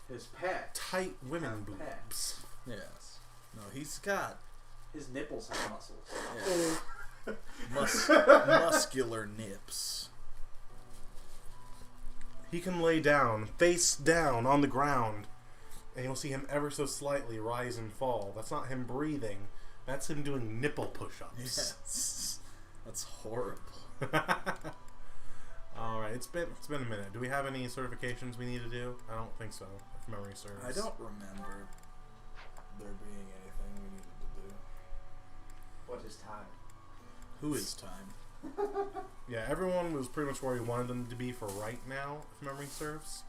His pet. Tight women boobs. Yes. No, he's got... His nipples have muscles. Yeah. Muscular nips. He can lay down, face down, on the ground, and you'll see him ever so slightly rise and fall. That's not him breathing. That's him doing nipple push-ups. Yes. That's horrible. Alright, it's been a minute. Do we have any certifications we need to do? I don't think so, if memory serves. I don't remember there being anything we needed to do. What is time? Who is time? Yeah, everyone was pretty much where we wanted them to be for right now, if memory serves.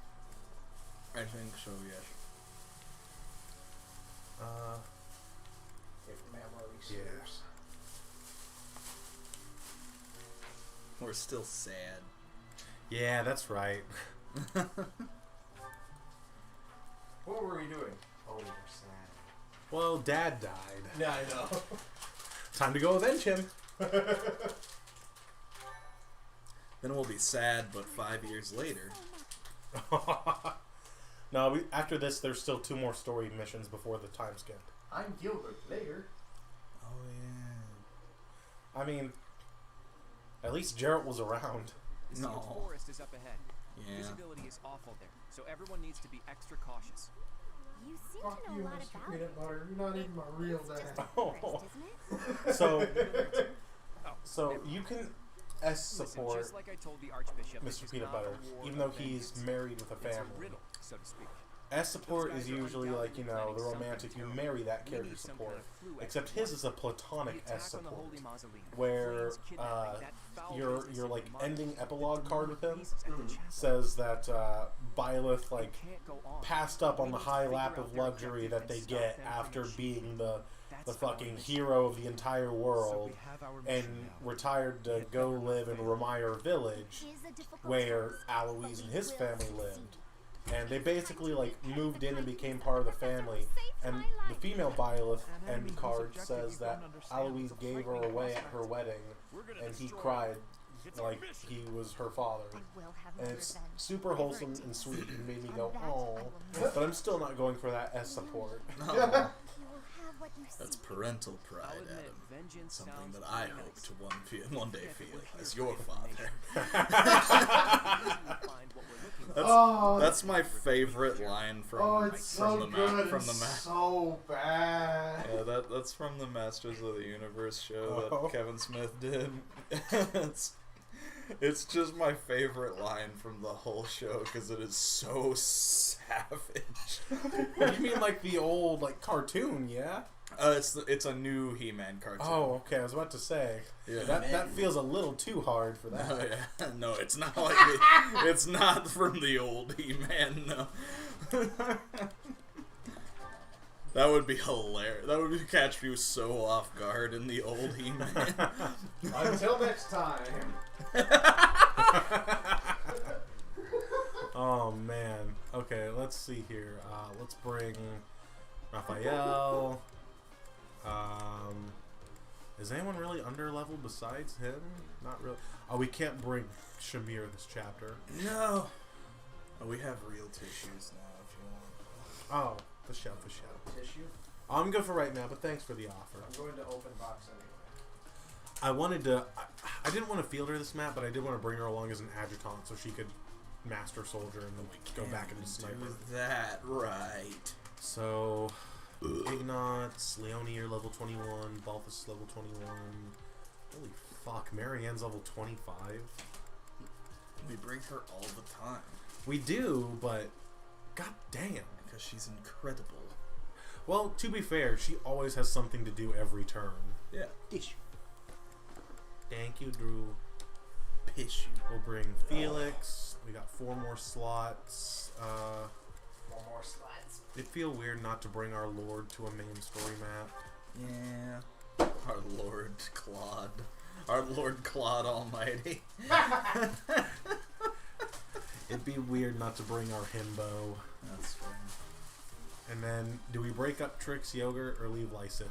I think so, yes. If memory serves. Yeah. We're still sad. Yeah, that's right. What were we doing? Oh, we were sad. Well, Dad died. Yeah, I know. Time to go avenge him. Then we'll be sad, but 5 years later. No, after this, there's still 2 more story missions before the time skip. I'm Gilbert later. Oh, yeah. I mean, at least Jarrett was around. The No. secret forest is up ahead. Yeah. Visibility is awful there, so everyone needs to be extra cautious. You seem Fuck to know you, a lot Mr. about Peanut it. Butter. You're not even my real It's just dad. a forest, isn't it? So Never you mind. can S Listen, support just like I told the Archbishop, this Mr. is Peanut not a Butter, war even though of he's vengeance. married with a It's family. a riddle, so to speak. S support Those is guys are usually like, you know, undoubtedly the planning romantic, you something marry that We character need some support. kind of clue Except as his to is a what. platonic The S attack on the support. Holy Mausoleum, Where Flame's kidnapping, that foul your business like in the market, ending the epilogue card with him pieces at the chapel. says that Byleth like It can't go on. passed up on We the need to high figure lap out of their luxury objective that and they stop get them from after achieving being the That's our fucking mission. hero of the entire So world we have our and mission now. retired to go live in Ramire Village It is a difficult where task, Aloise but and we his will family succeed. lived. And they basically like moved in and became part of the family. And the female Byleth end card says that Aloise gave her away at her wedding and he cried like he was her father. I will have And my it's revenge, super whatever wholesome it and takes. sweet and made me And go, that I oh. will But I'm still not going for that S support. No. You will have what you That's seek. parental I'll pride, admit, Adam. vengeance Something sounds that I pretty hope nice. to one day feel as your father. Find what we're looking for. Oh, That's my favorite line from it's so the good from the and ma- so bad. Yeah, that's from the Masters of the Universe show Oh. that Kevin Smith did. it's just my favorite line from the whole show because it is so savage. You mean like the old like cartoon, yeah? It's a new He-Man cartoon. Oh, okay. I was about to say Yeah. that feels a little too hard for that. Oh, yeah. No, it's not like it's not from the old He-Man. No. That would be hilarious. That would catch you so off guard in the old He-Man. Until next time. Oh man. Okay, let's see here. Let's bring Raphael. Is anyone really under level besides him? Not really. Oh, we can't bring Shamir this chapter. No. Oh, we have real tissues now if you want. Oh, for sure. Tissue? I'm good for right now, but thanks for the offer. I'm going to open box anyway. I wanted to. I didn't want to field her this map, but I did want to bring her along as an adjutant so she could master soldier and then go back into sniper. Do that right. So, Ignots, Leone, you're level 21, Balthus level 21. Holy fuck, Marianne's level 25. We bring her all the time We do, but god damn. because she's incredible. Well, to be fair, she always has something to do every turn. Yeah. Thank you, Drew. Pish you. We'll bring Felix. We got 4 more slots. One more slides. It'd feel weird not to bring our Lord to a main story map. Yeah. Our Lord Claude. Our Lord Claude Almighty. It'd be weird not to bring our himbo. That's fine. And then, do we break up Trix Yogurt or leave Lysithia?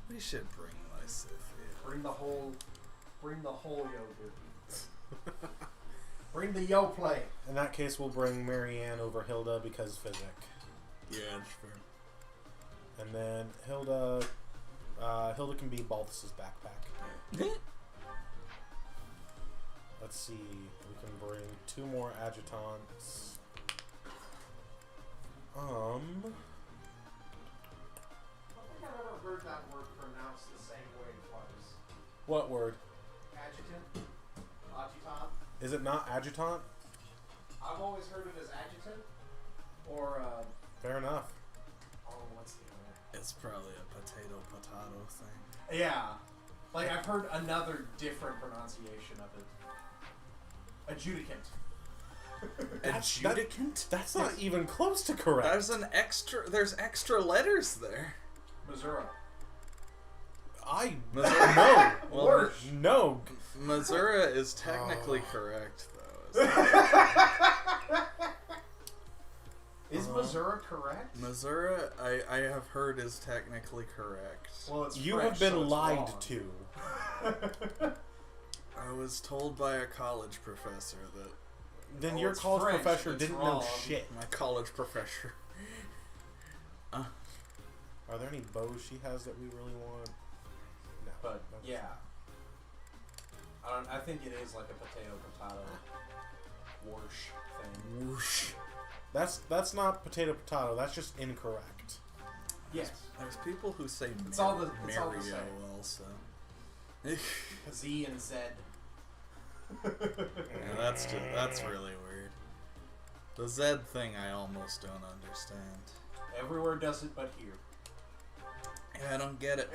We should bring Lysithia. Bring the whole yogurt. Bring the yo play. In that case, we'll bring Marianne over Hilda because physic. Yeah, that's fair. And then Hilda can be Balthus's backpack. Let's see. We can bring 2 more adjutants. I don't think I've ever heard that word pronounced the same way twice. What word? Adjutant? Adjutant? Is it not adjutant? I've always heard it as adjutant. Or, Fair enough. oh, what's the other? It's probably a potato thing. Yeah. Like, I've heard another different pronunciation of it. Adjudicant. Adjudicant? That's not even close to correct. There's extra letters there. Missouri. No. Well, No. Missouri is technically correct, though. Is Missouri correct? Missouri, I have heard, is technically correct. Well, it's You French, have been so it's lied wrong. to. I was told by a college professor that Then Oh, your it's college French, professor it's didn't wrong. know shit. my college professor. Are there any bows she has that we really want? No. But, That's- yeah. I think it is like a potato whoosh thing. Whoosh. That's not potato. That's just incorrect. Yes. There's people who say It's all the Mario same. also. Z and Z. Yeah, that's really weird. The Z thing I almost don't understand. Everywhere does it but here. Yeah, I don't get it.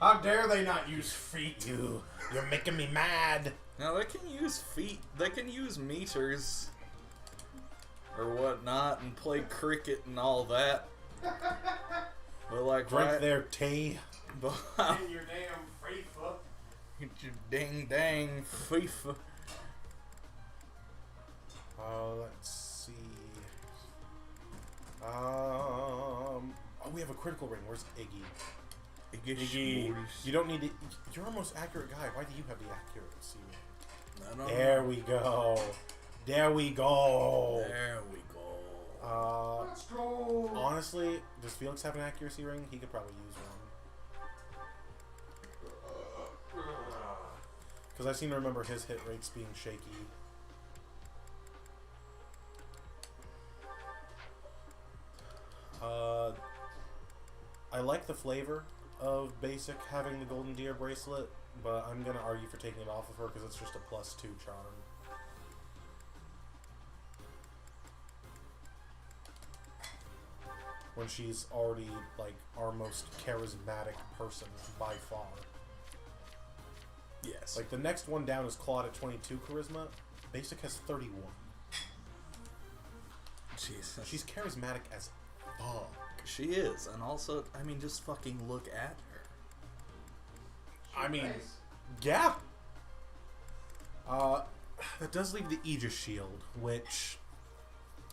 How dare they not use feet? You're making me mad. Now they can use feet. They can use meters or whatnot and play cricket and all that. But like, Drink their tea. In your damn FIFA. Your dang FIFA. Let's see. Oh, we have a critical ring. Where's Iggy? Iggy, you don't need to. You're our most accurate guy. Why do you have the accuracy ring? I don't There know. we go. There we go. There we go. Let's go. Honestly, does Felix have an accuracy ring? He could probably use one. Because I seem to remember his hit rates being shaky. I like the flavor of Basic having the Golden Deer bracelet, but I'm going to argue for taking it off of her because it's just a +2 charm. When she's already, like, our most charismatic person by far. Yes. Like, the next one down is Claude at 22 charisma. Basic has 31. Jesus. She's charismatic as fuck. She is, and also, I mean, just fucking look at her. I mean, yeah. That does leave the Aegis Shield, which,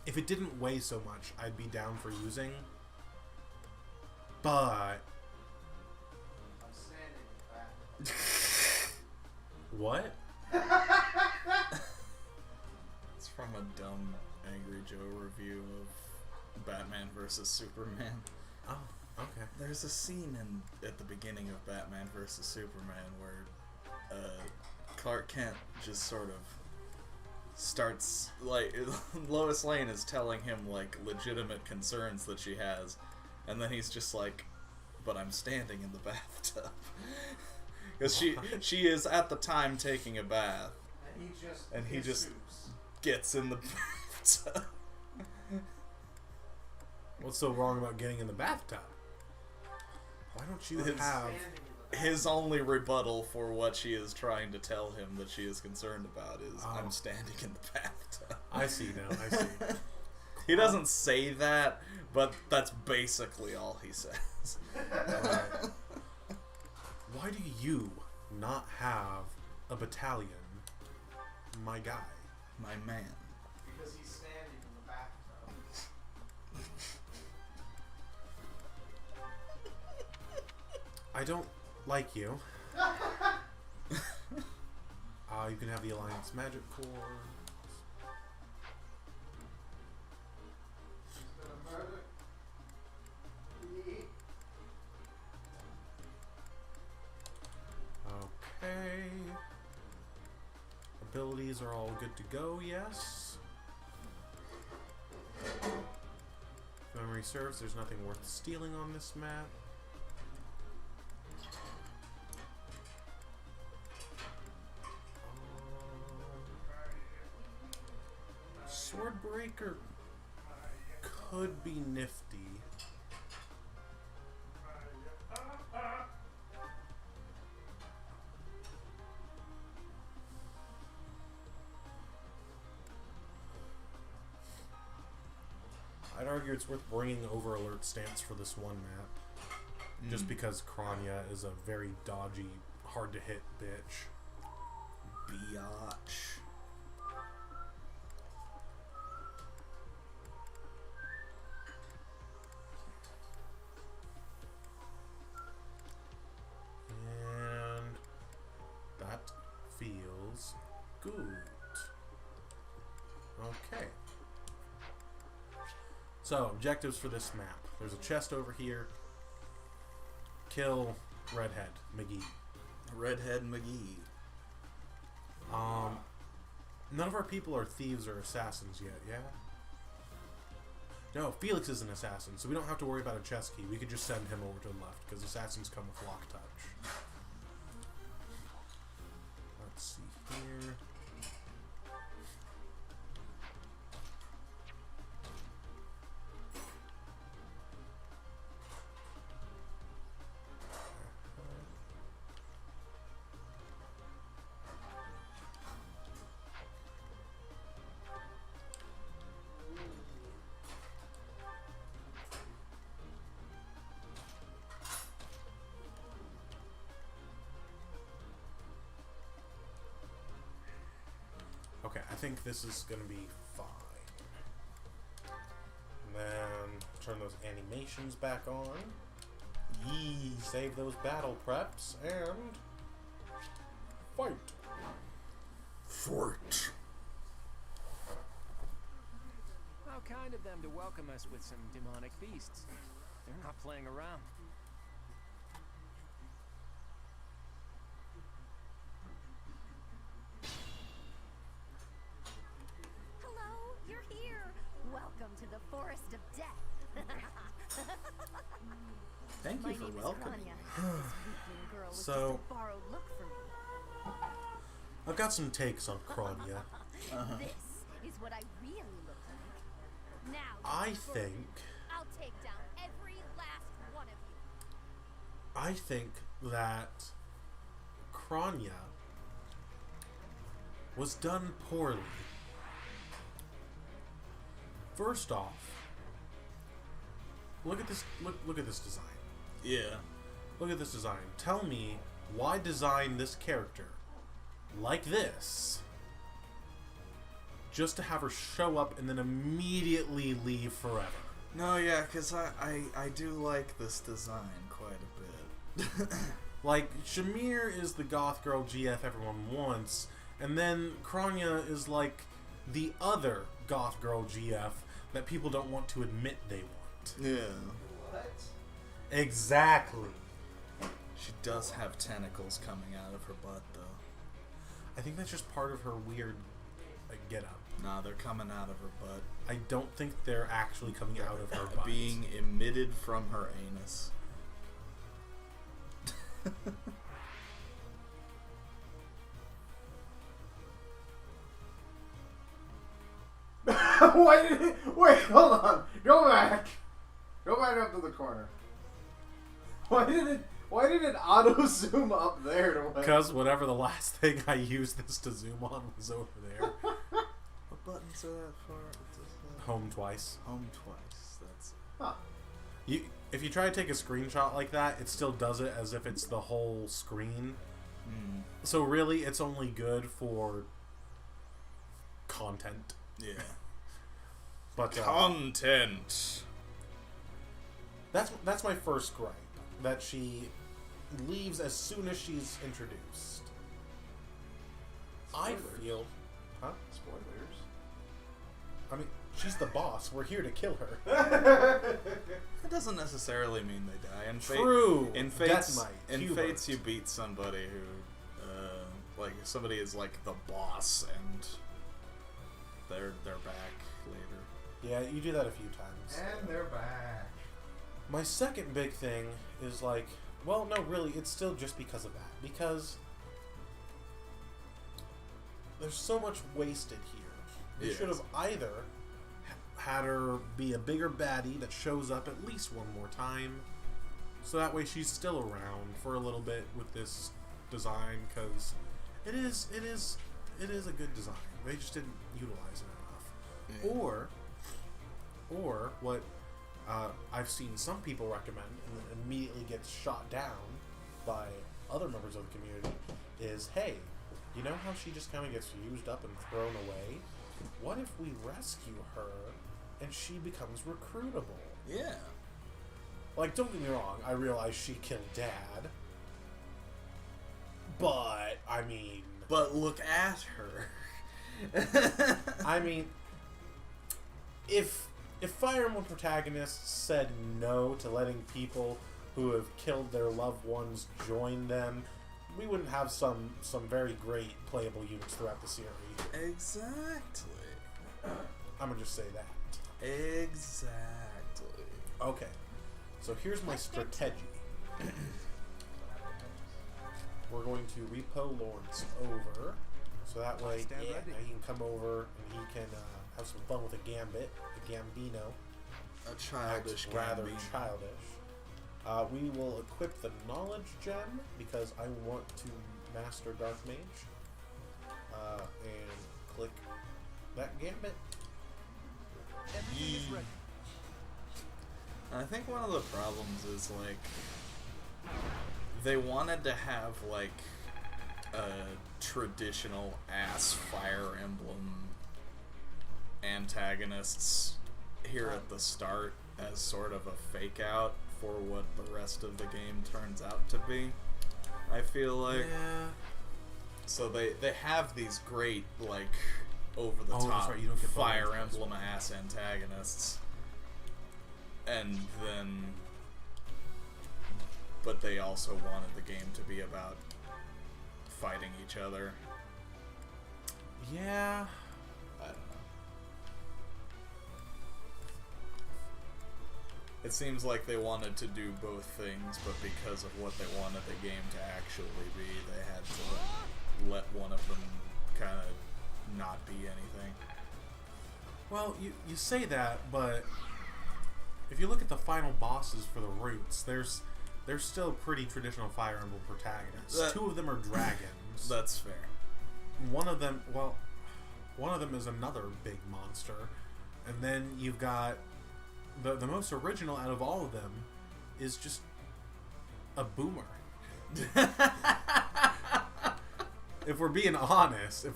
if it didn't weigh so much, I'd be down for using. But I'm standing back. what? It's from a dumb Angry Joe review of Batman vs. Superman. Oh, okay. There's a scene at the beginning of Batman vs. Superman where Clark Kent just sort of starts, like, Lois Lane is telling him, like, legitimate concerns that she has, and then he's just like, but I'm standing in the bathtub. Because she is at the time taking a bath, And he just gets in the bathtub. What's so wrong about getting in the bathtub? Why don't you have... His only rebuttal for what she is trying to tell him that she is concerned about is, I'm standing in the bathtub. I see now, I see. He doesn't say that, but that's basically all he says. Why do you not have a battalion, my guy? My man. Because he's standing in the bathtub. I don't like you. You can have the Alliance Magic Core. Okay. Abilities are all good to go, yes. If memory serves, there's nothing worth stealing on this map. Swordbreaker could be nifty. I'd argue it's worth bringing over Alert Stance for this one map. Just because Kranya is a very dodgy, hard to hit bitch. Biatch. And that feels good. Okay. So, objectives for this map. There's a chest over here. Kill Redhead McGee. Redhead McGee. None of our people are thieves or assassins yet, yeah? No, Felix is an assassin, so we don't have to worry about a chest key. We could just send him over to the left, because assassins come with lock touch. Let's see here. Okay, I think this is gonna be fine. And then turn those animations back on. Yee! Save those battle preps and fight. Fort. How kind of them to welcome us with some demonic beasts. They're not playing around. Hello, you're here. Welcome to the Forest of Death. Thank My you for name is welcoming Kranya. me. This weakling girl was So- just a borrowed look for me. I've got some takes on Kranya. This is what I really look like. Now, I you think I'll take down every last one of you. I think that Kranya was done poorly. First off, look at this look at this design. Yeah. Look at this design. Tell me why design this character like this just to have her show up and then immediately leave forever. No, yeah, because I do like this design quite a bit. Like, Shamir is the goth girl GF everyone wants, and then Kranya is like the other goth girl GF that people don't want to admit they want. Yeah. What? Exactly. She does have tentacles coming out of her butt, though. I think that's just part of her weird get-up. Nah, they're coming out of her butt. I don't think they're actually coming out of her butt. Being emitted from her anus. Why did it? Wait, hold on. Go back. Go back up to the corner. Why did it? Why did it auto zoom up there to when? Because whatever the last thing I used this to zoom on was over there. What buttons are that for? Home twice. Home twice. That's Huh. If you try to take a screenshot like that, it still does it as if it's the whole screen. So really, it's only good for content. yeah. But Content. that's my first gripe. That she leaves as soon as she's introduced. I Spoilers. feel, huh? Spoilers. I mean, she's the boss. We're here to kill her. It doesn't necessarily mean they die. In True. In Death Fates, Knight, in Hubert. Fates, you beat somebody who, like, somebody is like the boss, and they're back later. Yeah, you do that a few times. And they're back. My second big thing is like, well, no, really, it's still just because of that. Because there's so much wasted here. They Yes. should have either had her be a bigger baddie that shows up at least one more time, so that way she's still around for a little bit with this design, because it is a good design. They just didn't utilize it enough. Yeah. Or what I've seen some people recommend and then immediately gets shot down by other members of the community is, hey, you know how she just kind of gets used up and thrown away? What if we rescue her and she becomes recruitable? Yeah. Like, don't get me wrong, I realize she killed Dad, but, I mean... But look at her. I mean, if Fire Emblem protagonists said no to letting people who have killed their loved ones join them, we wouldn't have some very great playable units throughout the series. Exactly. I'm gonna just say that. Exactly. Okay, so here's my strategy. We're going to repo Lawrence over, so that way, Stand yeah, ready. now he can come over and he can have some fun with a Gambit, a Gambino. A childish Rather Gambino. childish. We will equip the Knowledge Gem because I want to master Dark Mage. And click that Gambit. Everything is ready. I think one of the problems is, like, they wanted to have, like, a traditional ass Fire Emblem antagonists here at the start as sort of a fake out for what the rest of the game turns out to be. I feel like. Yeah. So they have these great, like, over the Oh, that's top right, you don't get Fire bonus. Emblem ass antagonists. And then, but they also wanted the game to be about fighting each other. Yeah. I don't know. It seems like they wanted to do both things, but because of what they wanted the game to actually be, they had to let one of them kind of not be anything. Well, you say that, but if you look at the final bosses for the Roots, they're still pretty traditional Fire Emblem protagonists. Two of them are dragons. That's fair. One of them is another big monster, and then you've got the most original out of all of them is just a boomer. If we're being honest, the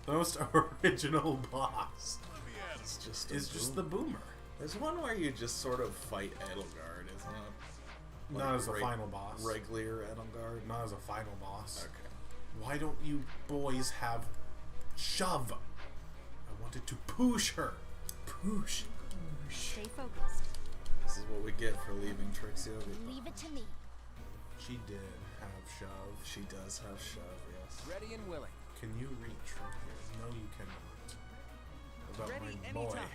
most original boss It's just the boomer. There's one where you just sort of fight Edelgard, isn't it? Not as a final boss. Regular Edelgard? Not as a final boss. Okay. Why don't you boys have shove? I wanted to push her. Push. Stay focused. This is what we get for leaving Trixie over. Leave it to me. She did have shove. She does have shove, yes. Ready and willing. Can you reach from here? No, you cannot. What about Ready my boy? anytime.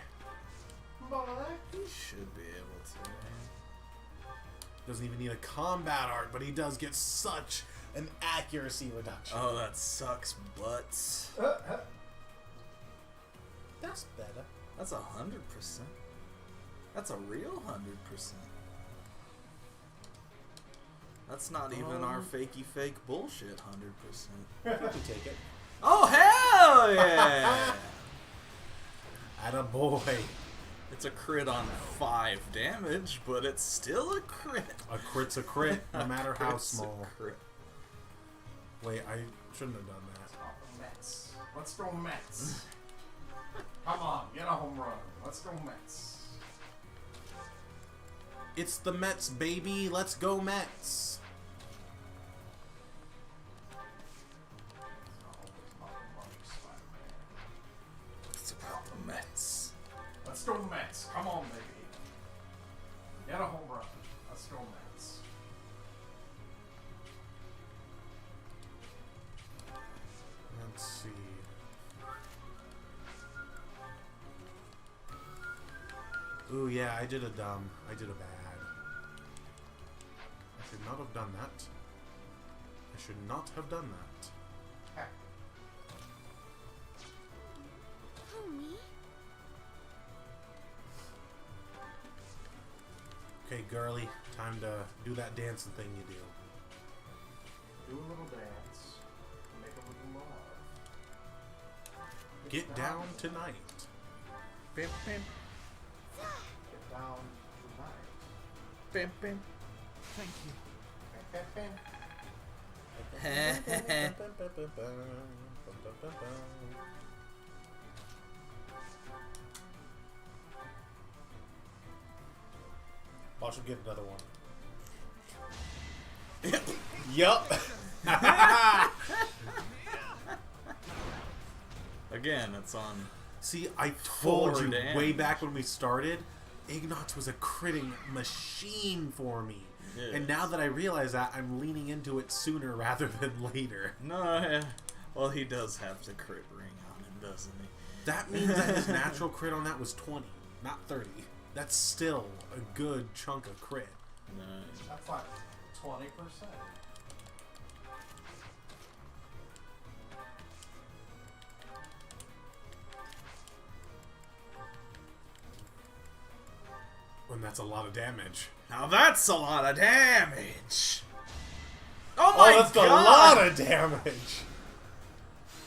He should be able to. Doesn't even need a combat art, but he does get such an accuracy reduction. Oh, that sucks butts. That's better. That's 100%. That's a real 100%. That's not even our fakey fake bullshit 100%. I can take it. Oh, hell yeah! Attaboy. It's a crit on 5 damage, but it's still a crit. A crit's a crit, no matter how Crit's a small. crit. Wait, I shouldn't have done that. Mets. Let's go Mets. Come on, get a home run. Let's go Mets. It's the Mets, baby. Let's go Mets. Yeah, I did a bad. I should not have done that. I should not have done that. Oh, me? Okay, girly, time to do that dancing thing you do. Do a little dance. Make a little love. Get down tonight. Bim, bim, Get down tonight. bim, bim. Thank you. I should get another one. Yup. Again, it's on. See, I told Full you damage. way back when we started, Ignatz was a critting machine for me. Yeah. And now that I realize that, I'm leaning into it sooner rather than later. No, yeah. Well, he does have the crit ring on him, doesn't he? That means that his natural crit on that was 20, not 30. That's still a good chunk of crit. No. That's like 20%. And that's a lot of damage. Now that's a lot of damage. Oh my that's god! a lot of damage.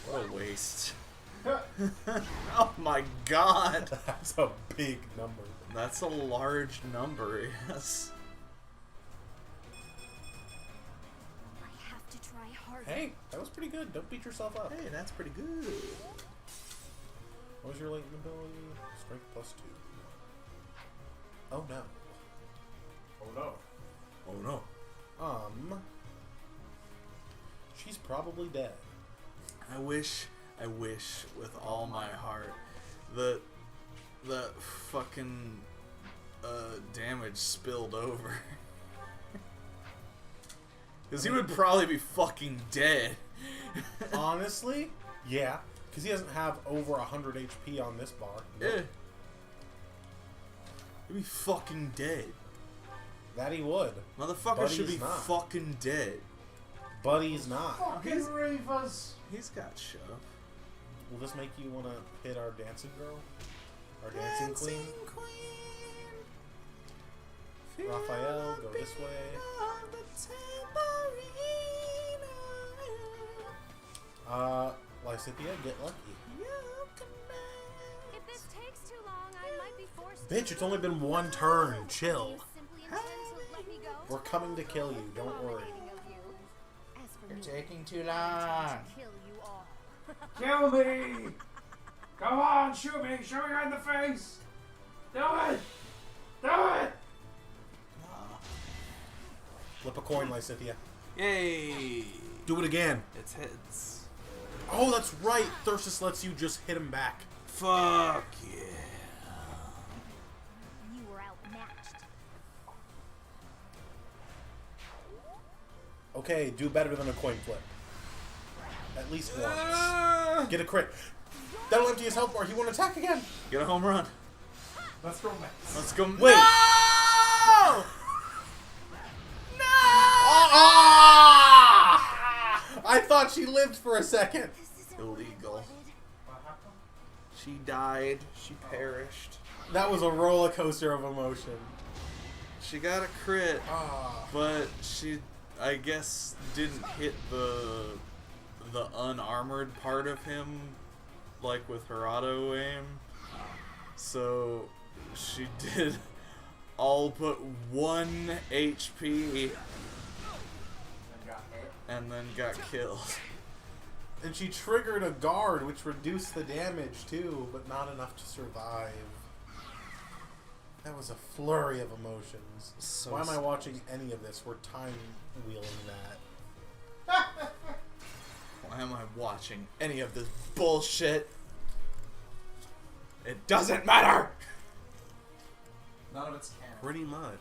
What a waste. Oh my god. That's a big number. That's a large number, yes. I have to try harder. Hey, that was pretty good. Don't beat yourself up. Hey, that's pretty good. What was your latent ability? Strength +2. Oh no. Oh no. Oh no. She's probably dead. I wish with all my heart that the fucking damage spilled over. Because he would probably be fucking dead. Honestly, yeah. Because he doesn't have over 100 HP on this bar. Yeah. He'd be fucking dead. That he would. Motherfucker But should be he's not. fucking dead. But he's not. Fucking Reavers. He's got shove. Will this make you want to hit our dancing girl? Our dancing queen? Raphael, go this way. Lysithia, get lucky. If this takes too long, I might be forced Bitch, to... it's only been one turn. Chill. You simply intend to let me go? We're coming to kill you. Don't worry. Accommodating of you. As for You're me, taking too I long. intend to kill you all. Kill me! Come on, shoot me! Shoot me right in the face! Do it! Do it! Flip a coin, Lysithia. Yay! Do it again. It's heads. Oh, that's right. Thyrsus lets you just hit him back. Fuck yeah. You were outmatched. Okay, do better than a coin flip. At least once. Get a crit. That'll empty his health bar. He won't attack again. Get a home run. Let's go, Max. Let's go. Wait. No! I thought she lived for a second. This isn't Illegal. what I wanted. What happened? She died. She perished. That was a roller coaster of emotion. She got a crit, Ah. but she, I guess, didn't hit the unarmored part of him, like with her auto aim. So she did all but 1 HP And got hit. and then got killed. And she triggered a guard, which reduced the damage too, but not enough to survive. That was a flurry of emotions. So Why am I watching any of this? We're time wheeling that. Why am I watching any of this bullshit? It doesn't matter! None of it's canon. Pretty much.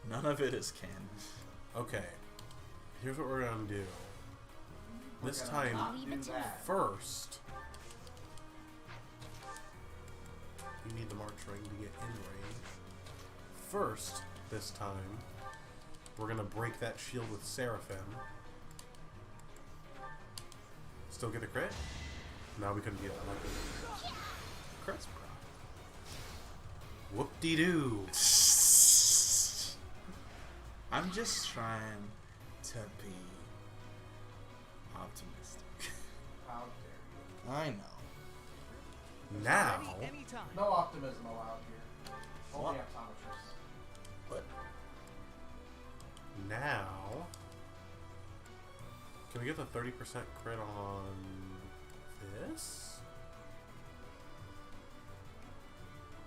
None of it is canon. Okay. Here's what we're gonna do. This We're time, gonna Leave not it do to that. first, you need the March ring to get in range. first, this time, we're gonna break that shield with Seraphim. Still get a crit? No, we couldn't get it. Crits, bro. Whoop-de-doo. I'm just trying to be optimistic. How dare you? I know. Now, No optimism allowed here. Only What? optometrists. But now, can we get the 30% crit on this?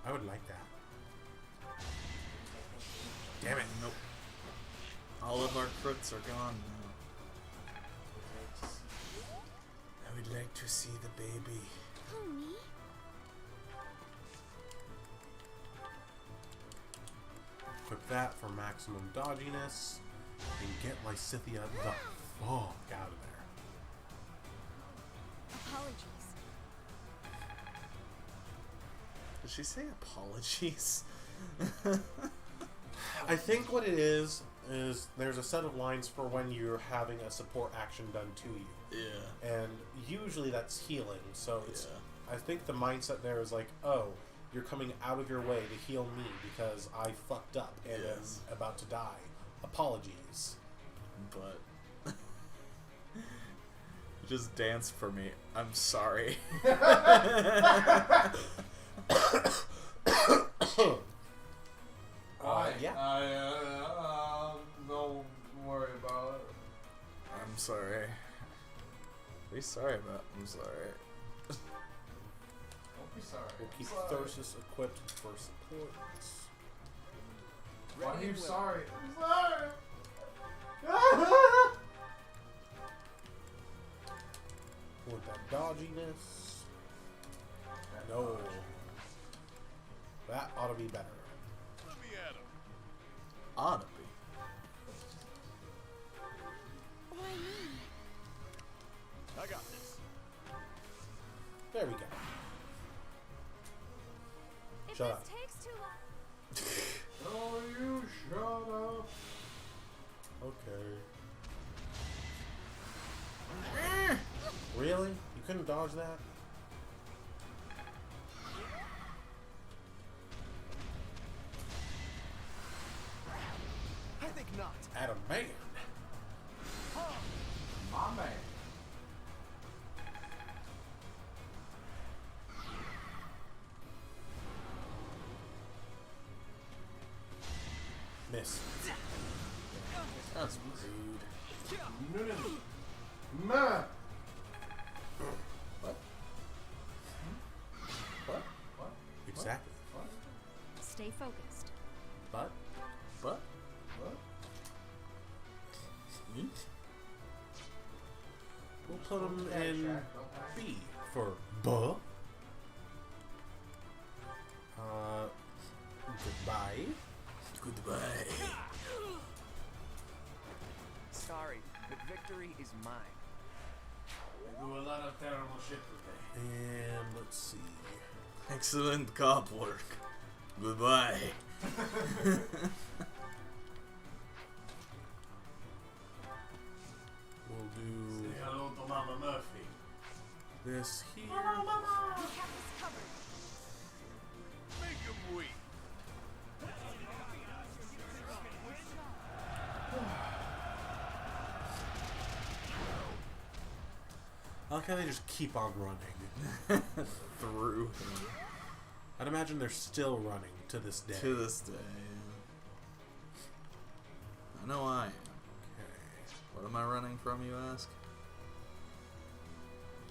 I would like that. Damn it. nope. All of our crits are gone now. I would like to see the baby. Who, me? Equip that for maximum dodginess and get Lysithea the fuck out of there. Apologies. Did she say apologies? I think what it is there's a set of lines for when you're having a support action done to you. Yeah. And usually that's healing, so it's Yeah. I think the mindset there is like, oh, you're coming out of your way to heal me because I fucked up and Yes. am about to die. Apologies. But just dance for me. I'm sorry. Yeah. Don't worry about it. I'm sorry. Be sorry about. I'm sorry. Don't be sorry. We'll keep Sorry. Thyrsus equipped for supports. Why are you and willing. sorry? I'm sorry. With that dodginess. No. That ought to be better. Ought to be. Why me? I got this. There we go. If Shut this up. takes too long. Oh, you shut up. Okay. Really? You couldn't dodge that? I think not. Adam man. My man. Miss. That's rude. Man. What? What? What? Exactly. What? Stay focused. But What? What? Me? we'll put him Yeah, in Jack, don't act. B for buh. Goodbye. Goodbye. Sorry, but victory is mine. I do a lot of terrible shit today. And let's see. Excellent cop work. Goodbye. We'll do Say hello to Mama Murphy. this here. We have this covered. Make him weep. I like how they just keep on running. Through him. I'd imagine they're still running to this day. To this day. I know I am. Okay. What am I running from, you ask?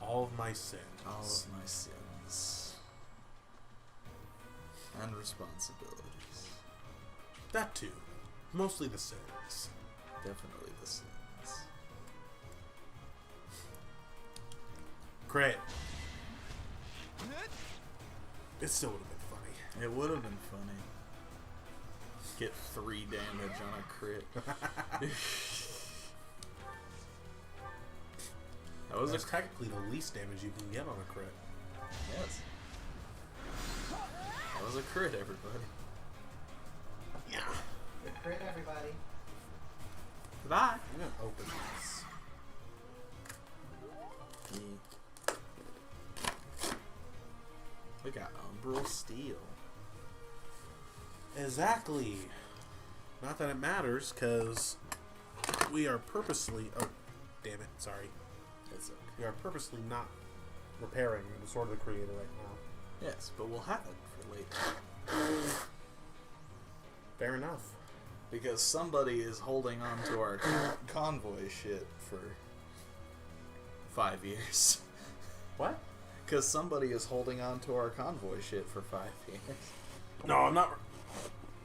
All of my sins. All of my sins. And responsibilities. That too. Mostly the sins. Definitely the sins. Crit. It still would have been funny. It would have been funny. Get 3 damage on a crit. That was That's a technically the least damage you can get on a crit. yes. That was a crit, everybody. Crit, everybody. Goodbye. I'm gonna open this. We got Umbral Steel. Exactly. Not that it matters, because we are purposely... Oh, damn it. Sorry. It's okay. We are purposely not repairing the Sword of the Creator right now. Yes, but we'll have it for later. Fair enough. Because somebody is holding on to our convoy shit for 5 years. What? Because somebody is holding on to our convoy shit for 5 years. No, I'm not...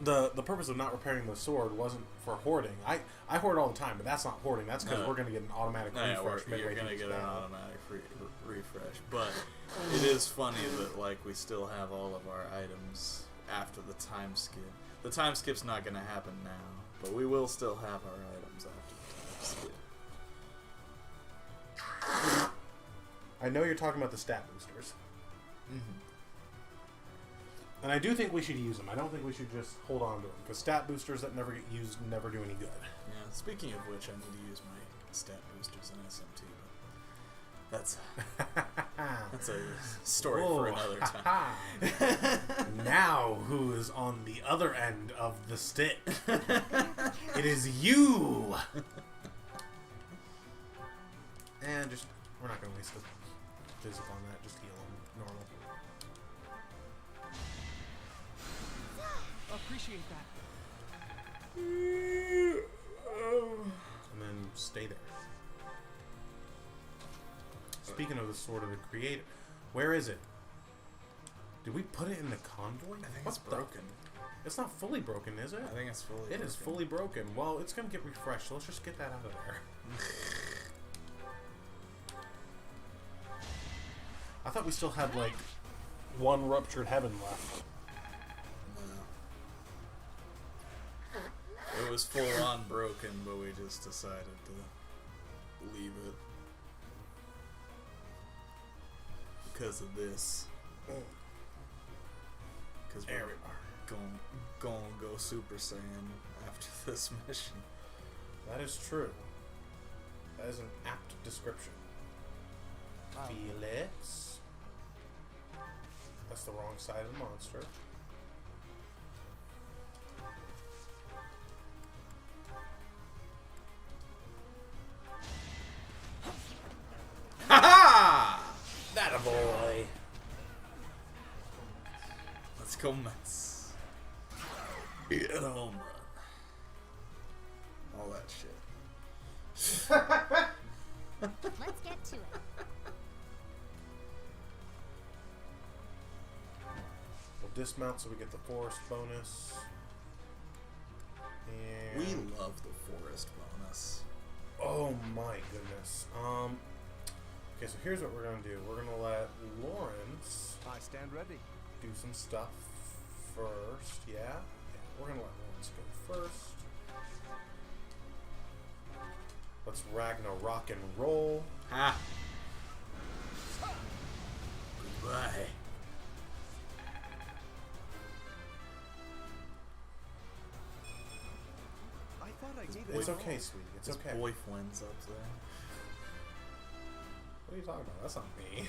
The purpose of not repairing the sword wasn't for hoarding. I hoard all the time, but that's not hoarding. That's because No. we're going to get an automatic refresh. You're midway going to through get an the battle. automatic refresh. But it is funny that, like, we still have all of our items after the time skip. The time skip's not going to happen now, but we will still have our items after the time skip. I know you're talking about the stat boosters. Mm-hmm. And I do think we should use them. I don't think we should just hold on to them. Because stat boosters that never get used never do any good. Yeah, speaking of which, I need to use my stat boosters in SMT, but that's a story for another time. Now who is on the other end of the stick? It is you! And just, we're not going to waste a physic on that. Just heal him normal. Appreciate that. And then stay there. Speaking of the Sword of the Creator, where is it? Did we put it in the convoy? I think What it's broken. It's not fully broken, is it? I think it's fully It broken. is fully broken. Well, it's going to get refreshed, so let's just get that out of there. I thought we still had, like, one Ruptured Heaven left. No. It was full on broken, but we just decided to leave it. Because of this. Because we're going to go Super Saiyan after this mission. That is true. That is an apt description. Felix. That's the wrong side of the monster. Ha ha! That a boy. Let's go Mets. Hit a home run. All that shit. Let's get to it. We'll dismount so we get the forest bonus. And We love the forest bonus. oh my goodness. Okay, so here's what we're gonna do. We're gonna let Lawrence I stand ready. do some stuff first. Yeah, we're gonna let Lawrence go first. Let's Ragnarok and roll. Ha! Goodbye. I thought I gave It's it okay, sweetie. It's His okay. boyfriend's up there. What are you talking about? That's not me.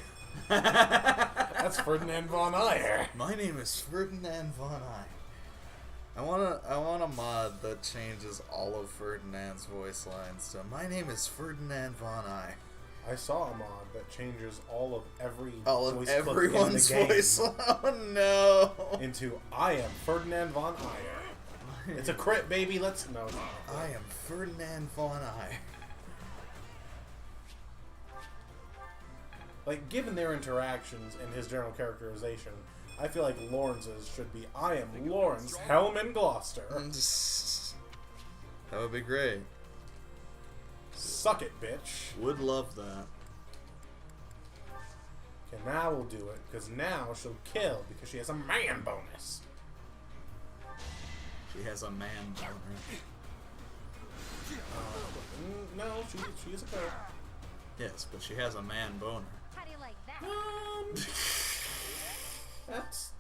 That's Ferdinand von Ayer. My name is Ferdinand von Ayer. I want a mod that changes all of Ferdinand's voice lines to "My name is Ferdinand von Ayer." I saw a mod that changes all of All voice of clip everyone's in the game voice. Oh no! into "I am Ferdinand von Ayer." It's a crit, baby. Let's no. I am Ferdinand von Ayer. Like, given their interactions and his general characterization, I feel like Lawrence's should be "I am Lawrence Hellman Gloucester." That would be great. Suck it, bitch. Would love that. Okay, now we'll do it, because now she'll kill, because she has a man bonus. She has a man boner. No, she is a girl. Yes, but she has a man boner. How do you like that? That's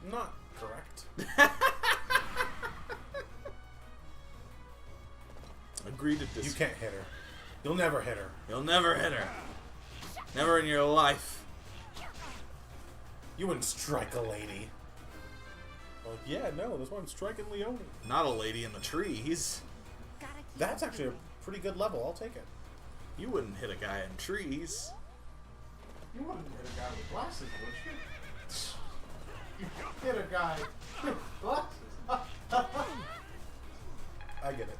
not correct. agree to You can't hit her. You'll never hit her. You'll never hit her. Never in your life. You wouldn't strike a lady. Well, yeah, no, this one's striking Leone. Not a lady in the trees. That's actually a pretty good level. I'll take it. You wouldn't hit a guy in trees. You wouldn't hit a guy with glasses, would you? You hit a guy with glasses. I get it.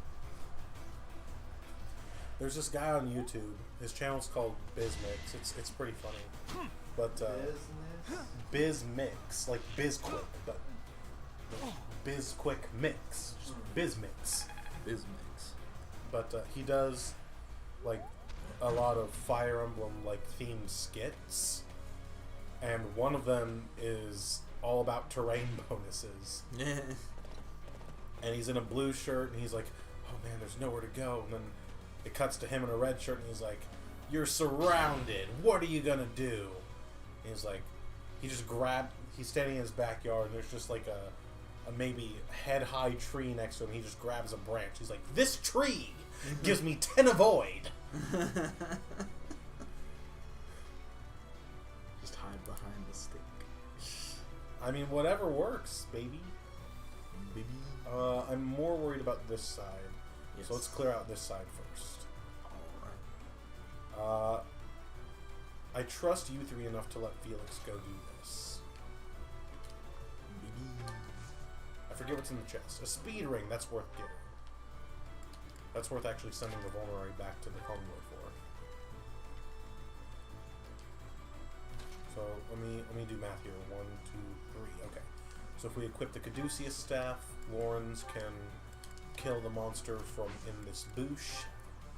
There's this guy on YouTube. His channel's called BizMix. It's pretty funny. But Business. BizMix, like BizQuick, but BizQuick Mix, just BizMix. Bizmix. But he does like a lot of Fire Emblem like themed skits, and one of them is all about terrain bonuses. And he's in a blue shirt, and he's like, "Oh man, there's nowhere to go." And then it cuts to him in a red shirt, and he's like, "You're surrounded. What are you gonna do?" And he's like, he's standing in his backyard, and there's just like a maybe head-high tree next to him. He just grabs a branch. He's like, "This tree gives me 10 avoid." Just hide behind the stick. I mean, whatever works, baby. Baby. I'm more worried about this side. Yes. So let's clear out this side first. Alright. I trust you three enough to let Felix go do this. I forget what's in the chest. A speed ring, that's worth getting. That's worth actually sending the Vulnerary back to the convoy for. So let me do math here. 1, 2, 3. Okay. So if we equip the Caduceus staff, Lawrence can kill the monster from in this boosh.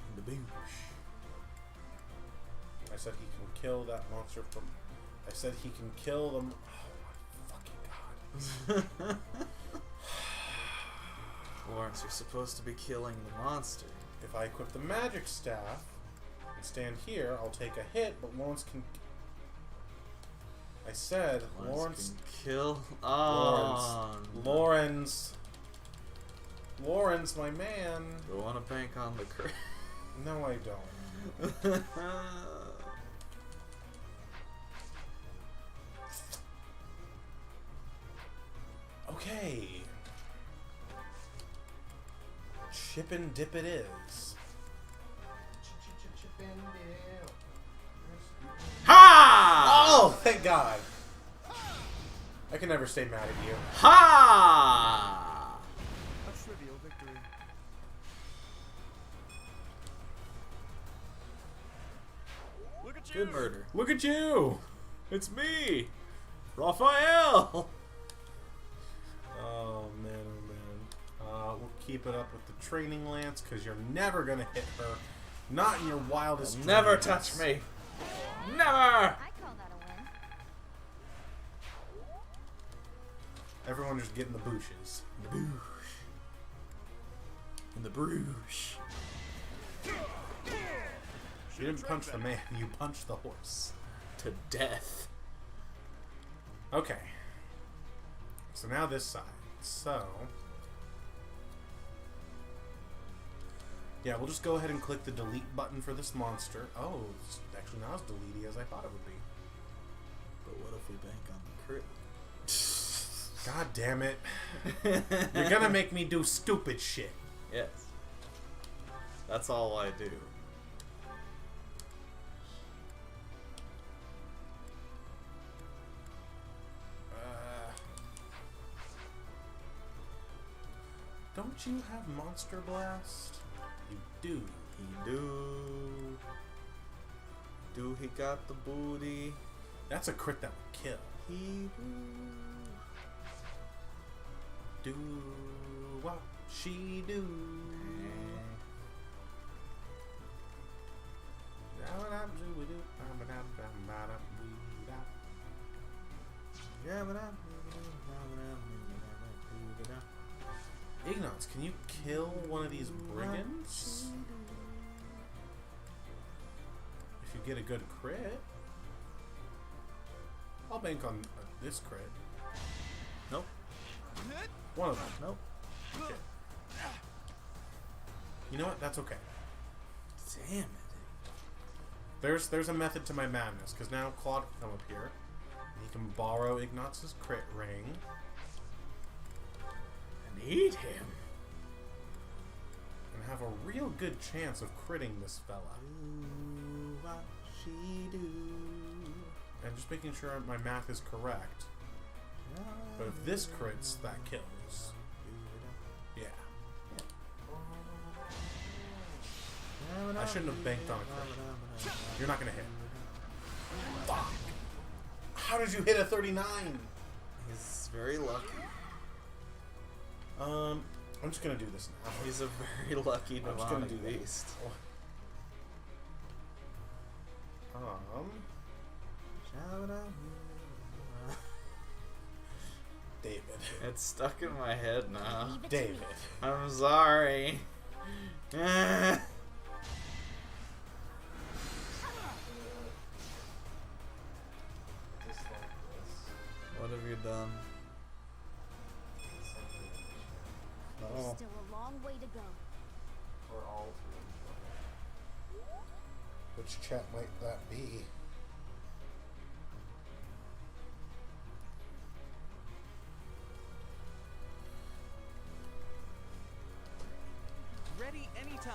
In the boosh. I said he can kill that monster from. I said he can kill them. Oh my fucking god. Lawrence, you're supposed to be killing the monster. If I equip the magic staff and stand here, I'll take a hit, but Lawrence can. I said Lawrence can kill. Oh, Lawrence, my man. You want to bank on the crit? No, I don't. Okay. Chip and dip it is. Ha! Oh, thank God. I can never stay mad at you. Ha! A trivial victory. Look at you. Good murder. Look at you! It's me! Raphael! Oh man, oh man. We'll keep it up with the training lance because you're never gonna hit her. Not in your wildest dreams. Never touch me! Never! I call that a win. Everyone just get in the bushes. In the boosh. In the broosh. You didn't punch the man, you punched the horse. To death. Okay. So now this side. So... yeah, we'll just go ahead and click the delete button for this monster. Oh, it's actually not as deleted as I thought it would be. But what if we bank on the crit? God damn it. You're gonna make me do stupid shit. Yes. That's all I do. Don't you have Monster Blast? You do. He do. Do he got the booty? That's a crit that would kill. He do. Do what she do. Ignatz, can you kill one of these brigands? If you get a good crit. I'll bank on this crit. Nope. One of them. Nope. Okay. You know what? That's okay. Damn it. There's a method to my madness, because now Claude can come up here. And he can borrow Ignaz's crit ring. And eat him. And have a real good chance of critting this fella. Do what she do. And just making sure my math is correct. But if this crits, that kills. Yeah. I shouldn't have banked on a crit. You're not gonna hit. Fuck. How did you hit a 39? He's very lucky. I'm just gonna do this now. He's a very lucky I'm just gonna demonic do that. beast. David. It's stuck in my head now. Leave it to David. me. I'm sorry. What have you done? There's Oh. still a long way to go. Or all Which chat might that be? Ready anytime.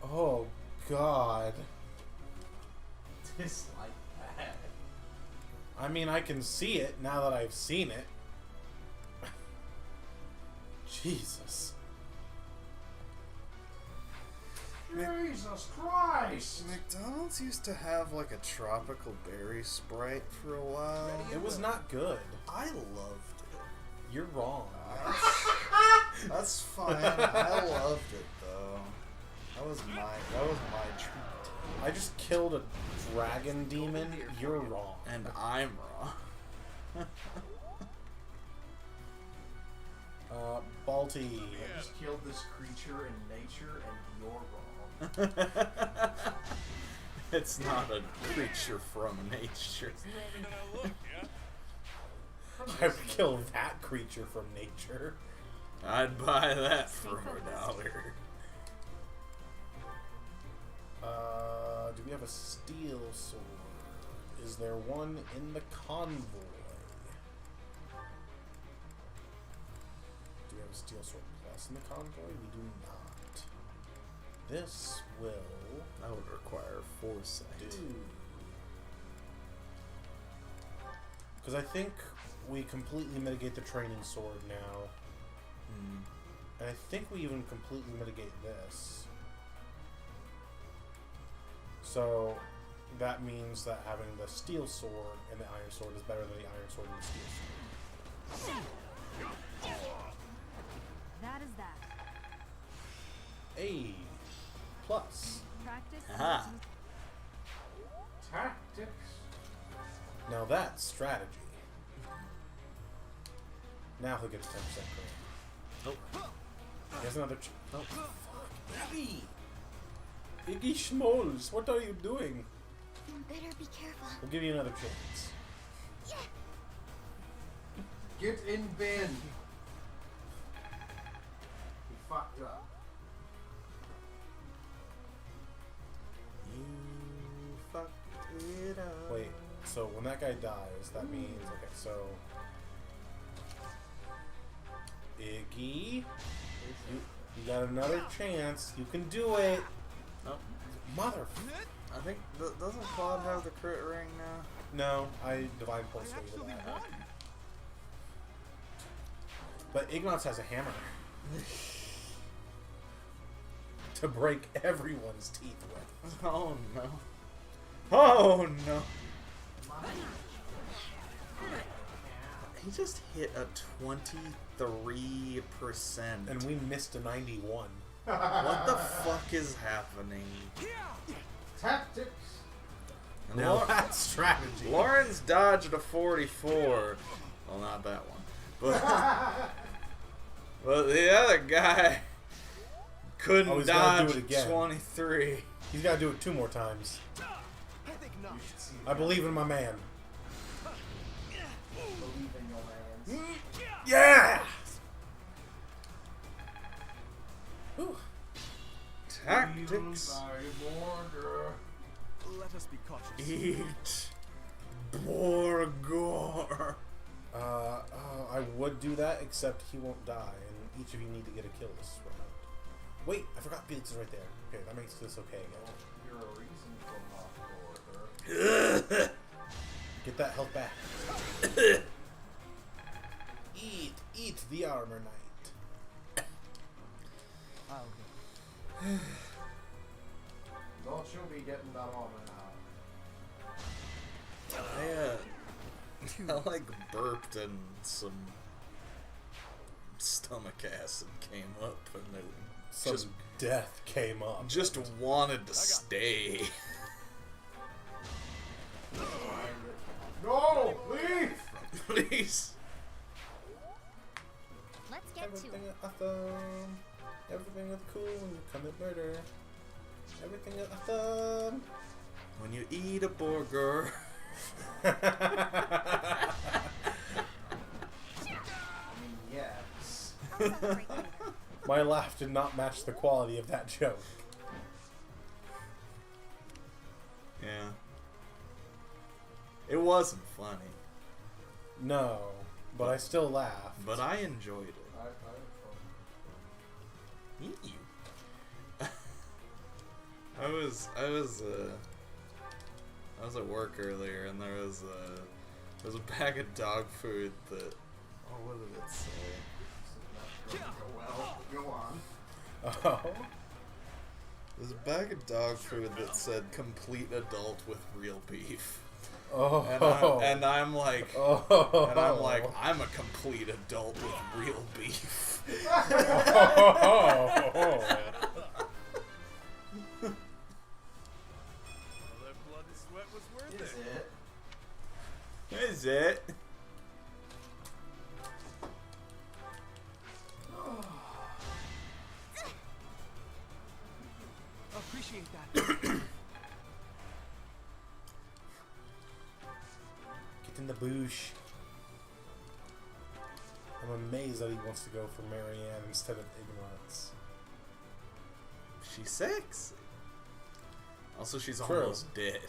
Oh, God. Dislike that. I mean, I can see it now that I've seen it. Jesus. Jesus Christ! McDonald's used to have like a tropical berry Sprite for a while. It was not good. I loved it. You're wrong. That's fine. I loved it though. That was my treat. I just killed a dragon demon. You're wrong. And I'm wrong. Balti. I just killed this creature in nature and you're wrong. It's not a creature from nature. I would kill that creature from nature. I'd buy that for $1. Do we have a steel sword? Is there one in the convoy? Do we have a steel sword plus in the convoy? We do not. This will That would require foresight. do. Because I think we completely mitigate the training sword now. And I think we even completely mitigate this. So that means that having the steel sword and the iron sword is better than the iron sword and the steel sword. That is that. A plus. Practice. Aha. Tactics. Now that's strategy. Now he'll get 10% credit. Nope. He has another. Oh, fuck. Iggy! Iggy Schmoles, what are you doing? You better be careful. We'll give you another chance. Get in bin. He fucked up. You fucked it up. Wait, so when that guy dies, that means. Okay, so. Iggy, you got another chance. You can do it. Nope. Mother. I think doesn't Claude have the crit ring now? No, I divine pulse weighted that. But Ignaz has a hammer to break everyone's teeth with. Oh no. Oh no. He just hit a 23%. And we missed a 91. What the fuck is happening? Tactics. And Now that's strategy. Lawrence dodged a 44. Well, not that one. But the other guy couldn't Oh, he's gotta dodge do it again. 23. He's got to do it 2 more times. I think not. I believe in my man. Yeah! Whew. Tactics. Let us be cautious. Eat Borgor. I would do that, except he won't die, and each of you need to get a kill this round. Wait, I forgot Felix is right there. Okay, that makes this okay again. You're a reason for not. Get that health back. Eat the armor knight. Don't you be getting that armor now. I like burped and some stomach acid came up and it Some just death came up. just wanted to stay. No! Leave! Please. Let's get to Everything it. awesome. Everything is cool when you commit murder. Everything is awesome. When you eat a burger. I mean, yes. I'll celebrate later. My laugh did not match the quality of that joke. Yeah. It wasn't funny, No, but I still laughed. but I enjoyed it. Ew. I was at work earlier and there was a bag of dog food that, oh, what did it say? Well, go on. Oh. There's a bag of dog food that said complete adult with real beef. Oh. And I'm like, Oh. and I'm like, I'm a complete adult with real beef. Oh. That blood and sweat was worth Is it. it? Is it? I appreciate that. Get in the boosh. I'm amazed that he wants to go for Marianne instead of ignorance. She's sexy. Also, she's True. almost dead.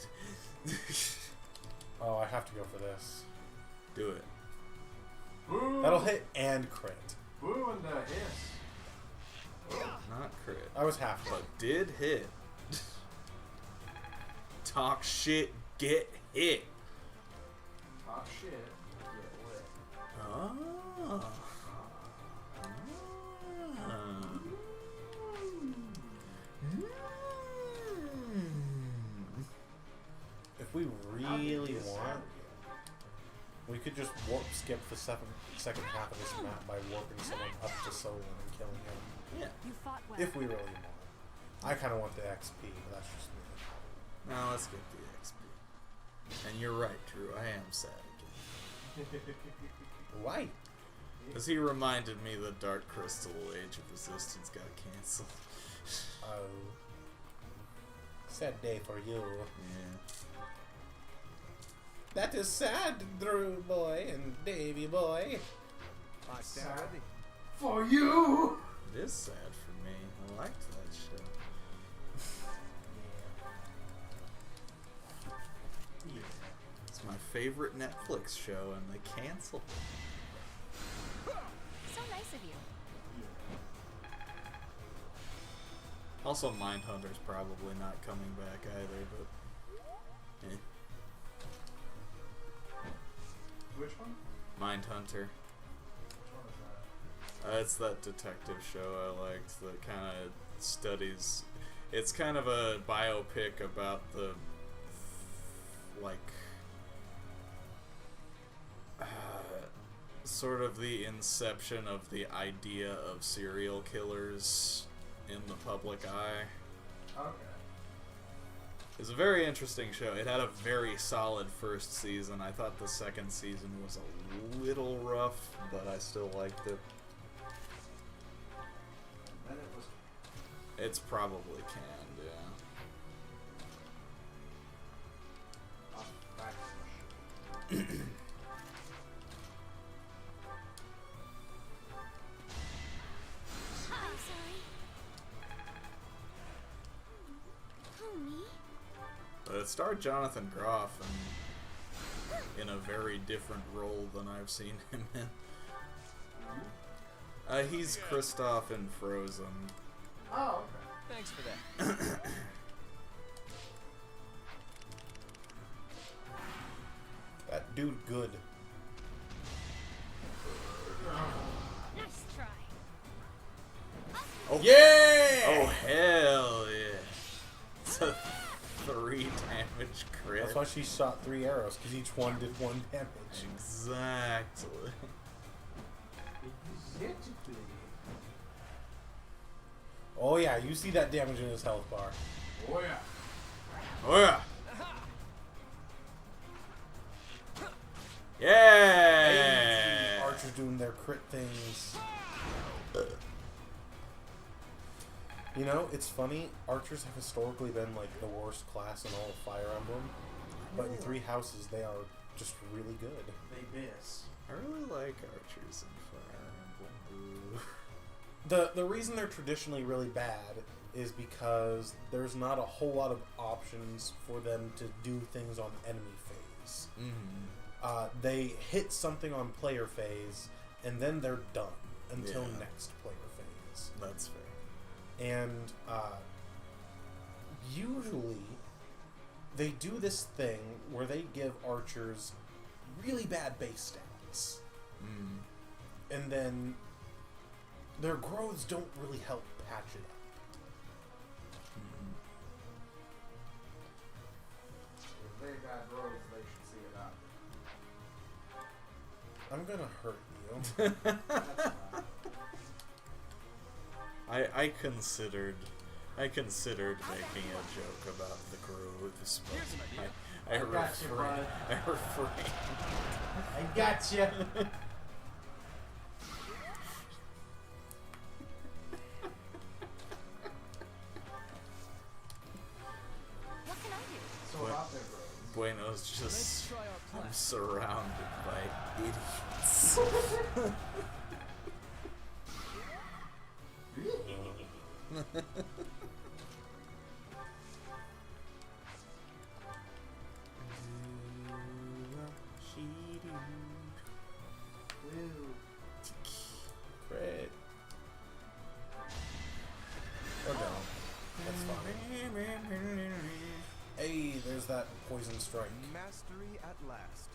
Oh, I have to go for this. Do it. Boo! That'll hit and crit. Boo and a hiss. Not crit. I was half But did hit. Talk shit, get hit. Talk shit. Get lit. Oh. If we really want, we could just warp skip the second half of this map by warping someone up to Solon and killing him. Yeah. You fought well. If we really want. I kind of want the XP, but that's just me. Now let's get the XP. And you're right, Drew. I am sad again. Why? Because he reminded me the Dark Crystal Age of Resistance got cancelled. Oh. Sad day for you. Yeah. That is sad, Drew boy and Davey boy. I stand Sad. ready. For you! It is sad for me. I liked that show. It's my favorite Netflix show, and they canceled it. So nice of you. Also, Mindhunter's probably not coming back either, but... Eh. Which one? Mindhunter. Which one is that? It's that detective show I liked that kind of studies... It's kind of a biopic about the... like... sort of the inception of the idea of serial killers in the public eye. Okay. It's a very interesting show. It had a very solid first season. I thought the second season was a little rough, but I still liked it. And then it was. It's probably canned, yeah. Back to the show. it starred Jonathan Groff in a very different role than I've seen him in. He's Kristoff in Frozen. Oh, okay. Thanks for that. That dude good. Nice try. Oh Yeah! Oh hell yeah! It's a 3 damage crit. That's why she shot 3 arrows, because each one did 1 damage. Exactly. Oh yeah, you see that damage in his health bar. Oh yeah. Oh yeah! Yeah! Archers doing their crit things. You know, it's funny, archers have historically been like the worst class in all of Fire Emblem, but in 3 houses they are just really good. They miss. I really like archers in Fire Emblem. The reason they're traditionally really bad is because there's not a whole lot of options for them to do things on enemy phase. They hit something on player phase, and then they're done until next player phase. That's fair. And usually they do this thing where they give archers really bad base stats. And then their growths don't really help patch it up. If they got roads, they should see it up. I'm gonna hurt you. That's fine. I considered making a joke about the grooves, but I Gotcha, bud. refrained. I gotcha. What can I do? So about their roads. Bueno's Let's just try our I'm plan. surrounded by idiots. Woo. Crit. Or down. That's fine. Hey, there's that poison strike. Mastery at last.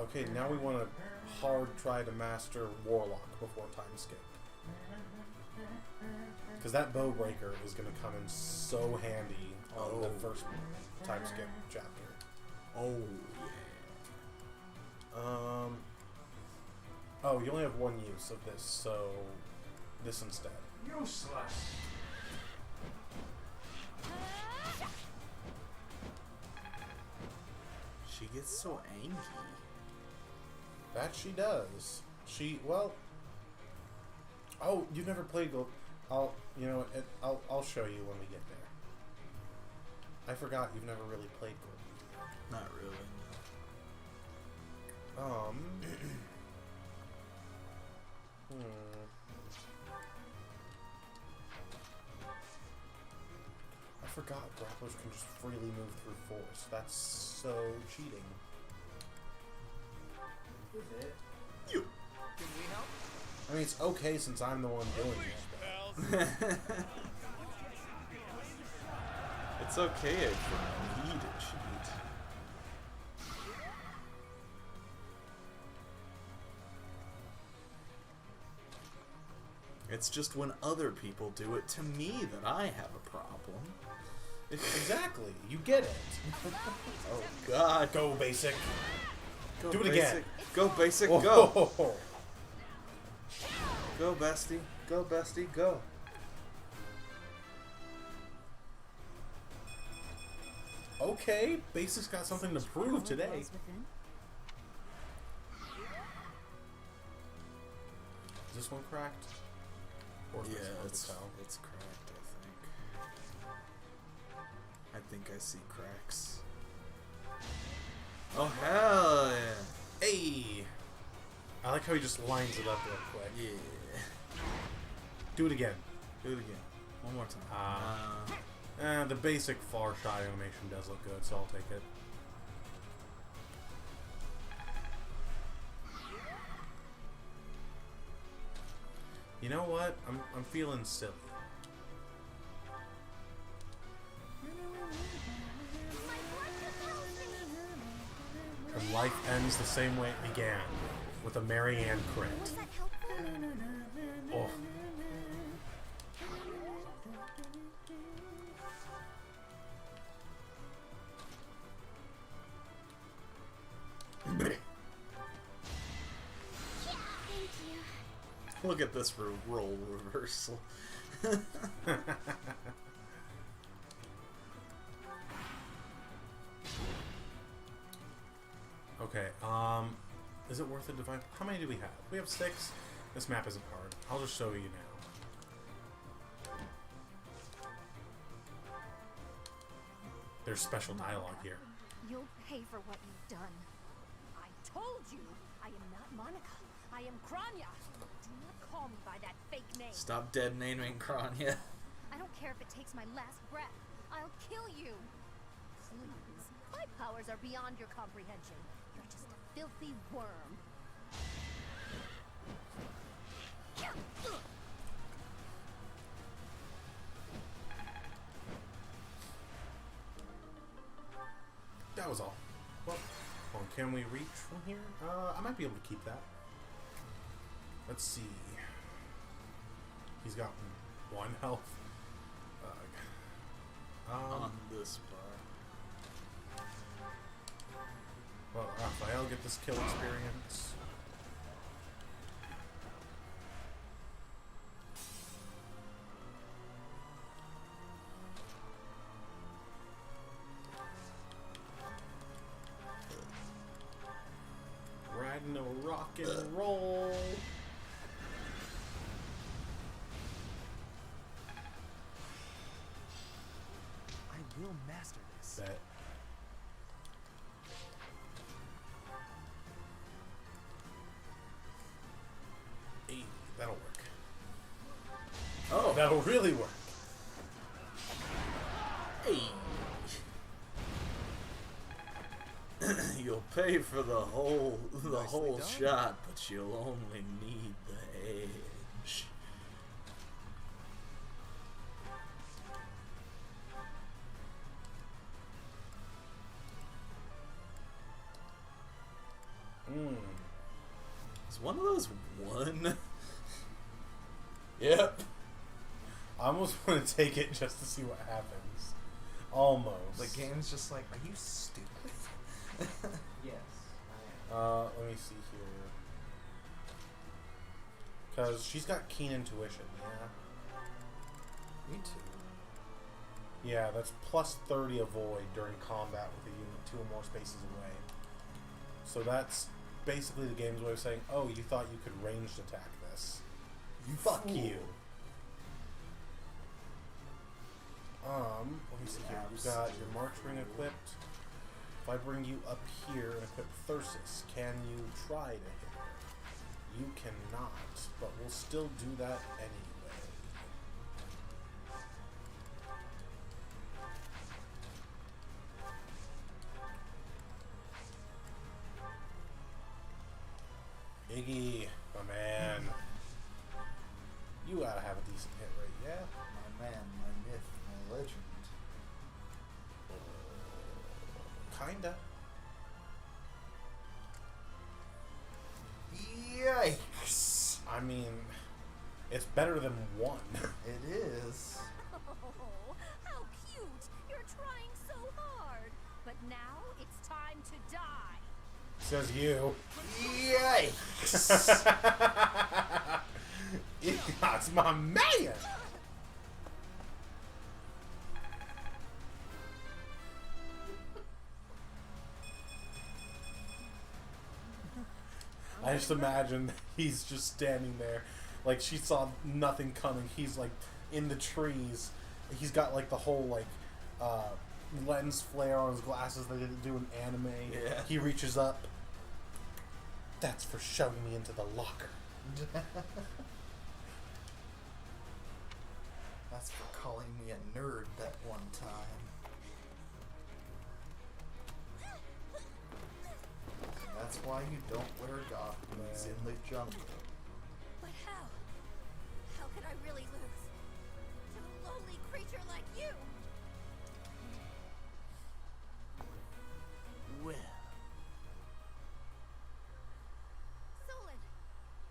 Okay, now we want to hard try to master Warlock before time skip. Because that bow breaker is going to come in so handy on the first time skip chapter. Oh Oh, you only have 1 use of this, so this instead. Useless. She gets so angry. That she does. Well... Oh, you've never played Gold... I'll I'll show you when we get there. I forgot you've never really played Gold. Not really. I forgot grapplers can just freely move through force. That's so cheating. Is it? Can we help? I mean, it's okay since I'm the one doing it. It's okay for me to cheat. It's just when other people do it to me that I have a problem. Exactly. You get it. Oh God! Go basic. Go Do it basic. again. Go basic. Go. Oh. Go bestie. Go bestie. Go. Okay, Basic's got something to prove today. Dwells within. Is this one cracked? Or is this Yeah, one it's to tell? cracked. I think I see cracks. Oh hell yeah! Hey! I like how he just lines it up real quick. Yeah. Do it again. Do it again. One more time. The basic far shot animation does look good, so I'll take it. You know what? I'm feeling silly. And life ends the same way it began, with a Marianne crit. Was that helpful? Oh. Yeah, thank you. Look at this role reversal. Okay, is it worth it to divide? How many do we have? We have 6. This map isn't hard. I'll just show you now. There's special dialogue here. You'll pay for what you've done. I told you, I am not Monica. I am Kranya. Do not call me by that fake name. Stop dead naming Kranya. I don't care if it takes my last breath. I'll kill you. Please. My powers are beyond your comprehension. You're just a filthy worm. That was all. Well, can we reach from here? I might be able to keep that. Let's see. He's got 1 health. On this bar. Well, Raphael, get this kill experience. Riding a rock and roll. I will master this. Bet. That'll work. Oh, That'll really work. hey. You'll pay for the whole Nicely done. shot, but you'll only need the edge. Is one of those one? Yep. I almost want to take it just to see what happens. Almost. The game's just like, are you stupid? Yes, I am. Let me see here. Because she's got keen intuition, yeah? Me too. Yeah, that's plus 30 avoid during combat with a unit 2 or more spaces away. So that's basically the game's way of saying, oh, you thought you could ranged attack this. Fuck you. Let me see here. You got your March Ring equipped. If I bring you up here and equip Thyrsus, can you try to hit her? You cannot, but we'll still do that anyway. Iggy, my man. You gotta have a decent hit rate, yeah? My man, my myth, my legend. Kinda. Yikes! I mean, it's better than 1. It is. Oh, how cute! You're trying so hard. But now it's time to die. Says you. Yikes! That's my man! I just imagine he's just standing there. Like, she saw nothing coming. He's, like, in the trees. He's got, like, the whole, like, lens flare on his glasses that they do in anime. Yeah. He reaches up. That's for shoving me into the locker. That's for calling me a nerd that one time. And that's why you don't wear golf boots in the jungle. But how? How could I really lose? To a lonely creature like you? Well, Solon,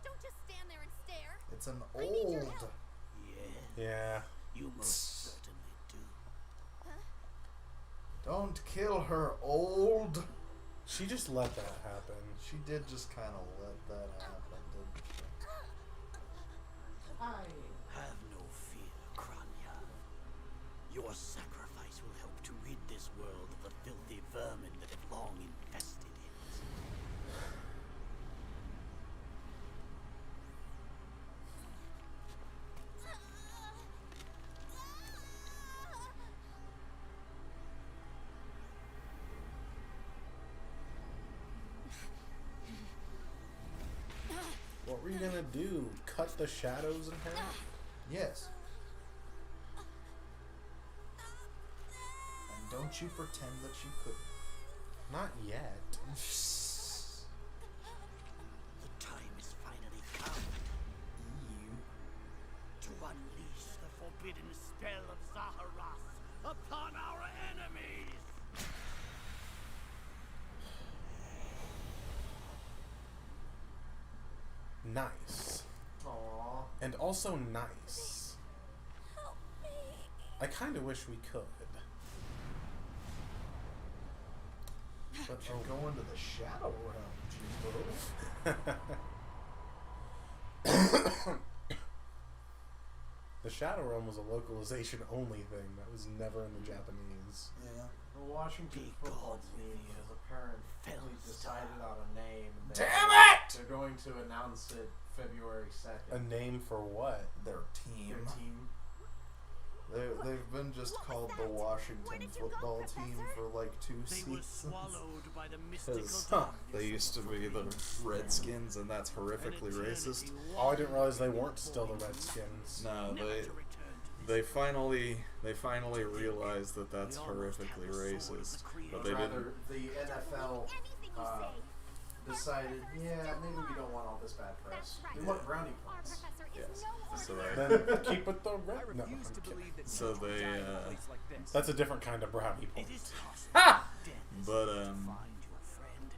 don't just stand there and stare. It's an I need your old. help. Yeah. you most certainly do. Don't kill her, old. She just let that happen. She did just kind of let that happen, didn't she? Have no fear, Kranya. Your sacrifice will help to rid this world of the filthy vermin that have long infested it. What were you gonna do? Cut the shadows in half? Yes. And don't you pretend that you couldn't. Not yet. The time is finally come to unleash the forbidden spell of Zaharas upon our enemies! Nice. Aww. And also nice. Help me. I kind of wish we could. But You go into the shadow realm, Jimbo. The Shadow Realm was a localization only thing. That was never in the Japanese. Yeah. The Washington football team has apparently decided on a name. Damn it! They're going to announce it February 2nd. A name for what? Their team. Their team. They've been just What was called the that? Where Washington did you go, football team Professor? for like 2 They were seasons. swallowed by the mystical Because darkness they used to of be the forbidden Redskins, and that's An horrifically racist. eternity Oh, I didn't realize they weren't long still the before Redskins. No, never to return to they this finally realized that that's horrifically racist, but they Rather, didn't. the NFL Anything you say. decided, yeah, maybe we don't want all this bad press. That's We right. want brownie Our points. professor is Yes. no So ordinary. Then keep with the I red. No, refuse I'm to kidding. believe that So someone they, died in a place like this. That's a different kind of brownie It point. is possible Ha! death is But, to find your friend,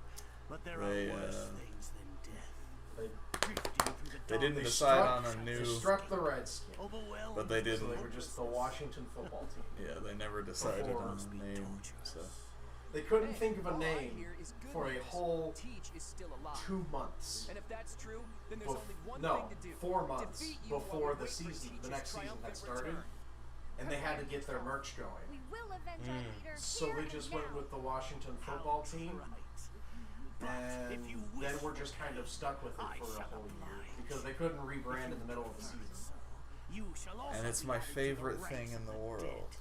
but there they, are worse things than death. They, Drifting through the They didn't they decide struck- on a They new. struck the Redskins. overwhelmed But they So didn't. they were just the Washington football team. Yeah, they never decided Before on a name. So They couldn't Hey, think of a all I name hear is good for a news. whole Teach is still alive. 2 months. And if that's true, then there's only one No, thing to do. 4 months Defeat you while we before the wait for season, the Teach's next season had triumphant started, return. and they had to get their merch We going. will avenge our leader So here they and just now. went with the Washington football team, and if you then wish we're just kind of stuck with it I for a shall whole year oblige. because they couldn't rebrand in the middle of the season. and it's my favorite thing in the world.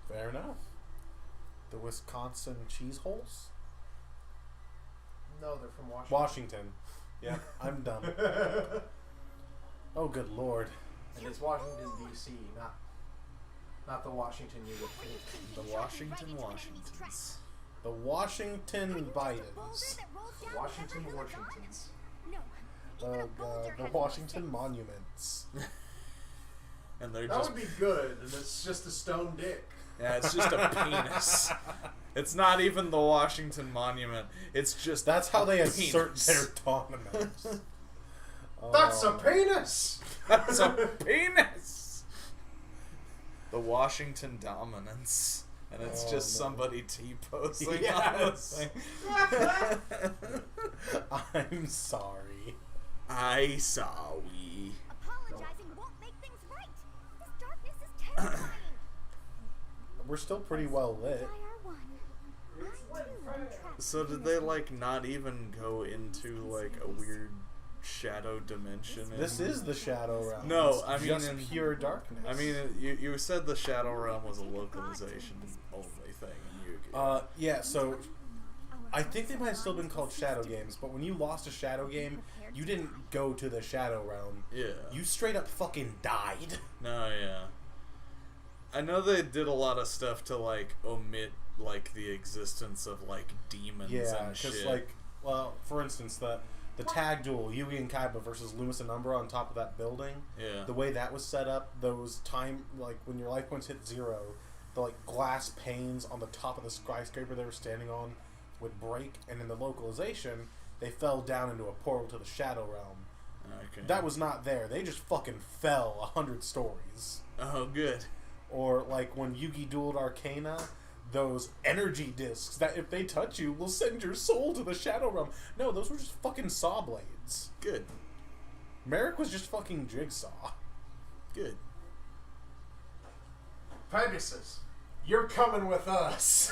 Fair enough. The Wisconsin cheese holes? No, they're from Washington. Washington. Yeah, I'm done. Oh, good lord. And it's Washington D.C., not the Washington you would think. The Washington Washingtons. The Washington Bidens. The Washington Washingtons. No. The Washington Monuments. And they're That just would be good, and it's just a stone dick. yeah, it's just a penis. It's not even the Washington Monument. It's just That's how they a assert penis. their dominance. That's a penis! That's a penis. The Washington dominance, and it's Oh, just no. somebody T-posing on the Yes. thing. I'm sorry. I saw we. Apologizing won't make things right. This darkness is terrifying. We're still pretty well lit. Try our one. I too am trapped So in did this they like not even go into like a weird shadow dimension? This is the Shadow Realm. No, It's I mean just in- pure darkness. I mean, you said the Shadow Realm was a localization only thing in Yu-Gi-Oh. Yeah, so I think they might have still been called Shadow Games, but when you lost a Shadow game, you didn't go to the Shadow Realm. Yeah. You straight up fucking died. No, yeah. I know they did a lot of stuff to like omit like the existence of like demons Yeah, and because shit. like, well, for instance, the tag duel, Yugi and Kaiba versus Loomis and Umbra on top of that building. Yeah. The way that was set up, those time, like when your life points hit 0, the like glass panes on the top of the skyscraper they were standing on would break, and in the localization, they fell down into a portal to the Shadow Realm. Okay. That was not there. They just fucking fell 100 stories. Oh, good. Or like when Yugi dueled Arcana, those energy discs that if they touch you will send your soul to the Shadow Realm. No, those were just fucking saw blades. Good. Merrick was just fucking Jigsaw. Good. Pegasus, you're coming with us.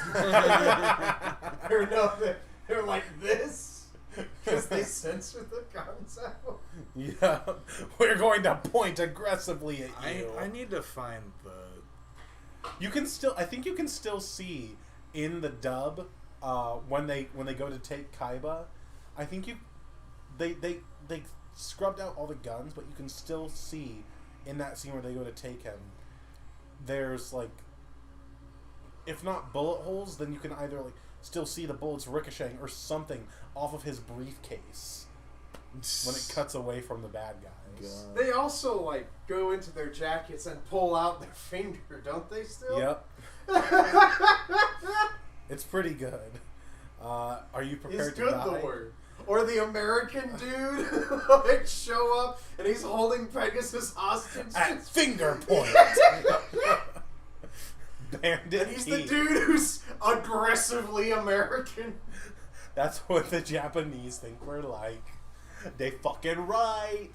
Or no, they're like this because they censor the concept. Yeah, we're going to point aggressively at you. I need to find the... You can still, I think you can still see in the dub when they go to take Kaiba. I think they scrubbed out all the guns, but you can still see in that scene where they go to take him. There's like, if not bullet holes, then you can either like still see the bullets ricocheting or something off of his briefcase when it cuts away from the bad guys. God. They also like go into their jackets and pull out their finger, don't they? Still. Yep. It's pretty good. Are you prepared Is to good die? the word. Or the American dude like show up and he's holding Pegasus hostage. At finger point. Bandit And he's the Pete. dude who's aggressively American. That's what the Japanese think we're like. They fucking right.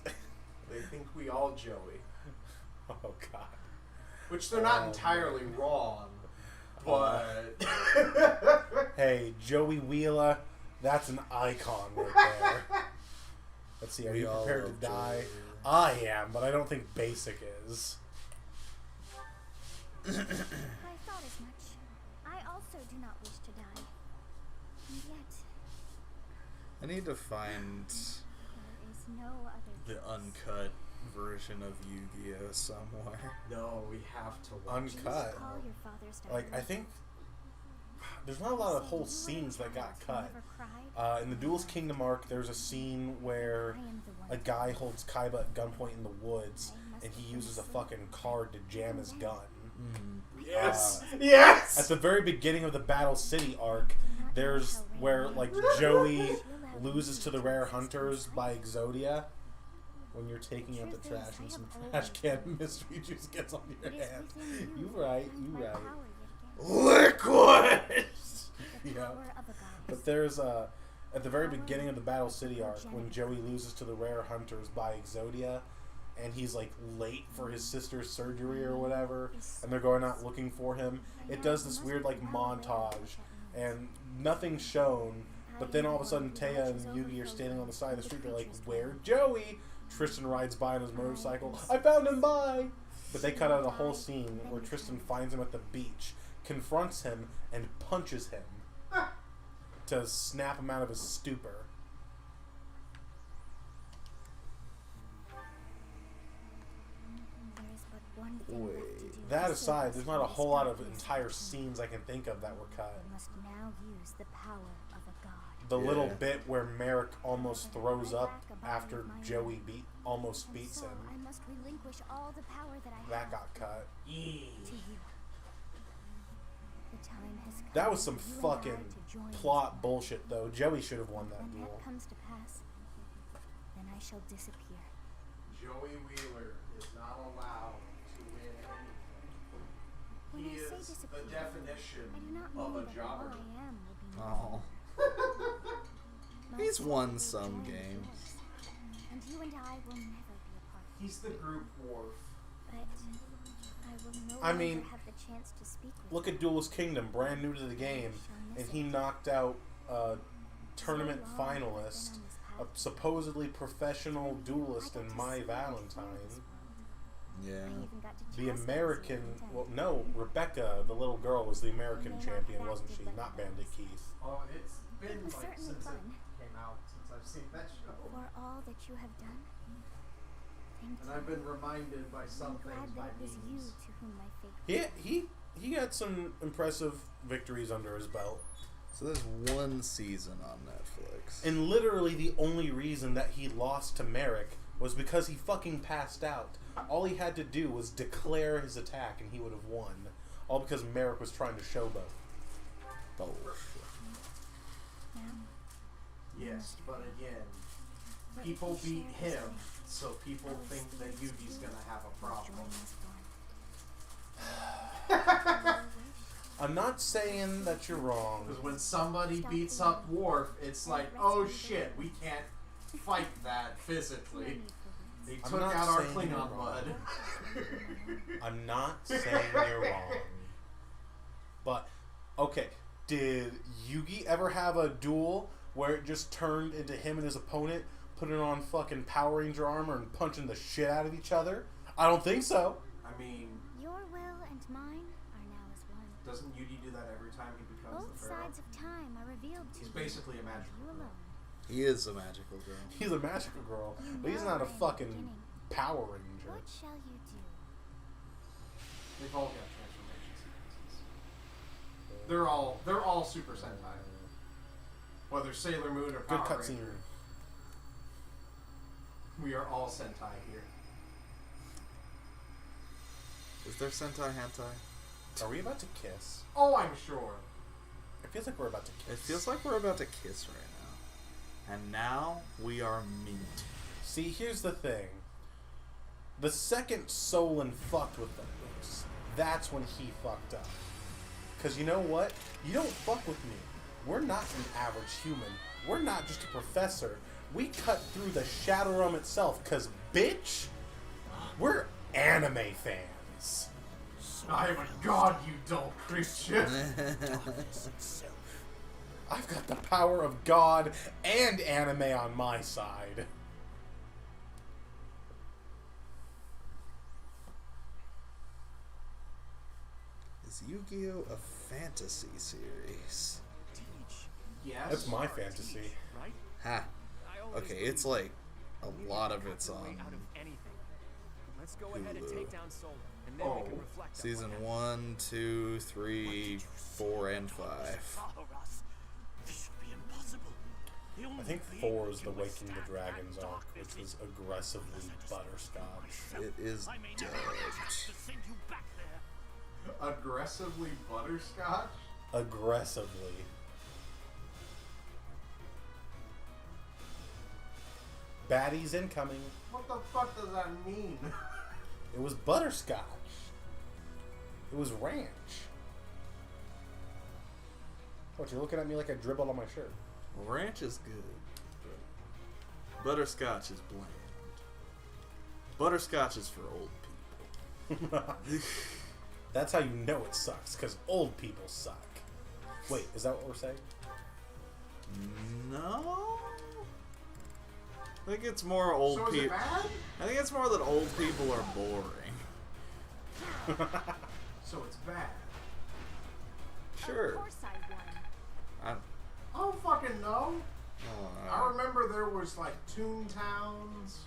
They think we all Joey. Oh god. Which they're not entirely wrong. But Hey, Joey Wheeler, that's an icon right there. Let's see, are We you all prepared to love die? Joey. I am, but I don't think Basic is. I thought as much. I also do not wish to die. And yet, I need to find there is no other the choice. uncut version of Yu-Gi-Oh! Somewhere. no, we have to watch You Uncut. should call your father's Like, I diary. think there's not a lot of Say whole you were scenes that got who cut. never cried. In the Duelist Kingdom arc, there's a scene where I am the one a guy holds Kaiba at gunpoint in the woods, and he uses a fucking card to jam his gun. Yes! Yes! At the very beginning of the Battle City arc, there's where like Joey loses to the Rare Hunters by Exodia when you're taking out the trash and some trash can mystery juice gets on your It is hand. within You you right, to find you my right. power yet again. Liquid! The Yeah. power of a goddess. But there's at the very beginning of the Battle City arc when Joey loses to the Rare Hunters by Exodia, and he's like late for his sister's surgery or whatever, and they're going out looking for him. It does this weird like montage, and nothing's shown. But then all of a sudden, Taya and Yugi are standing on the side of the street. They're like, "Where's Joey?" Tristan rides by on his motorcycle. "I found him by." But they cut out a whole scene where Tristan finds him at the beach, confronts him, and punches him to snap him out of his stupor. There is but one thing left to do That to aside, save there's us not a from whole lot of this entire darkness. scenes I can think of that were cut. We must now use the power of a god. The little Yeah. bit where Merrick almost throws up after Joey almost And beats so him, I must relinquish all the power that I that have got cut. to you. The time has come That was some for you and I fucking to join plot this bullshit, though. Joey should have won battle. that When duel. that comes to pass, then I shall disappear. Joey Wheeler is not allowed to win anything. When He I say is disappear, the definition I do not of mean a that jobber. all I am will be Oh. My He's soul won will some join games. yours, and you and I will never be apart. He's the group wharf. But I will no I mean, longer have the chance to speak with Look you. at Duelist Kingdom, brand new to the game, and he knocked out a tournament So long have I been finalist, on this a path. supposedly professional duelist I in got to My see what I can do in Valentine. this world. Yeah. I even got to The chastise American, you and well, Davey. no, Rebecca, the little girl, was the American May not champion, have wasn't she? acted like Not that. Bandit Keith. Oh, it's been It was like certainly since fun. it came out, since I've seen that show. For all that you have done, And I've been reminded by some things by memes. He got some impressive victories under his belt. So there's one season on Netflix. And literally the only reason that he lost to Merrick was because he fucking passed out. All he had to do was declare his attack and he would have won. All because Merrick was trying to showboat. Yes, but again, people beat him, so people think that Yugi's gonna have a problem. I'm not saying that you're wrong. Because when somebody beats up Worf, it's like, oh shit, we can't fight that physically. They took out our Klingon blood. I'm not saying you're wrong. But, okay, did Yugi ever have a duel where it just turned into him and his opponent putting on fucking Power Ranger armor and punching the shit out of each other? I don't think so. I mean... Your will and mine are now as one. Doesn't Yugi do that every time he becomes Both the Pharaoh? sides of time are revealed to He's you. basically a magical You girl. alone. He is a magical girl. He's a magical girl, but he's not a fucking Power Ranger. What shall you do? They've all got transformation sequences. They're all Super Sentai. Whether Sailor Moon or Good Power cutscene. Ranger. We are all Sentai here. Is there Sentai hentai? Are we about to kiss? Oh, I'm sure. It feels like we're about to kiss. It feels like we're about to kiss right now. And now we are meat. See, here's the thing. The second Solon fucked with them, that's when he fucked up. Because you know what? You don't fuck with me. We're not an average human. We're not just a professor. We cut through the Shadow Realm itself, because, bitch, we're anime fans. I am a god, you dull Christian. I've got the power of God and anime on my side. Is Yu-Gi-Oh! A fantasy series? Yes. That's my fantasy. Right? Ha. Okay, it's like a lot of it's on Out of anything. Let's go ahead and take down Solar, and then we can reflect. season 1, 2, 3, 4, and 5. Follow us. This should be impossible. The I only think way 4 is you the can Waking the withstand Dragons that arc, darkness which was is aggressively butterscotch. It is I may never have a chance dubbed. to send you back there. Aggressively butterscotch? Aggressively. Baddies incoming. What the fuck does that mean? It was butterscotch. It was ranch. What, you're looking at me like I dribbled on my shirt. Ranch is good. Butterscotch is bland. Butterscotch is for old people. That's how you know it sucks, because old people suck. Wait, is that what we're saying? No? I think it's more old So is it people. bad? I think it's more that old people are boring. So it's bad. Sure. Of course I won. I I don't fucking know. don't I know. remember there was like Towns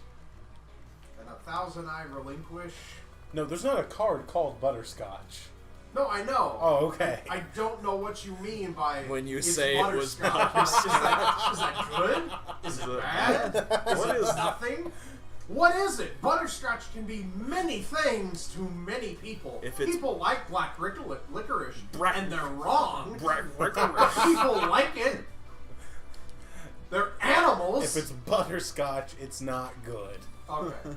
and 1,000 I Relinquish. No, there's not a card called butterscotch. No, I know. Oh, okay. I don't know what you mean by When you it's say it was butterscotch. Is that good? Is it bad? Is What it is- nothing? What is it? Butterscotch can be many things to many people. If it's- People like black licorice, Black- and they're wrong. Black People like it. They're animals. If it's butterscotch, it's not good. Okay.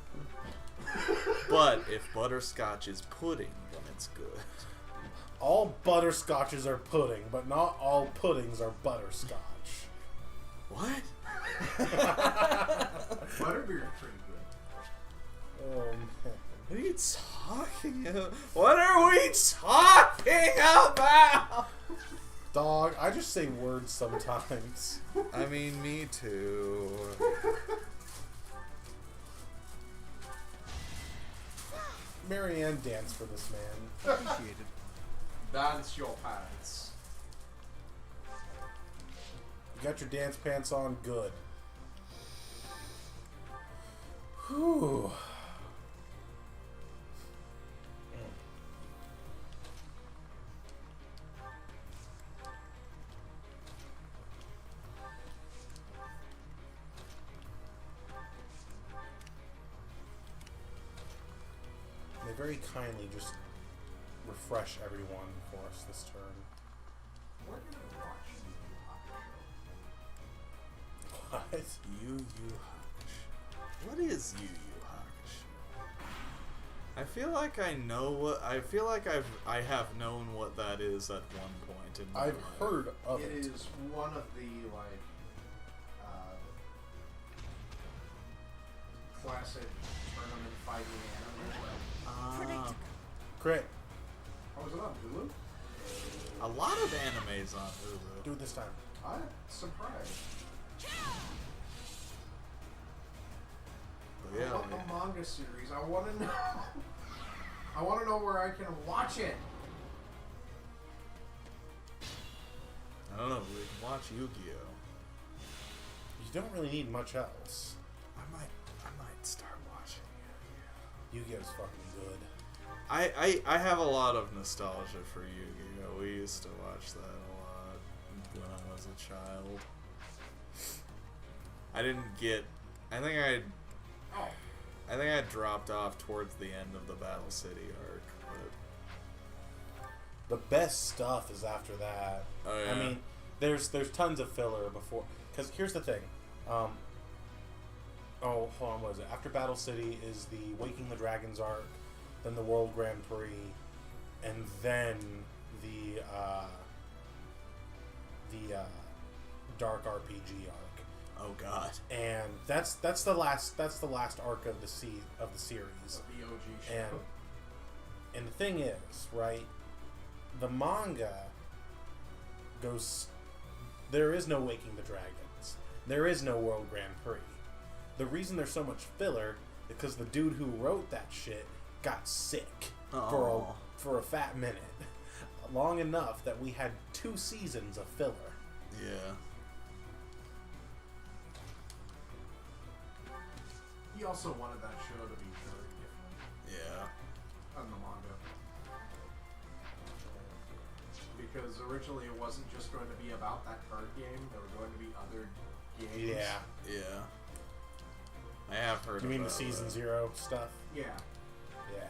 But if butterscotch is pudding, then it's good. All butterscotches are pudding, but not all puddings are butterscotch. What? Butterbeer's pretty good. Man. What are you talking about? What are we talking about? Dog, I just say words sometimes. I mean, me too. Marianne danced for this man. Appreciated. Dance your pants. You got your dance pants on, good. Whew. they very kindly just refresh everyone for us this turn. We're gonna watch What? Yu Yu Hakusho. What is Yu Yu Hakusho? I feel like I know what. I feel like I have known what that is at one point in my I've life. heard of It it. is one of the classic tournament fighting anime. Crit. Oh, was it on Hulu? A lot of animes on Hulu. Do it this time. I'm surprised. But yeah, I want like, the manga series. I want to know. I want to know where I can watch it. I don't know. We can watch Yu-Gi-Oh. You don't really need much else. I might start watching Yu-Gi-Oh's fucking good. I have a lot of nostalgia for Yu-Gi-Oh. We used to watch that a lot when I was a child. I didn't get. I think I dropped off towards the end of the Battle City arc. But The best stuff is after that. Oh, yeah. I mean, there's tons of filler before. Because here's the thing. Oh, hold on, what is it? After Battle City is the Waking the Dragons arc, then the World Grand Prix, and then the Dark RPG arc. oh god. And that's the last arc of the series. The OG show. And the thing is, right? The manga goes. There is no Waking the Dragons. There is no World Grand Prix. The reason there's so much filler is because the dude who wrote that shit got sick for a fat minute, long enough that we had 2 seasons of filler. Yeah. He also wanted that show to be very different Yeah. on the manga. Because originally it wasn't just going to be about that card game. There were going to be other games. Yeah. Yeah. I have heard. You mean the about Season that. 0 stuff? Yeah. Yeah.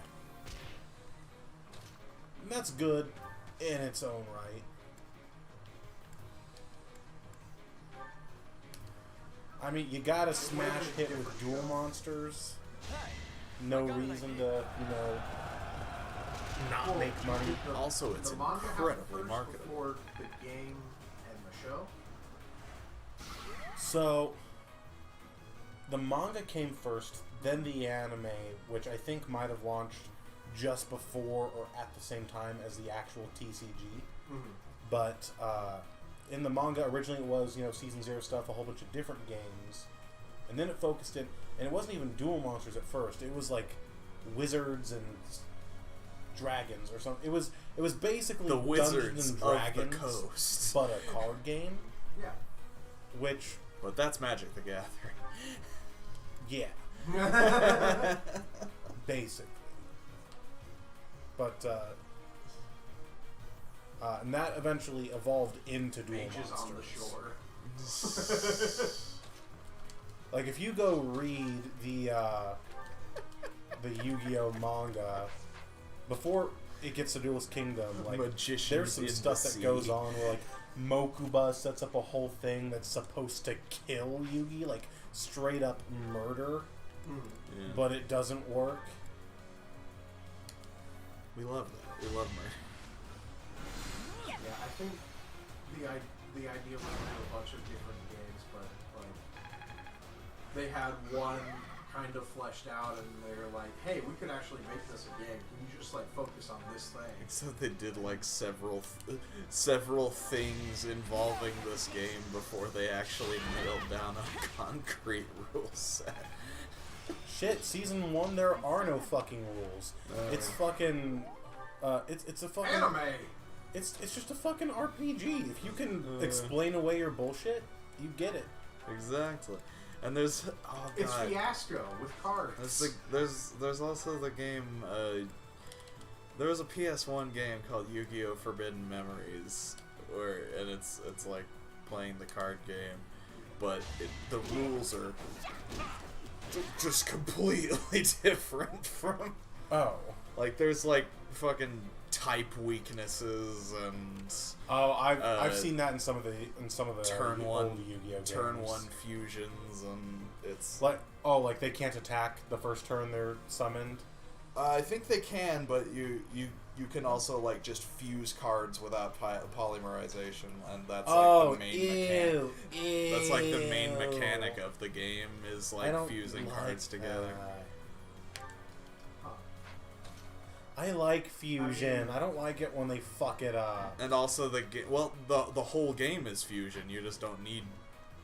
And that's good in its own right. I mean, you gotta smash hit with dual monsters. No reason to, not make money. Also, it's the manga happened incredibly first marketable. before the game and the show. So, the manga came first, then the anime, which I think might have launched just before or at the same time as the actual TCG. Mm-hmm. But in the manga, originally it was, Season 0 stuff, a whole bunch of different games. And then it focused in, and it wasn't even dual monsters at first. It was like wizards and dragons or something. It was basically The Dungeons Wizards and of Dragons, the Coast. but a card game, Yeah. which, But that's Magic the Gathering. yeah, basically. But, and that eventually evolved into dual Mages monsters. on the shore. Like, if you go read the Yu-Gi-Oh manga, before it gets to Duelist Kingdom, like, Magicians there's some in stuff the that sea. goes on where, like, Mokuba sets up a whole thing that's supposed to kill Yugi, like, straight up murder, Yeah. but it doesn't work. We love that. We love murder. Yeah, I think the idea was to do a bunch of different games, but like they had one kind of fleshed out, and they were like, "Hey, we could actually make this a game. Can you just like focus on this thing?" Except they did like several things involving this game before they actually nailed down a concrete rule set. Shit, Season 1, there are no fucking rules. It's fucking... it's a fucking... Anime. It's just a fucking RPG. If you can explain away your bullshit, you get it. Exactly. And there's It's Fiasco with cards. There's also the game. There was a PS1 game called Yu-Gi-Oh! Forbidden Memories, and it's like playing the card game, but the rules are just completely different from. Oh. Like, there's like fucking type weaknesses and I've seen that in some of the turn old one Yu-Gi-Oh games. turn one fusions, and it's like they can't attack the first turn they're summoned. I think they can, but you can also like just fuse cards without polymerization, and that's like the main mechanic. That's like the main mechanic of the game is like fusing cards together. I like fusion. I don't like it when they fuck it up. And also the whole game is fusion. You just don't need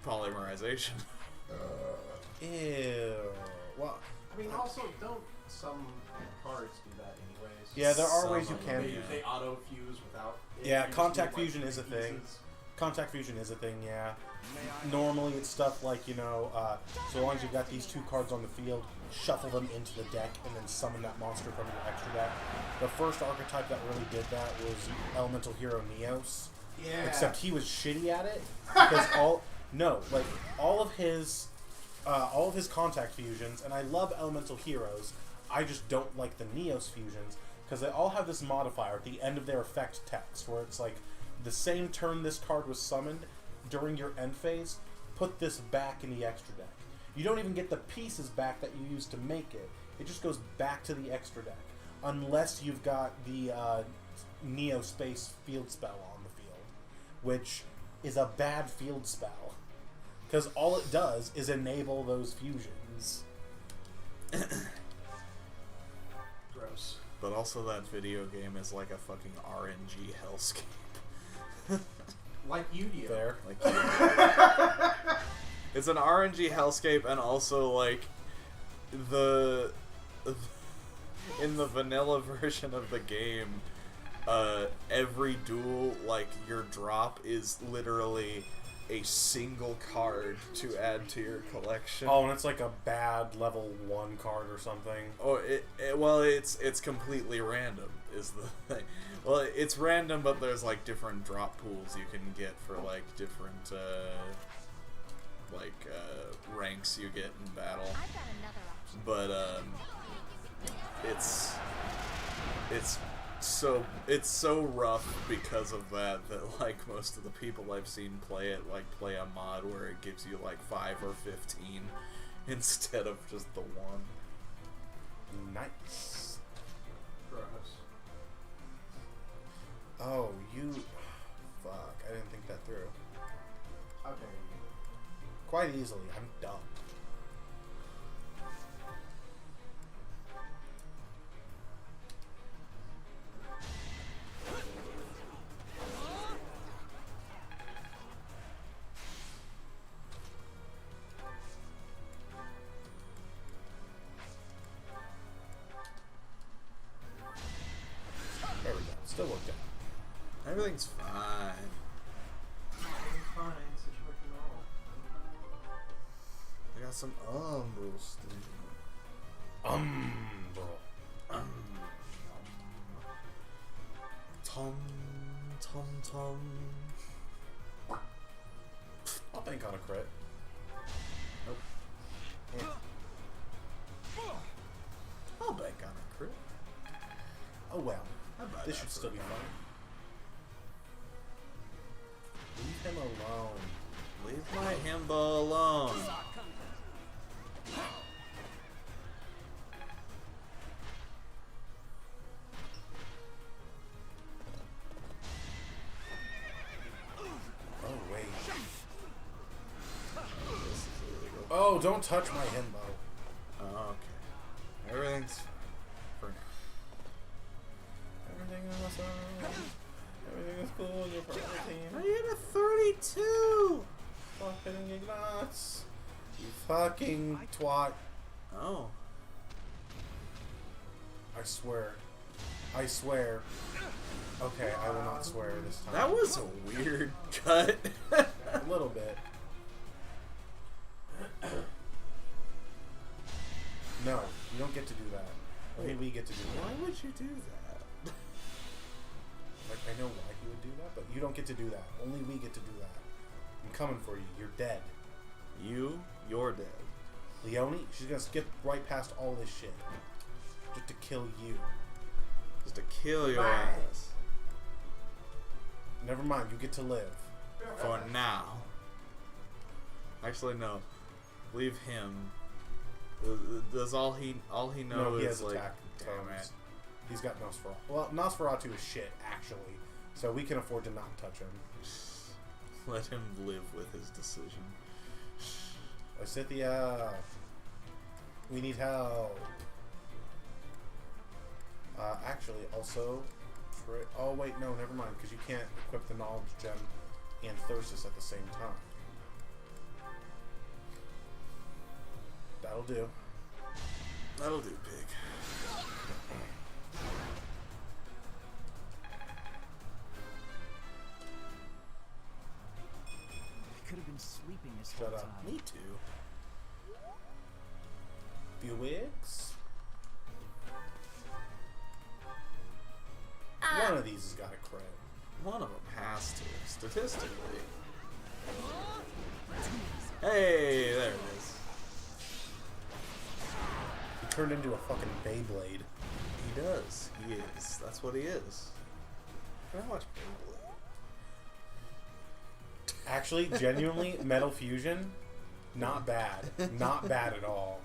polymerization. Ew. Well, I mean, also, don't some cards do that anyways? yeah, there are Some ways you of can. them, They auto fuse without. Yeah, you just contact do, like, fusion is a three thing. pieces. Contact fusion is a thing, yeah. Normally it's stuff like, so long as you've got these two cards on the field, shuffle them into the deck, and then summon that monster from your extra deck. The first archetype that really did that was Elemental Hero Neos. Yeah. Except he was shitty at it, because all of his contact fusions, and I love Elemental Heroes, I just don't like the Neos fusions, because they all have this modifier at the end of their effect text, where it's like, the same turn this card was summoned, during your end phase, put this back in the extra deck. You don't even get the pieces back that you used to make it. It just goes back to the extra deck. Unless you've got the Neo Space field spell on the field, which is a bad field spell. Because all it does is enable those fusions. Gross. But also that video game is like a fucking RNG hellscape. Like Yu-Gi-Oh. There. Like, it's an RNG hellscape, and also like in the vanilla version of the game, every duel, like, your drop is literally a single card to add to your collection. Oh, and it's like a bad level 1 card or something. Oh, it's completely random is the thing. Well, it's random, but there's like different drop pools you can get for like different ranks you get in battle. I've got another option. But it's so rough because of that like most of the people I've seen play it like play a mod where it gives you like 5 or 15 instead of just the 1. Nice. Gross. Oh, you... Fuck, I didn't think that through. Okay. Quite easily, I'm dumb. There we go, still worked out. Everything's fine. Everything's fine. Situation normal. I got some umbros. Tom. I'll bank on a crit. Nope. Yeah. I'll bank on a crit. Oh well, I'll buy this that should for still be a fun. Leave him alone. Leave my himbo alone. Oh wait. Oh, don't touch my himbo. Oh, okay. Everything's for now. Everything is awesome. Everything is cool. You're part of the team. I hit a 32! Fucking nuts. You fucking twat. Oh. I swear. I swear. Okay, I will not swear this time. That was a weird cut. A little bit. No, you don't get to do that. Only we get to do Why that. would you do that? Like, I know why he would do that, but you don't get to do that. Only we get to do that. I'm coming for you. You're dead. You're dead. Leone, she's gonna skip right past all this shit. Just to kill you. Just to kill your ass. Never mind, you get to live. For now. Actually, no. Leave him. Does all he know No, he is has like... attack Damn terms. it. He's got Nosferatu. Well, Nosferatu is shit, actually. So we can afford to not touch him. Let him live with his decision. Osithia. We need help. Actually, also... Oh, wait, no, never mind. Because you can't equip the Knowledge Gem and Thyrsus at the same time. That'll do. That'll do, pig. I could have been sleeping this Shut whole up. time. Me too. Buicks? One of these has got a crit. One of them has to, statistically. Hey, there it is. He turned into a fucking Beyblade. He does. He is. That's what he is. Can I watch Beyblade? Actually, genuinely, Metal Fusion, not bad. Not bad at all.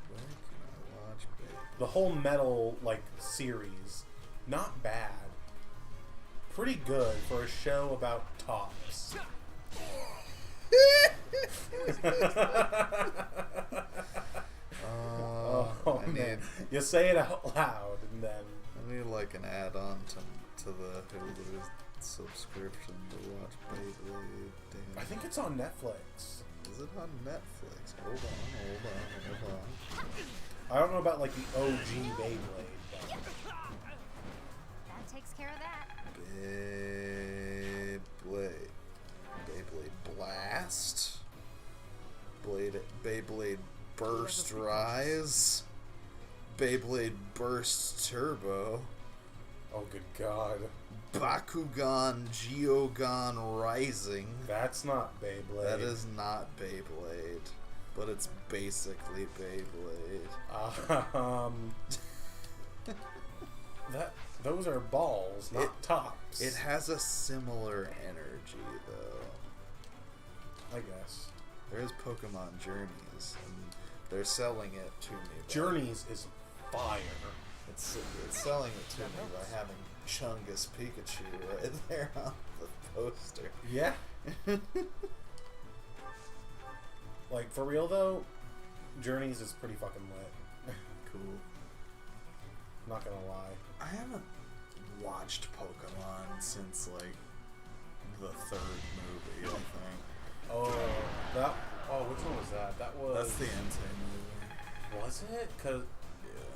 Where can I watch Beyblade? The whole Metal, like, series, not bad. Pretty good for a show about tops. I need, You say it out loud, and then... I need like an add-on to the Hulu subscription to watch Beyblade. Damn. I think it's on Netflix. Is it on Netflix? Hold on. I don't know about, like, the OG Beyblade, but... That takes care of that. Beyblade Blast. Beyblade Burst Rise. Beyblade Burst Turbo. Oh, good God. Bakugan Geogon Rising. That's not Beyblade. That is not Beyblade, but it's basically Beyblade. Those are balls, not tops. It has a similar energy, though. I guess. There is Pokemon Journeys, and they're selling it to me. Journeys is fire. It's selling it to me by having Chungus Pikachu right there on the poster. Yeah. Like, for real, though, Journeys is pretty fucking lit. Cool. Not gonna lie. I haven't watched Pokemon since, like, the third movie, I think. Oh, which one was that? That was... That's the Entei movie. Was it? Because Yeah.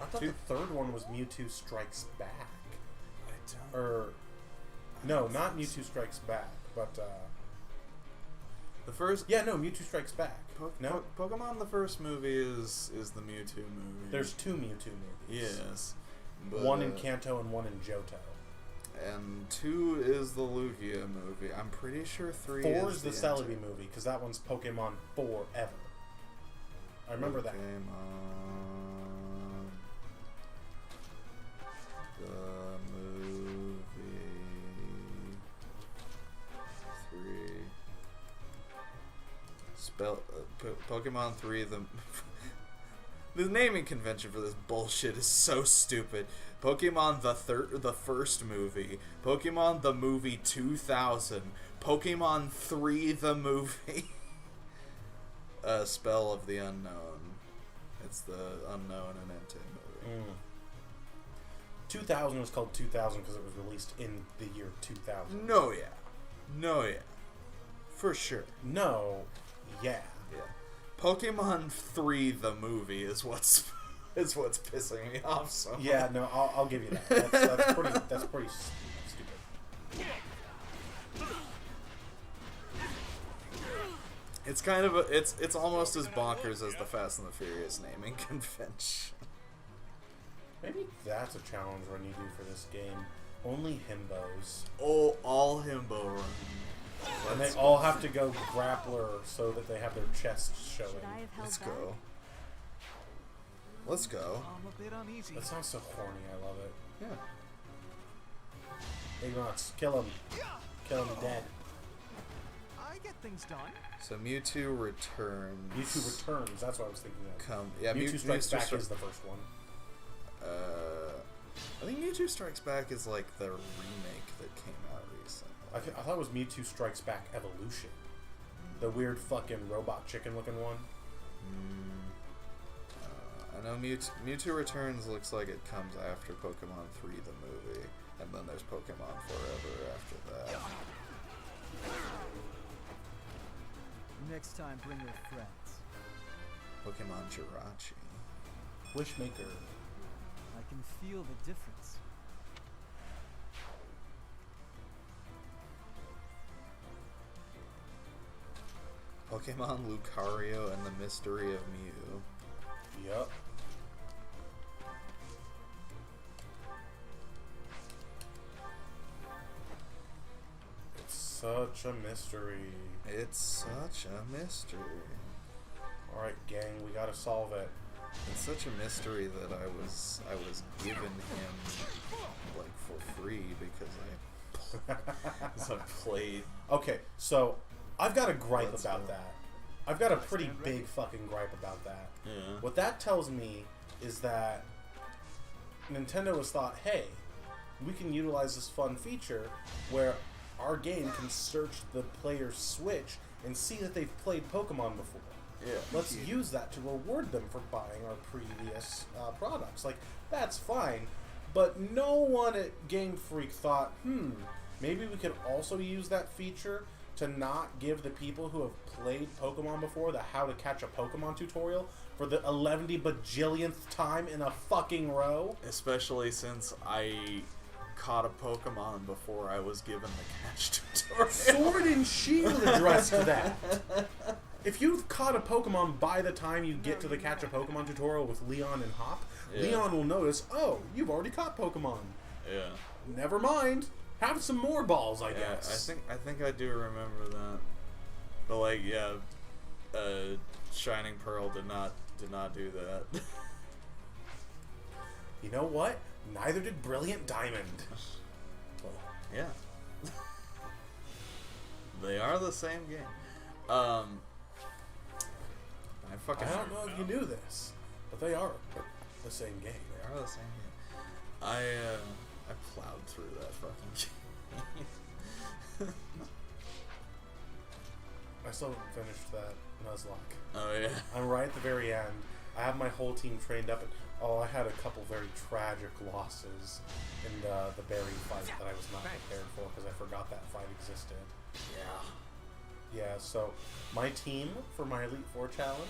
I thought the third one was Mewtwo Strikes Back. I don't... Or... No, not Mewtwo Strikes Back, but, The first... yeah, no, Mewtwo Strikes Back. No? Pokemon, the first movie is the Mewtwo movie. There's two Mewtwo movies. Yes. But, One in Kanto and one in Johto. And 2 is the Lugia movie. I'm pretty sure 3 4 is is the Entei. Celebi movie, because that one's Pokemon Forever. I remember that. The movie 3. Pokemon 3. The naming convention for this bullshit is so stupid. Pokemon the first movie, Pokemon the movie 2000, Pokemon 3 the movie. Spell of the Unknown. It's the Unknown and Entei movie. 2000 was called 2000 because it was released in the year 2000. No, yeah, for sure. No, yeah. Yeah. Pokemon 3 the movie is what's pissing me off so much. Yeah, no, I'll give you that. That's pretty stupid. It's kind of it's almost as bonkers as the Fast and the Furious naming convention. Maybe that's a challenge run you do for this game. Only himbos. Oh, all himbo run. And they all have to go grappler so that they have their chests showing. Should I have held Let's back? go. Let's go. I'm a bit uneasy. That sounds so horny. I love it. Yeah. Ignots, kill him. Kill him dead. I get things done. So Mewtwo returns. Mewtwo returns. That's what I was thinking of. Yeah, Mewtwo Strikes Back Stri- is the first one. I think Mewtwo Strikes Back is like the remake that came out recently. I thought it was Mewtwo Strikes Back Evolution. The weird fucking robot chicken looking one. I know Mewtwo Returns looks like it comes after Pokemon 3 the movie, and then there's Pokemon Forever after that. Next time, bring your friends. Pokemon Jirachi. Wishmaker. I can feel the difference. Pokemon Lucario and the Mystery of Mew. Yup. It's such a mystery. It's such a mystery. Alright, gang, we gotta solve it. It's such a mystery that I was given him like for free because I played. Okay, so I've got a gripe Let's about go. that. I've got a pretty big fucking gripe about that. Yeah. What that tells me is that Nintendo has thought, hey, we can utilize this fun feature where our game can search the player's Switch and see that they've played Pokemon before. Yeah. Let's use that to reward them for buying our previous products. Like, that's fine. But no one at Game Freak thought, maybe we could also use that feature to not give the people who have played Pokemon before the how to catch a Pokemon tutorial for the 11 bajillionth time in a fucking row. Especially since I caught a Pokemon before I was given the catch tutorial. Sword and Shield addressed that. If you've caught a Pokemon by the time you get to the catch a Pokemon tutorial with Leon and Hop, Yeah. Leon will notice, oh, you've already caught Pokemon. Yeah. Never mind. Have some more balls, I Yeah, guess. I think I do remember that. But like, yeah, Shining Pearl did not do that. You know what? Neither did Brilliant Diamond. Yeah. They are the same game. I don't know if you knew this, but they are the same game. They are the same game. I plowed through that fucking game. I still haven't finished that Nuzlocke. Oh yeah. I'm right at the very end. I have my whole team trained up, and I had a couple very tragic losses in the berry fight that I was not prepared for because I forgot that fight existed. Yeah. Yeah, so my team for my Elite Four challenge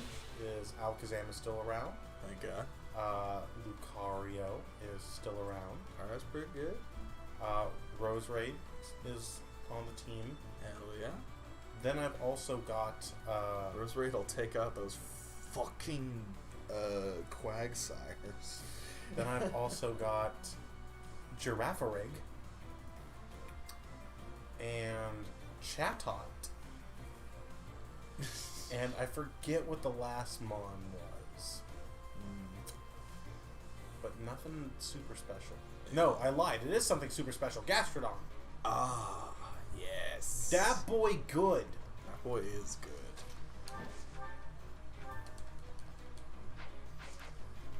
is Alakazam is still around. Thank God. Lucario is still around. Kara's pretty good. Roserade is on the team. Hell yeah. Then I've also got Roserade will take out those fucking Quagsires. Then I've also got Girafarig and Chatot. And I forget what the last Mon was. But nothing super special. No, I lied. It is something super special. Gastrodon. Ah, yes. That boy good. That boy is good.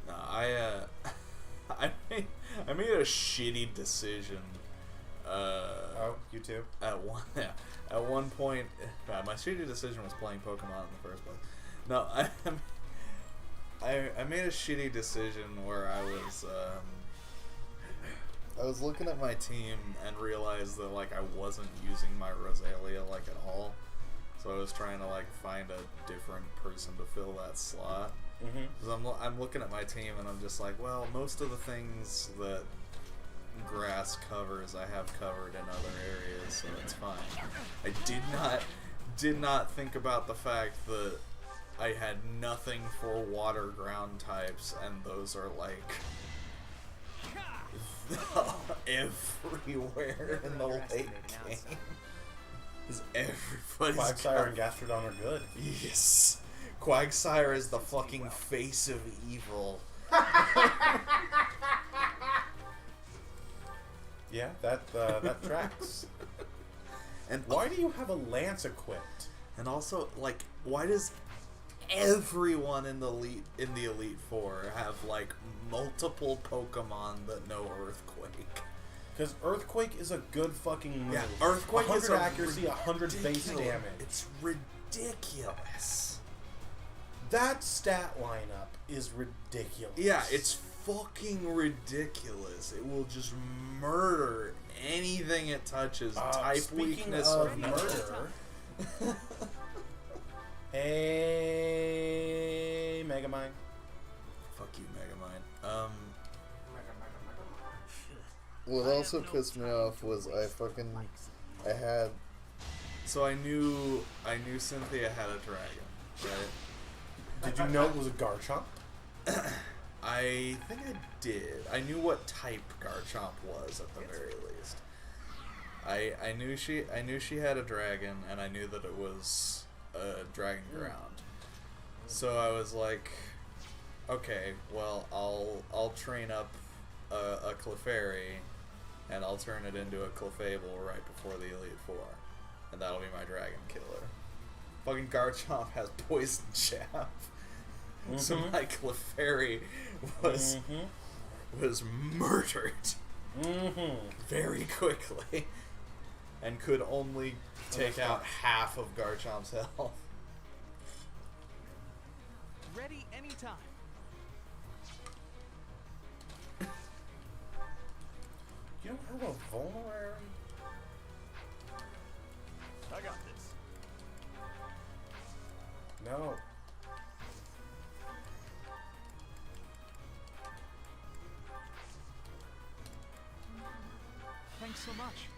No, I made a shitty decision. Oh, you too? At one point, my shitty decision was playing Pokemon in the first place. No, I made a shitty decision where I was looking at my team and realized that like I wasn't using my Rosalia like at all. So I was trying to like find a different person to fill that slot. Because I'm looking at my team and I'm just like, well, most of the things that grass covers I have covered in other areas, so it's fine. I did not think about the fact that I had nothing for water ground types, and those are like everywhere in the late game. Because everybody's Quagsire and Gastrodon are good. Yes. Quagsire is the fucking face of evil. Yeah, that tracks. And Why do you have a lance equipped? And also, like, why does everyone in the Elite Four have like multiple Pokemon that know Earthquake? Because Earthquake is a good fucking move. Yeah, Earthquake is 100 accuracy, 100 base ridiculous- damage. It's ridiculous. That stat lineup is ridiculous. Yeah, it's fucking ridiculous. It will just murder anything it touches. Type speaking weakness of or no. murder. Hey, Megamind. Fuck you, Megamind. What also pissed me off was I had So I knew Cynthia had a dragon, right? Did you know it was a Garchomp? I think I did. I knew what type Garchomp was at the very least. I knew she had a dragon, and I knew that it was a dragon ground. So I was like, okay, well I'll train up a Clefairy, and I'll turn it into a Clefable right before the Elite Four, and that'll be my dragon killer. Fucking Garchomp has poison jab. So my Clefairy was murdered very quickly, and could only take out half of Garchomp's health. Ready anytime. You don't have a vulnerary? I got this. No. Thanks so much.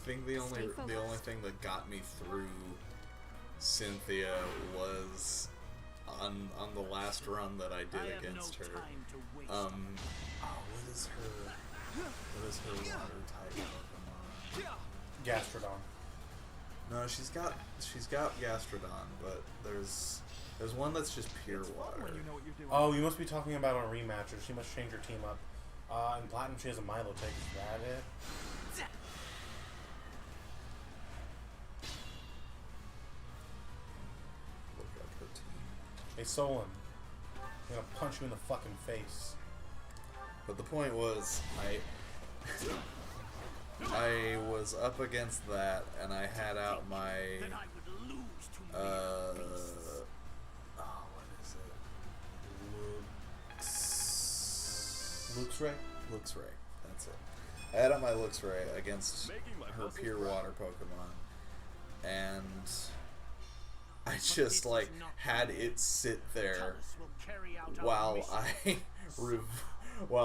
I think the only thing that got me through Cynthia was on the last run that I did against her. What is her water type Pokemon? Gastrodon. No, she's got Gastrodon, but there's one that's just pure water. When you know what you're doing. Oh, you must be talking about on Rematcher. She must change her team up. In Platinum, she has a Milotic. Is that it? Look up her team. Hey, Solon. I'm gonna punch you in the fucking face. But the point was, I was up against that, and I had out my Then I would lose to me. What is it? Luxray? Luxray. That's it. I had out my Luxray against her pure water Pokemon, and I just like had it sit there while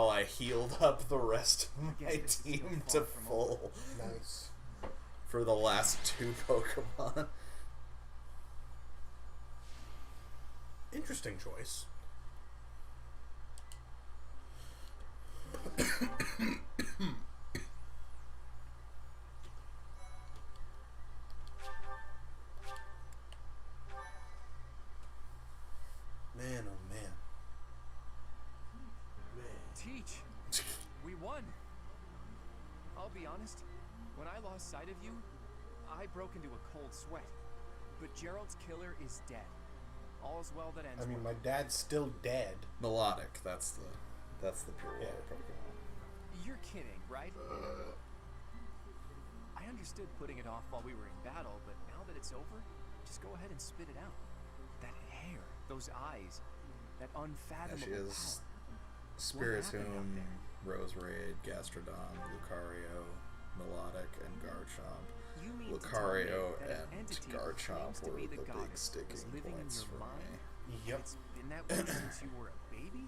I healed up the rest of my team to full Nice. for the last two Pokemon. Interesting choice. Man, oh man. Teach, we won. I'll be honest, when I lost sight of you, I broke into a cold sweat. But Gerald's killer is dead. All's well that ends I mean, well. my dad's still dead. Melodic, that's the pure water Pokemon. You're kidding, right? I understood putting it off while we were in battle, but now that it's over, just go ahead and spit it out. That hair, those eyes, that Yeah, unfathomable she has power. Spiritomb, Roserade, Gastrodon, Lucario, Melodic, and Garchomp. You mean to Lucario tell me that an and entity that Garchomp claims to were be the big goddess sticking is living in points your for mind? me. Yep. It's been that way since you were a baby?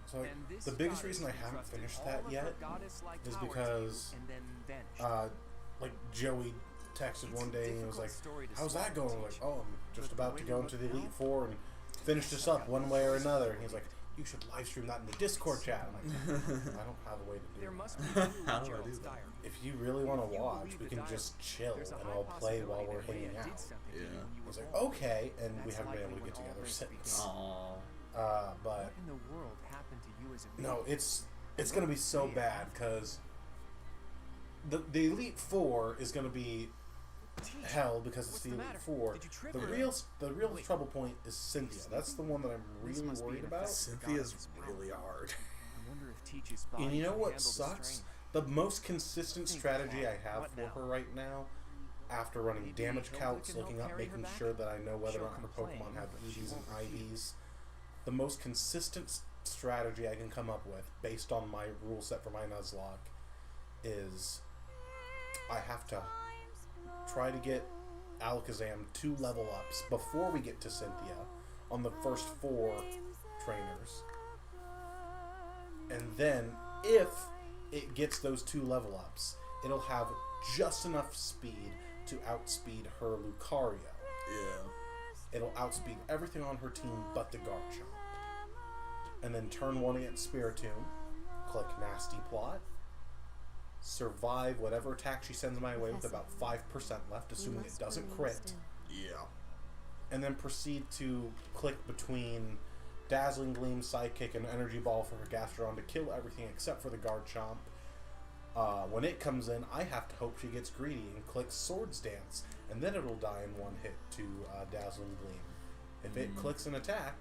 So And this the biggest goddess reason I haven't entrusted finished all that of her yet goddess-like is power to you because and then vanished. like Joey texted It's one a day and he was like, difficult story to "How's that swallow, going?" I'm like, Teach. "Oh, I'm just But the about way to you go look into the now, Elite Four and finish this up one way or another." And he's like, you should live stream that in the Discord chat. I'm like, I don't have a way to do There that. must be How do I do Gerald's that? diary. If you really want to If you watch, believe we the can diary, just chill there's a and high I'll play while possibility we're that hanging Leia did out. something to you Yeah. when you I was were like, born. okay, and we That's haven't been able to likely get when all together this since. began. Aww. But What in the world happened to you as a no, baby? it's gonna be so bad because the Elite Four is gonna be hell because it's What's the the Elite matter? Four. Did you trip The or- real Wait. trouble point is Cynthia. That's the one that I'm This really must be worried an about. effect. Cynthia's really hard. I wonder if Teach's body And you know can what handle the sucks? strain. The most consistent Think, strategy I have what for now? her right now, after running Maybe damage Hilda counts, can help looking up, carry her making back? sure that I know whether or She'll not her complain, Pokemon have but she EVs and won't IVs, the most consistent strategy I can come up with, based on my rule set for my Nuzlocke, is I have to try to get Alakazam 2 level ups before we get to Cynthia on the first 4 trainers. And then, if it gets those 2 level ups, it'll have just enough speed to outspeed her Lucario. Yeah. It'll outspeed everything on her team but the Garchomp. And then turn 1 against Spiritomb, click Nasty Plot, survive whatever attack she sends my way with about 5% left, assuming it doesn't crit, Yeah. and then proceed to click between Dazzling Gleam, Sidekick, and Energy Ball for her Gastrodon to kill everything except for the Garchomp. When it comes in, I have to hope she gets greedy and clicks Swords Dance, and then it'll die in 1 hit to Dazzling Gleam. If it clicks an attack,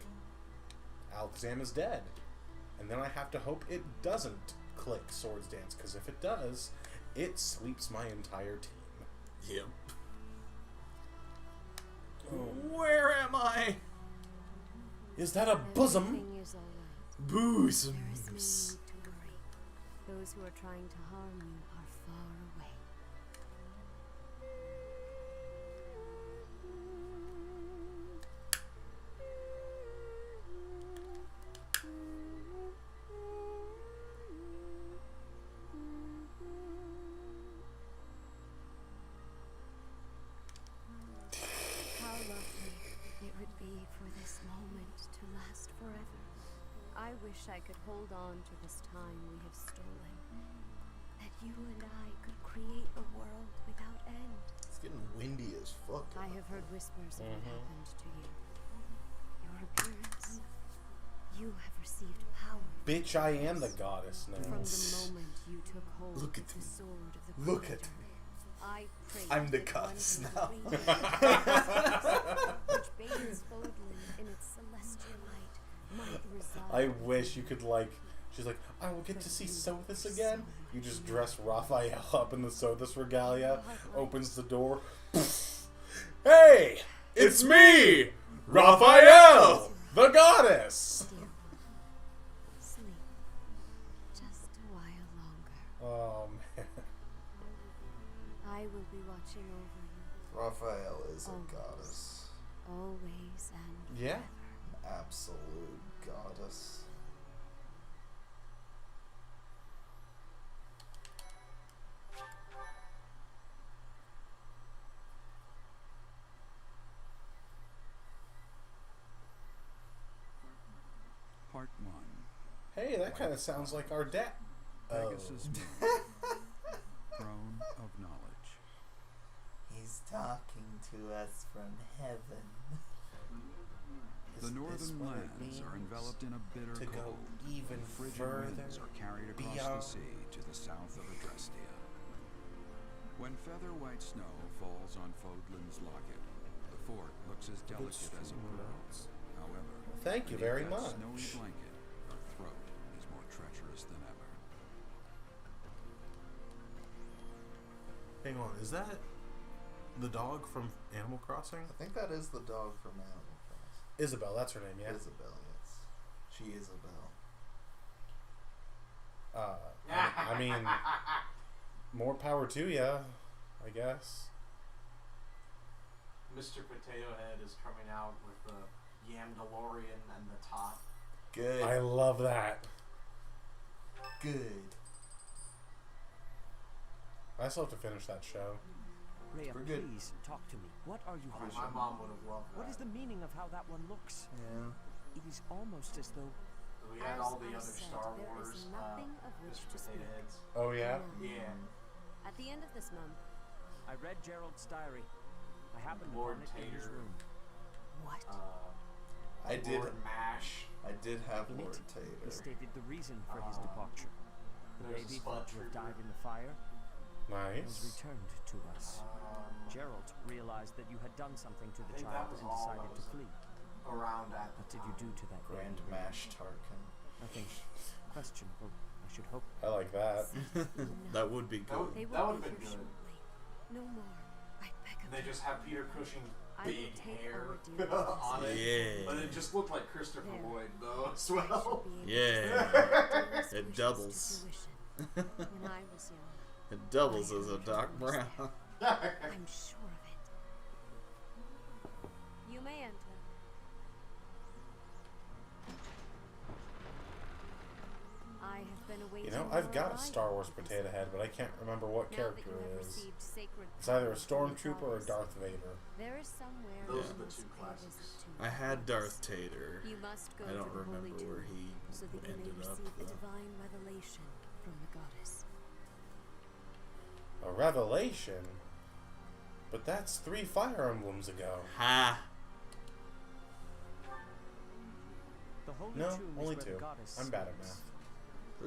Alakazam is dead. And then I have to hope it doesn't click Swords Dance, because if it does, it sweeps my entire team. Yep. Oh. Where am I? Is that a bosom? Everything is all right. Bosoms. There is no need to worry. Those who are trying to harm you are far away. How lovely it would be for this moment to last forever. I wish I could hold on to this time we have stolen. That you and I could create a world without end. It's getting windy as fuck. I have heard whispers of what happened to you. Your appearance. You have received power. Bitch, I am the goddess now. From the moment you took hold Look of at the me. sword of the Look at Creator, me. I prayed I'm the that goddess one now. who which bathes Fodlan in its celestial light might reside. I wish you could, like, she's like, I will get to see Sothis again. You just dress Raphael up in the Sothis regalia, opens the door. Hey! It's me! Raphael! The goddess! Still, sleep just a while longer. Oh, man. I will be watching over you Raphael is a goddess. always and Yeah. An absolute goddess. Part 1. Hey, that kind of sounds like our dad. Oh. Pegasus Moon. Throne of Knowledge. He's talking to us from heaven. The northern lands are enveloped in a bitter to go cold. even Frigid further winds are carried across beyond- the sea to the south of Adrestia. When feather white snow falls on Fodlan's locket, the fort looks as delicate as a pearl. However, Thank you beneath very that much. snowy blanket, her throat is more treacherous than ever. Hang on, is that the dog from Animal Crossing? I think that is the dog from Animal Crossing. Isabel, that's her name, yeah? Isabel, yes. She Isabel. I mean, more power to ya, I guess. Mr. Potato Head is coming out with the Yamdalorian and the top. Good. I love that. Good. I still have to finish that show. Leia, We're good. please talk to me. What are you Oh, holding? my mom would have loved that. What is the meaning of how that one looks? Yeah. It is almost as though We had all the As I other said, Star there Wars is nothing of which Mr. to Potato speak. Heads. Oh yeah. Yeah. At the end of this month, I read Gerald's diary. I happened Lord upon it in his Tater. room. what? I did. Lord Mash. I did have In Lord it, he Tater. stated the reason for his departure. The there's a baby spot thought to have trooper. died in the fire was Nice. returned to us. Gerald realized that you had done something to I the think child that was and all decided that to was flee. around at the What did you do to that Grand baby? Mash Tarkin. Nothing questionable, I should hope. I like that. That would be good. They will That would've be been here good. shortly. No more. I beg of They you. just have Peter Cushing's I will big take hair our dear on it. Yeah. But it just looked like Christopher There. Lloyd though as I well. should be able Yeah. to bring my dearest It wishes to doubles. fruition. When I was young, It doubles as a Doc Brown. I'm sure of it. You may enter. I have been awaiting You know, I've your got a arrival Star Wars for this potato head, but I can't remember what Now character that you have it is. received sacred It's either a power from the stormtrooper or goddess, Darth Vader. There is somewhere Those you are the must two pay a classics. visit to. I had Darth Tater. You must go I don't to the remember holy where tomb he so that you may ended up, receive the though. divine revelation from the goddess. A revelation? But that's 3 Fire Emblems ago. Ha! The holy No, tomb is only where 2. the goddess I'm bad at sleeps. math.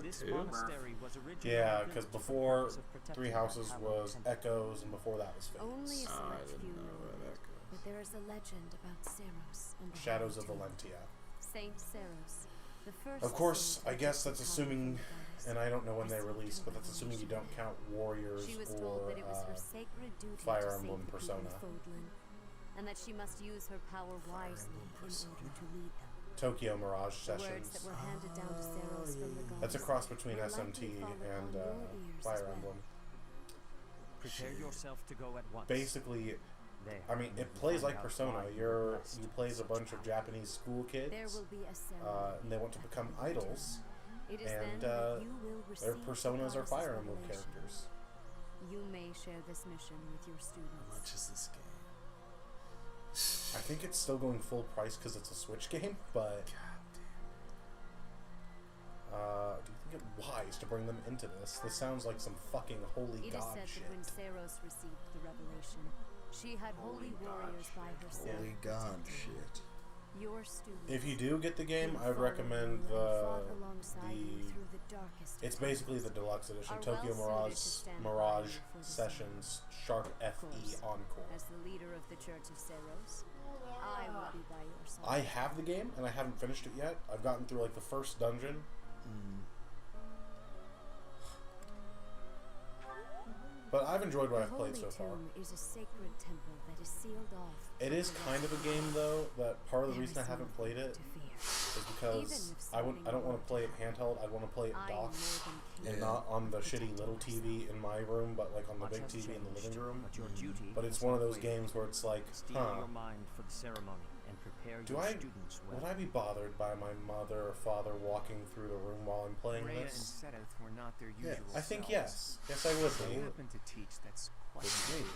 This 2? monastery was originally Yeah, built because for the before purpose of protecting 3 that Houses hallowed was temple. Echoes, and before that was Only a Fates. Oh, I select didn't few know know where it, that goes. but there is a legend about Seros and the Shadows holy of tomb. Valentia. Saint Seros, the first Of course, saint I that guess took that's the power from assuming, the goddess. and I don't know when they Received released, her but that's assuming you don't revelation. count Warriors She was told or that it was her sacred duty Fire to Emblem save the Persona. people of Fodlan, and that she must use her power wisely in order to lead them. Tokyo Mirage The words that Sessions. were handed down to Seros from the goddess That's a cross between will SMT likely fall and upon your ears as Fire well. Emblem. Prepare yourself to go at once. Basically, There, I mean, you it will plays find like out Persona. why you You blessed plays a such bunch of power. Japanese school kids, There will be a ceremony. and they want to at the become holy tomb. idols, It is and then that you will their receive the personas are goddess's Fire Emblem revelation. characters. You may share this mission with your How students. much is this game? I think it's still going full price because it's a Switch game, but do you think it wise to bring them into this? This sounds like some fucking holy It is god said shit. that when Seros received the revelation, she had holy warriors by her side. Holy God shit. Your students. If you do get the game, who I would followed recommend you and fought the alongside you through the darkest it's of times. basically the deluxe edition, Are Tokyo well suited to Mirage stand Mirage by you for the Sessions Sharp FE course. Encore. As the leader of the Church of Seros, I will be by your side. I have the game and I haven't finished it yet. I've gotten through like the first dungeon. But I've enjoyed what I've played so far. The Holy Tomb is a sacred temple that is sealed off. It is kind of a game though that part of the There reason I is haven't played it nothing to fear. is because Even if I don't want something to play it handheld. I want to play it I docked more than and Yeah. not on the shitty little TV in my room, but like on the Much big has TV in the changed, living room. But your duty But it's is one of those unwavering. games where it's like, Steel your mind for the ceremony and prepare Do your I- students well. would I be bothered by my mother or father walking through the room while I'm playing Rhea and this? Sedith were not their Yeah, usual I think selves. yes. Yes, I would They be. happen to teach that's quite With me.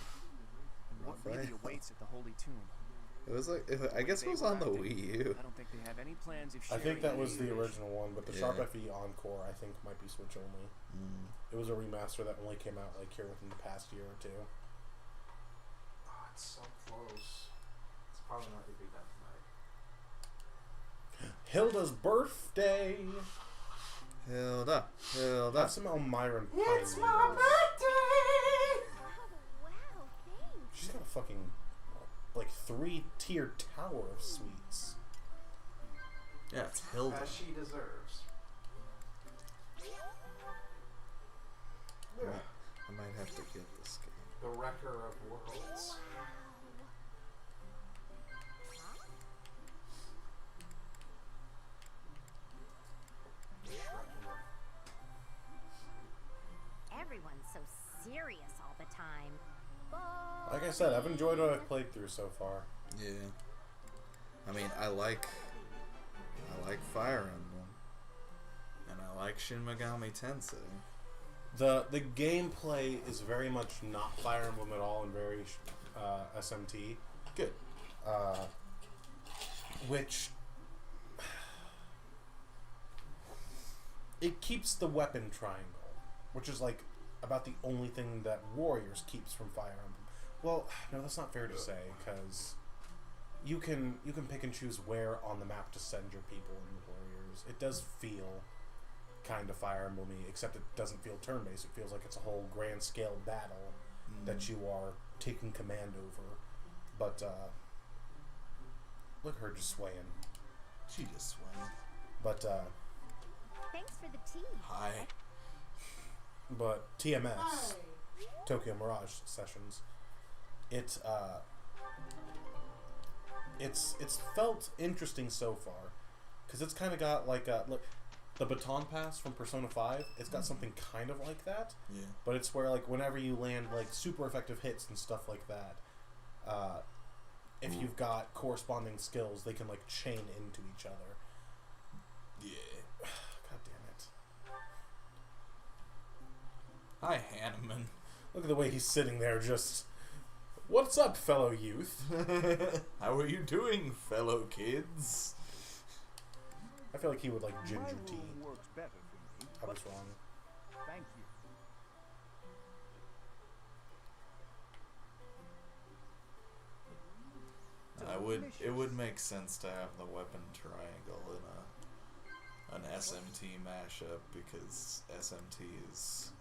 what Right. really awaits at the Holy Tomb. It was like, I guess it was on the Wii U. I don't think they have any plans of I sharing think that was any the of it. original one, but the Yeah. Sharp FE Encore I think might be Switch only. Mm. It was a remaster that only came out like here within the past year or two. Oh, it's so close. It's probably not gonna be that tonight. Hilda's birthday. Hilda. Have some Elmira Pine It's my noodles. birthday! Wow, thanks. She's got a fucking like 3-tiered tower of sweets. Yeah, it's Hilda. As she deserves. Yeah. I might have to get this game. The Wrecker of Worlds. Everyone's so serious all the time. Like I said, I've enjoyed what I've played through so far. Yeah. I mean, I like Fire Emblem. And I like Shin Megami Tensei. The gameplay is very much not Fire Emblem at all and very SMT. Good. Which it keeps the weapon triangle, which is like about the only thing that Warriors keeps from Fire Emblem. Well, no, that's not fair to say, because you can pick and choose where on the map to send your people in Warriors. It does feel kind of Fire Emblem-y, except it doesn't feel turn-based. It feels like it's a whole grand-scale battle that you are taking command over. But, look at her just swaying. She just swaying. But, Thanks for the tea. Hi. But TMS, Tokyo Mirage Sessions, it's felt interesting so far, because it's kind of got like the baton pass from Persona 5. It's got something kind of like that. Yeah. But it's where like whenever you land like super effective hits and stuff like that, if you've got corresponding skills, they can like chain into each other. Yeah. God damn it. Hi, Hanneman. Look at the way he's sitting there just... What's up, fellow youth? How are you doing, fellow kids? I feel like he would like ginger tea. Works better for me. I was wrong. Thank you. It would make sense to have the weapon triangle in an SMT mashup, because SMT is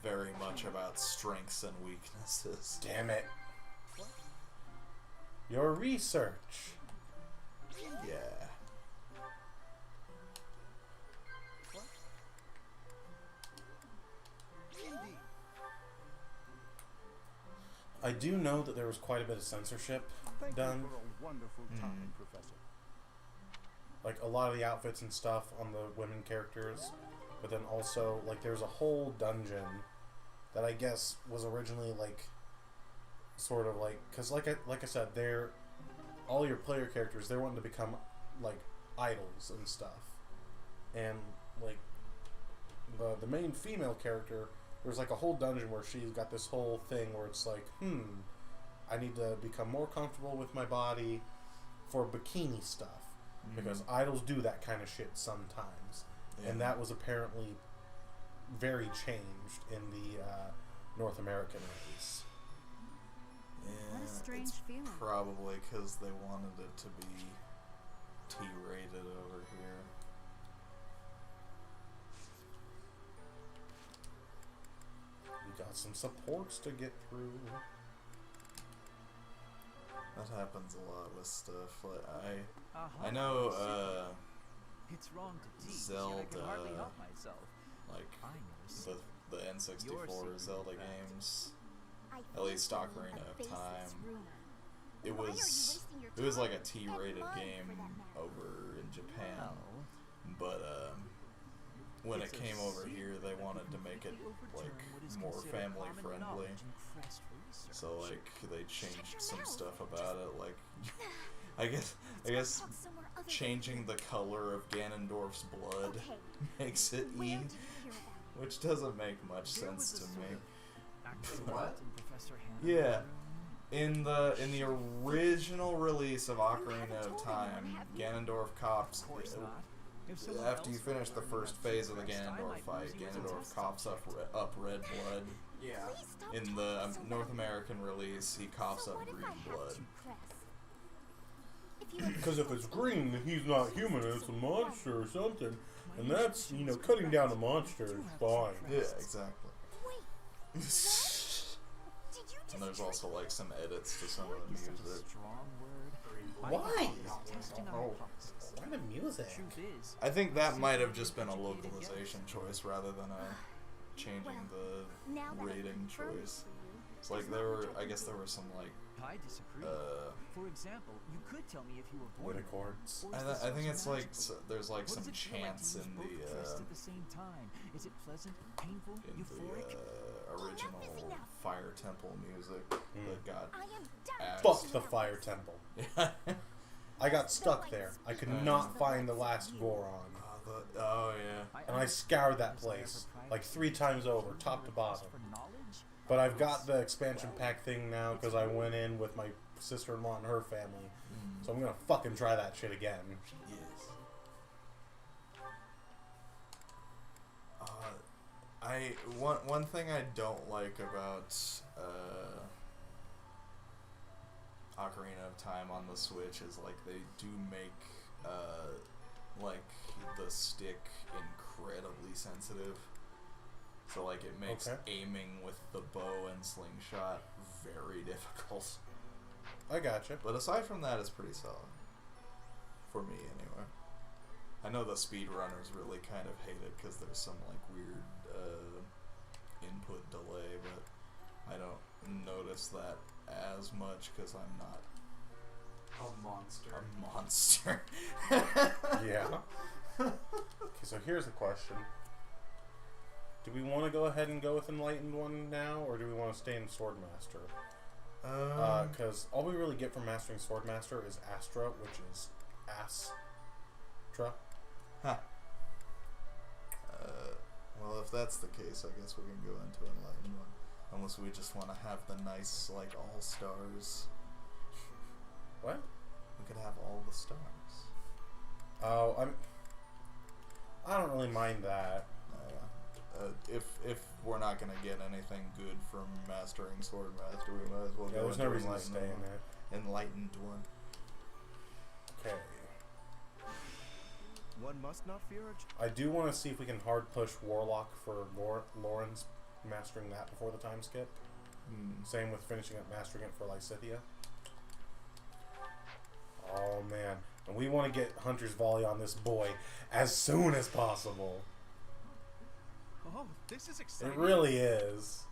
very much about strengths and weaknesses. Damn it. Your research. Yeah. I do know that there was quite a bit of censorship done. For a wonderful time, Professor. Like a lot of the outfits and stuff on the women characters, but then also like there's a whole dungeon that I guess was originally like sort of like, because like I said, they're all your player characters, they're wanting to become like idols and stuff, and like the main female character, there's like a whole dungeon where she's got this whole thing where it's like, I need to become more comfortable with my body for bikini stuff. Because idols do that kind of shit sometimes. Yeah. And that was apparently very changed in the North American release. Yeah, What a strange it's feeling. probably because they wanted it to be T-rated over here. We got some supports to get through. That happens a lot with stuff. Like I know It's wrong to teach, Zelda, and I can hardly help myself. like I know the N64 Zelda games, at least Ocarina of Time, it was like a T-rated game over in Japan, but when it came over here, they wanted to make it like more family friendly. So like they changed some stuff about it, like I guess changing the color of Ganondorf's blood makes it E, which doesn't make much sense to me. What? Yeah, in the original release of Ocarina of Time, Ganondorf coughs. After you finish the first phase of the Ganondorf fight, Ganondorf coughs up red blood. Yeah. In the North American release, he coughs up green blood. Because if it's green, then he's not human, it's a monster or something. And that's, you know, cutting down a monster is fine. Yeah, exactly. And there's also like some edits to some of the music. Why? Oh. Why the music? I think that might have just been a localization choice rather than a changing the rating choice. It's like I guess there were some like I disagree. For example, you could tell me if you were bored. Chords. I think it's like there's like some chants in the at the same time. Is it pleasant, painful, euphoric? Original Fire Temple music that got axed. Fuck the Fire Temple. I got stuck there. I could not find the last Goron. Oh yeah. And I scoured that place like 3 times over, top to bottom. But I've got the expansion pack thing now because I went in with my sister-in-law and her family. So I'm gonna fucking try that shit again. Yes. One thing I don't like about Ocarina of Time on the Switch is like they do make like the stick incredibly sensitive. So like it makes aiming with the bow and slingshot very difficult. I gotcha. But aside from that, it's pretty solid. For me, anyway. I know the speedrunners really kind of hate it because there's some like weird input delay, but I don't notice that as much because I'm not a monster. A monster. Yeah. Okay, so here's the question. Do we want to go ahead and go with Enlightened One now, or do we want to stay in Swordmaster? Because all we really get from mastering Swordmaster is Astra, which is Astra. Huh. Well, if that's the case, I guess we can go into Enlightened One. Unless we just want to have the nice, like, all-stars. What? We could have all the stars. Oh, I don't really mind that. If we're not gonna get anything good from mastering Swordmaster, we might as well go. There's no reason to stay in there. Enlightened One. Okay. One must not fear I do want to see if we can hard push Warlock for Lauren's mastering that before the time skip. Same with finishing up mastering it for Lysithea. Oh man, and we want to get Hunter's Volley on this boy as soon as possible. Oh, this is exciting. It really is.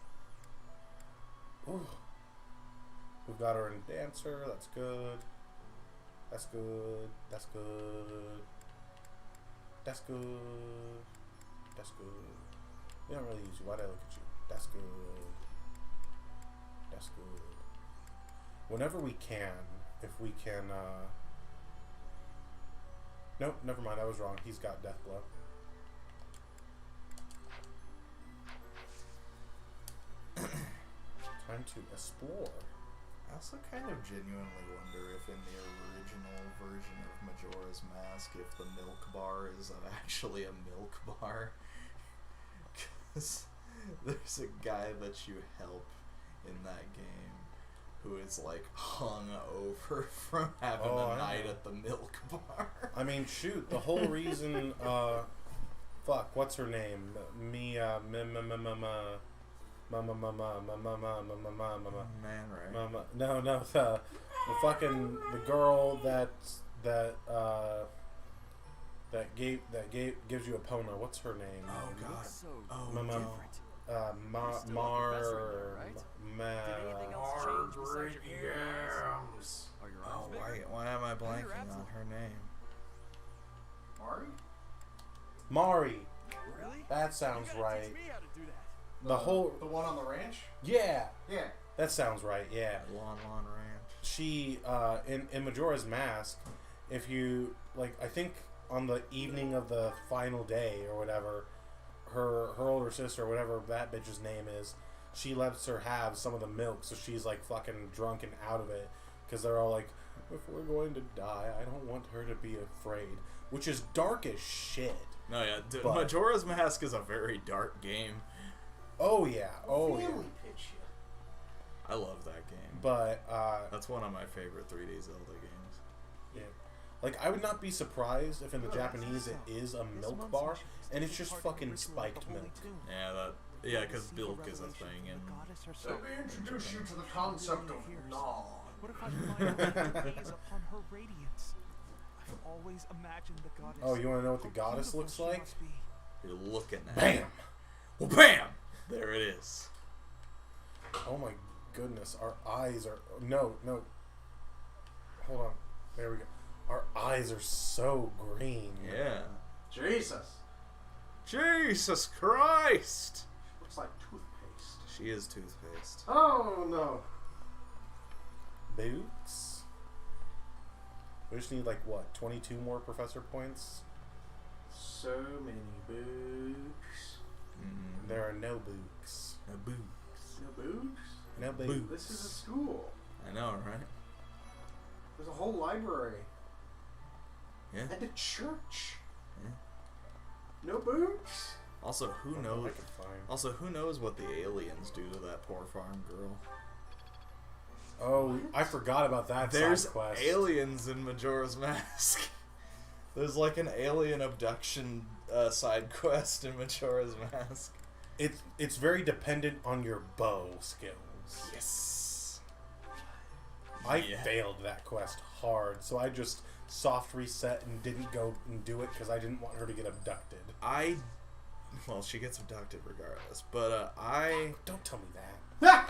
Ooh. We've got her in Dancer. That's good. That's good. That's good. That's good. That's good. We don't really use you. Why'd I look at you? That's good. That's good. Whenever we can, if we can, nope, never mind. I was wrong. He's got Death Blow. Time to explore. I also kind of genuinely wonder if in the original version of Majora's Mask, if the milk bar is actually a milk bar. Because there's a guy that you help in that game who is like hung over from having a night at the milk bar. I mean, shoot, the whole reason, fuck, what's her name? The fucking the girl that gives you a Epona. What's her name? Oh god. Why am I blanking on her name? Mari. Really? That sounds right. Teach me how to do that. The one on the ranch? Yeah. Yeah. That sounds right, yeah. Lon Ranch. She, in Majora's Mask, if you, like, I think on the evening of the final day or whatever, her older sister, or whatever that bitch's name is, she lets her have some of the milk, so she's, like, fucking drunk and out of it, because they're all like, if we're going to die, I don't want her to be afraid, which is dark as shit. No, yeah, Majora's Mask is a very dark game. Oh, yeah. Oh, yeah. I love that game. But, that's one of my favorite 3D Zelda games. Yeah. Like, I would not be surprised if in the Japanese it is a milk bar, and it's just fucking spiked milk. Yeah, because milk is a thing. And let me introduce you to the concept of Nod. What if I find out gaze upon her radiance? I've always imagined the goddess. Oh, you want to know what the goddess looks like? You're looking at Bam! it. Well, bam! There it is. Oh my goodness, our eyes are... No. Hold on. There we go. Our eyes are so green. Yeah. Jesus Christ! Looks like toothpaste. She is toothpaste. Oh, no. Boots? We just need, like, what, 22 more professor points? So many books. There are no books. No books. No books? No books. This is a school. I know, right? There's a whole library. Yeah. And a church. Yeah. No books? Also, who I knows? could find. Also, who knows what the aliens do to that poor farm girl? Oh, I forgot about that There's side quest. aliens in Majora's Mask. There's like an alien abduction side quest in Majora's Mask. It's very dependent on your bow skills. Yes. I failed that quest hard, so I just soft reset and didn't go and do it because I didn't want her to get abducted. Well, she gets abducted regardless, but Don't tell me that.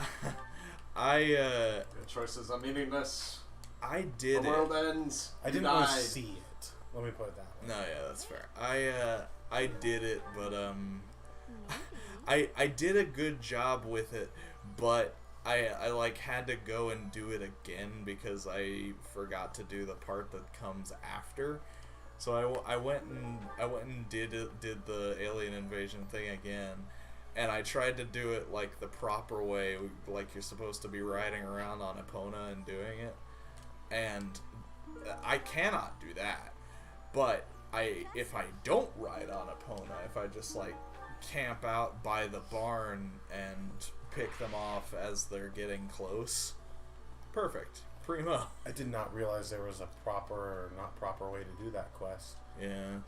Your choices are meaningless. I did the world ends. I didn't really see it. Let me put it that way. No, yeah, that's fair. I did it, but I did a good job with it, but I like had to go and do it again because I forgot to do the part that comes after. So I went and did the alien invasion thing again, and I tried to do it like the proper way, like you're supposed to be riding around on Epona and doing it, and I cannot do that. But if I don't ride on Epona, if I just like camp out by the barn and pick them off as they're getting close, perfect. Primo. I did not realize there was a proper or not proper way to do that quest. Yeah.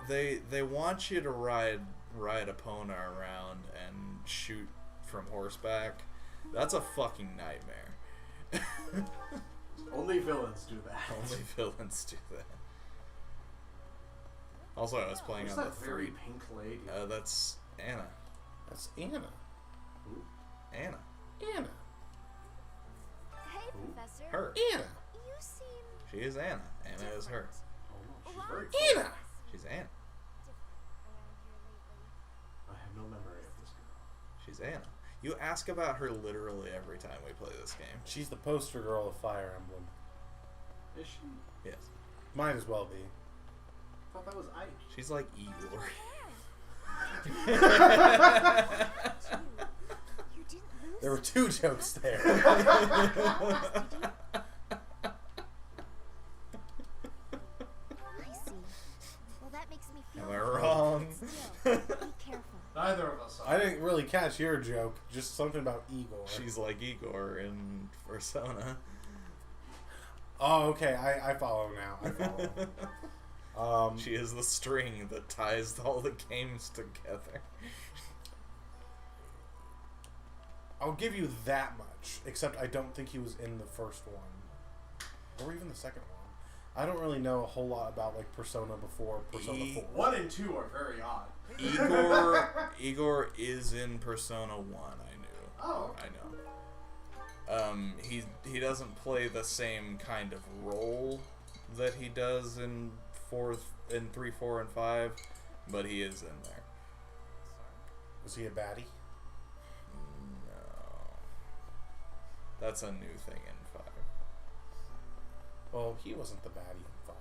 They want you to ride Epona around and shoot from horseback. That's a fucking nightmare. Only villains do that. Only villains do that. Also, I was playing Who's on that the very 3. pink lady? That's Anna. That's Anna. Who? Anna. Anna. Hey, Professor. Her. Anna. You seem She is Anna. Anna is her. Oh no, she's very Anna. She's Anna. I have no memory of this girl. She's Anna. You ask about her literally every time we play this game. She's the poster girl of Fire Emblem. Is she? Yes. Might as well be. I thought that was Ike. She's like Igor. There were 2 jokes there. Well, that makes me feel Am I wrong? Still, be careful. Neither of us are. I didn't really catch your joke. Just something about Igor. She's like Igor in Persona. Oh, okay. I follow now. I follow. She is the string that ties all the games together. I'll give you that much. Except I don't think he was in the first one, or even the second one. I don't really know a whole lot about like Persona before Persona 4. 1 and 2 are very odd. Igor is in Persona 1. I knew. Oh. I know. He doesn't play the same kind of role that he does in 3, 4, and 5, but he is in there. Was he a baddie? No. That's a new thing in 5. Well, he wasn't the baddie in 5.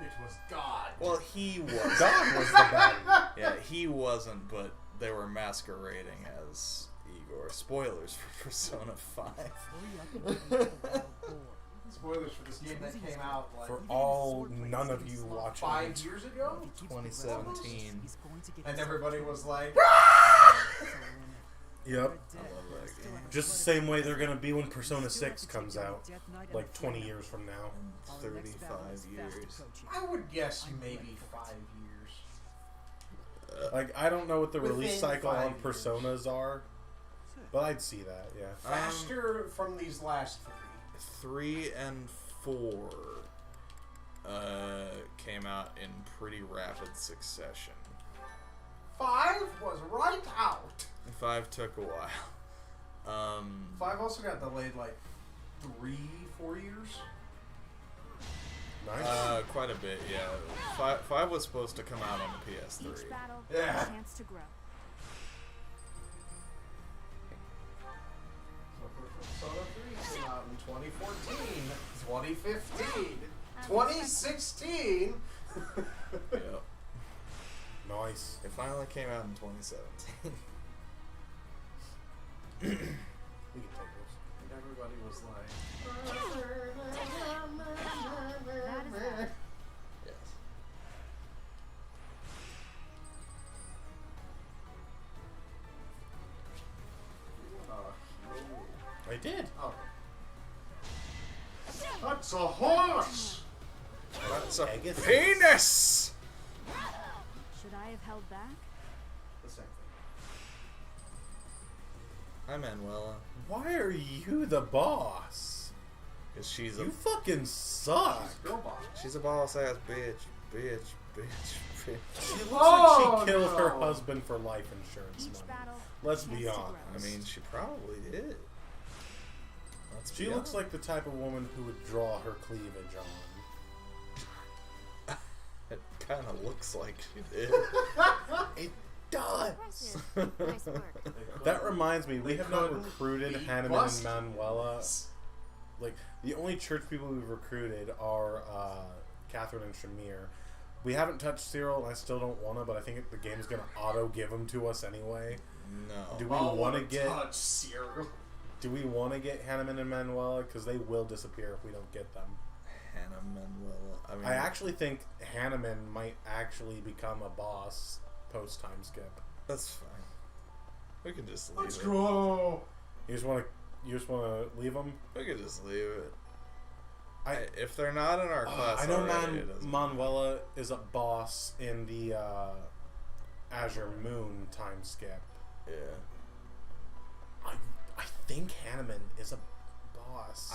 It was God. Well, he was. God was the baddie. Yeah, he wasn't, but they were masquerading as Igor. Spoilers for Persona 5. Spoilers for this game that came out like For all none of you watching. 5 years ago, 2017. and everybody was like, Yep. I love that game. Just the same way they're gonna be when Persona 6 comes out, like 20 years from now. 35 years. I would guess maybe 5 years. Like I don't know what the release Within cycle 5 on Personas are, but I'd see that. Yeah. Faster from these last 3. 3 and 4 came out in pretty rapid succession. 5 was right out. 5 took a while. 5 also got delayed like 3, 4 years. Nice. Quite a bit, yeah. 5 was supposed to come out on the PS3. Each battle, Yeah. a chance to grow. So Persona 3 came out in 2014, 2015, 2016. Yep. Nice. It finally came out in 2017. We can take this. And everybody was like, That is that. Yes. I did. Oh. That's a horse! That's a Pegasus. penis! Should I have held back? The same thing. Hi, Manuela. Why are you the boss? Cause she's You a fucking suck. Still boss. she's a boss ass bitch. She looks Oh, like she killed her no. husband for life insurance Each money. battle. Let's be has to honest. grow. I mean, she probably did. Let's She be looks honest. like the type of woman who would draw her cleavage on. It kind of looks like she did. It does. Impressive. Nice work. That reminds me, we have not couldn't recruited be Hanneman and busted. Manuela. Like, the only church people we've recruited are Catherine and Shamir. We haven't touched Cyril, and I still don't want to, but I think the game's going to auto-give them to us anyway. No. Do we I'll want to wanna get... touch Cyril. Do we want to get Hanneman and Manuela? Because they will disappear if we don't get them. Hannah Manuela. I mean, I actually think Hanneman might actually become a boss post-time skip. that's fine. We can just leave Let's it. go! You just want to leave them? We can just leave it. If they're not in our class I know already, it doesn't Manuela is a boss in the Azure Moon time skip. Yeah. I think Hanneman is a boss.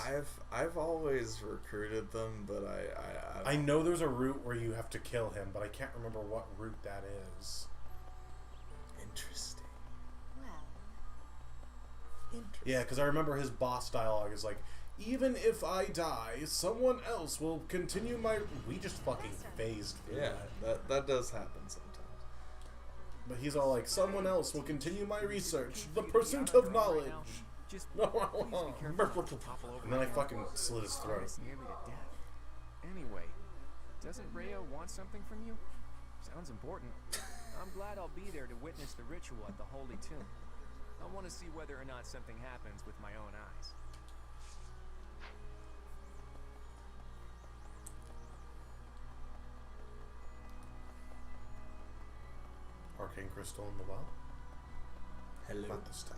I've always recruited them, but I I know there's a route where you have to kill him, but I can't remember what route that is. Interesting. Well, Yeah, because I remember his boss dialogue is like, even if I die, someone else will continue my... We just fucking phased through Yeah, that. that does happen sometimes. But he's all like, someone else will continue my research, the pursuit of knowledge. Just No. please be careful not to topple over And then I again. fucking slit his throat. It's nearly to death. Anyway, doesn't Rhea want something from you? Sounds important. I'm glad I'll be there to witness the ritual at the Holy Tomb. I want to see whether or not something happens with my own eyes. Arcane crystal in the well? Hello. Not this time.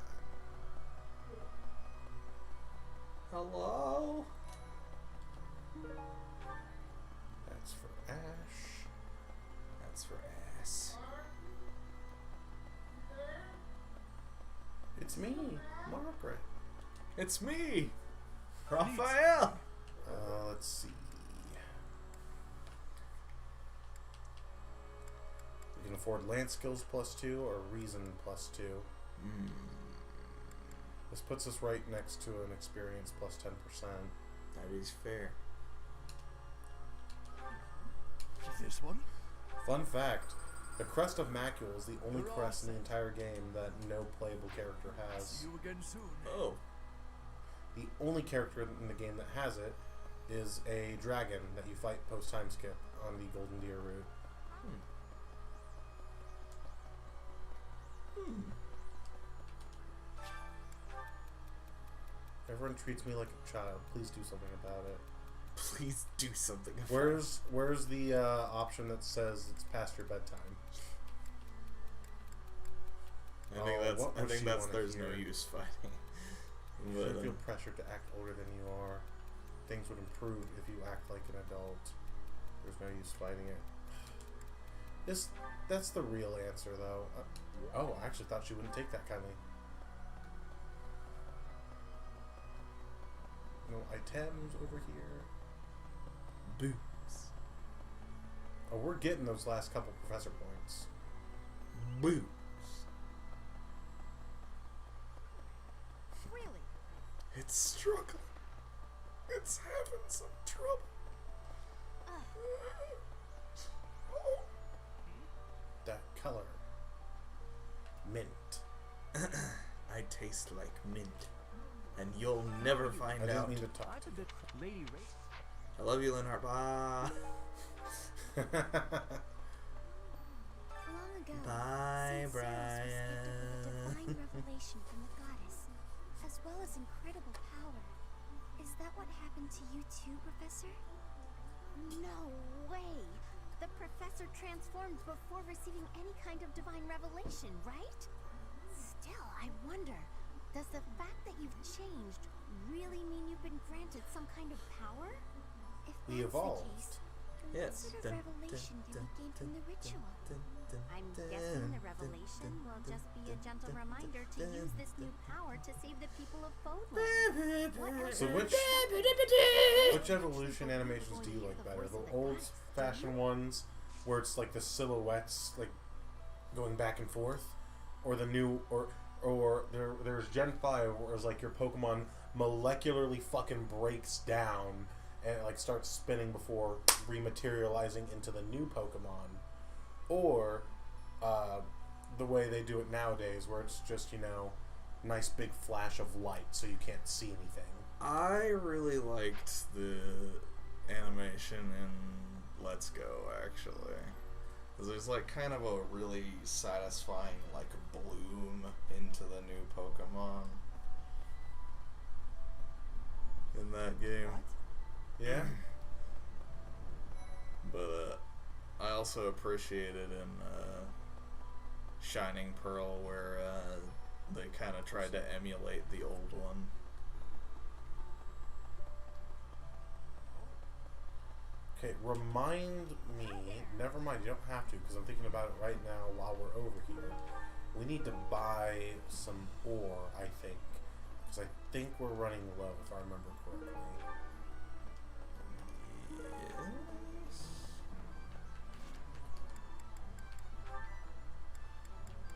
Hello. That's for Ash. That's for ass. It's me, Margaret. It's me, Raphael. Let's see. You can afford lance skills +2 or reason +2. This puts us right next to an experience +10%. That is fair. This one? Fun fact, the Crest of Macula is the only crest in the entire game that no playable character has. See you again soon. Oh. The only character in the game that has it is a dragon that you fight post-time skip on the Golden Deer route. Everyone treats me like a child. Please do something about it. Please do something. Where's the option that says it's past your bedtime? I think that's there's no use fighting. You But, shouldn't feel pressured to act older than you are. Things would improve if you act like an adult. There's no use fighting it. That's the real answer, though. Oh, I actually thought she wouldn't take that kindly. No items over here. Boots. Oh, we're getting those last couple professor points. Boots. really? It's struggling. It's having some trouble. That color. Mint. I taste like mint, and you'll never find I didn't out. mean to talk. I'm a bit Lady Ray. I love you, Linhart. Bye. Long ago, Bye, St. Cyrus was Brian. gifted with a divine revelation from the goddess, as well as incredible power. Is that what happened to you too, Professor? No way! The professor transformed before receiving any kind of divine revelation, right? Still, I wonder, does the fact that you've changed really mean you've been granted some kind of power? If We that's evolved. the case, then Yes. what sort of revelation did we gain from the ritual? I'm guessing the revelation will just be a gentle reminder to use this new power to save the people of Fodland. So which evolution animations do you like better? The old-fashioned ones where it's like the silhouettes like going back and forth, or the new, or there's Gen 5 where it's like your Pokemon molecularly fucking breaks down and it like starts spinning before rematerializing into the new Pokemon, or the way they do it nowadays where it's just, you know, nice big flash of light so you can't see anything. I really liked the animation in Let's Go, actually. 'Cause there's like kind of a really satisfying like bloom into the new Pokemon in that game. Yeah? But I also appreciated in Shining Pearl where they kind of tried to emulate the old one. Okay, remind me, never mind, you don't have to, because I'm thinking about it right now while we're over here. We need to buy some ore, I think, because I think we're running low, if I remember correctly. Yes.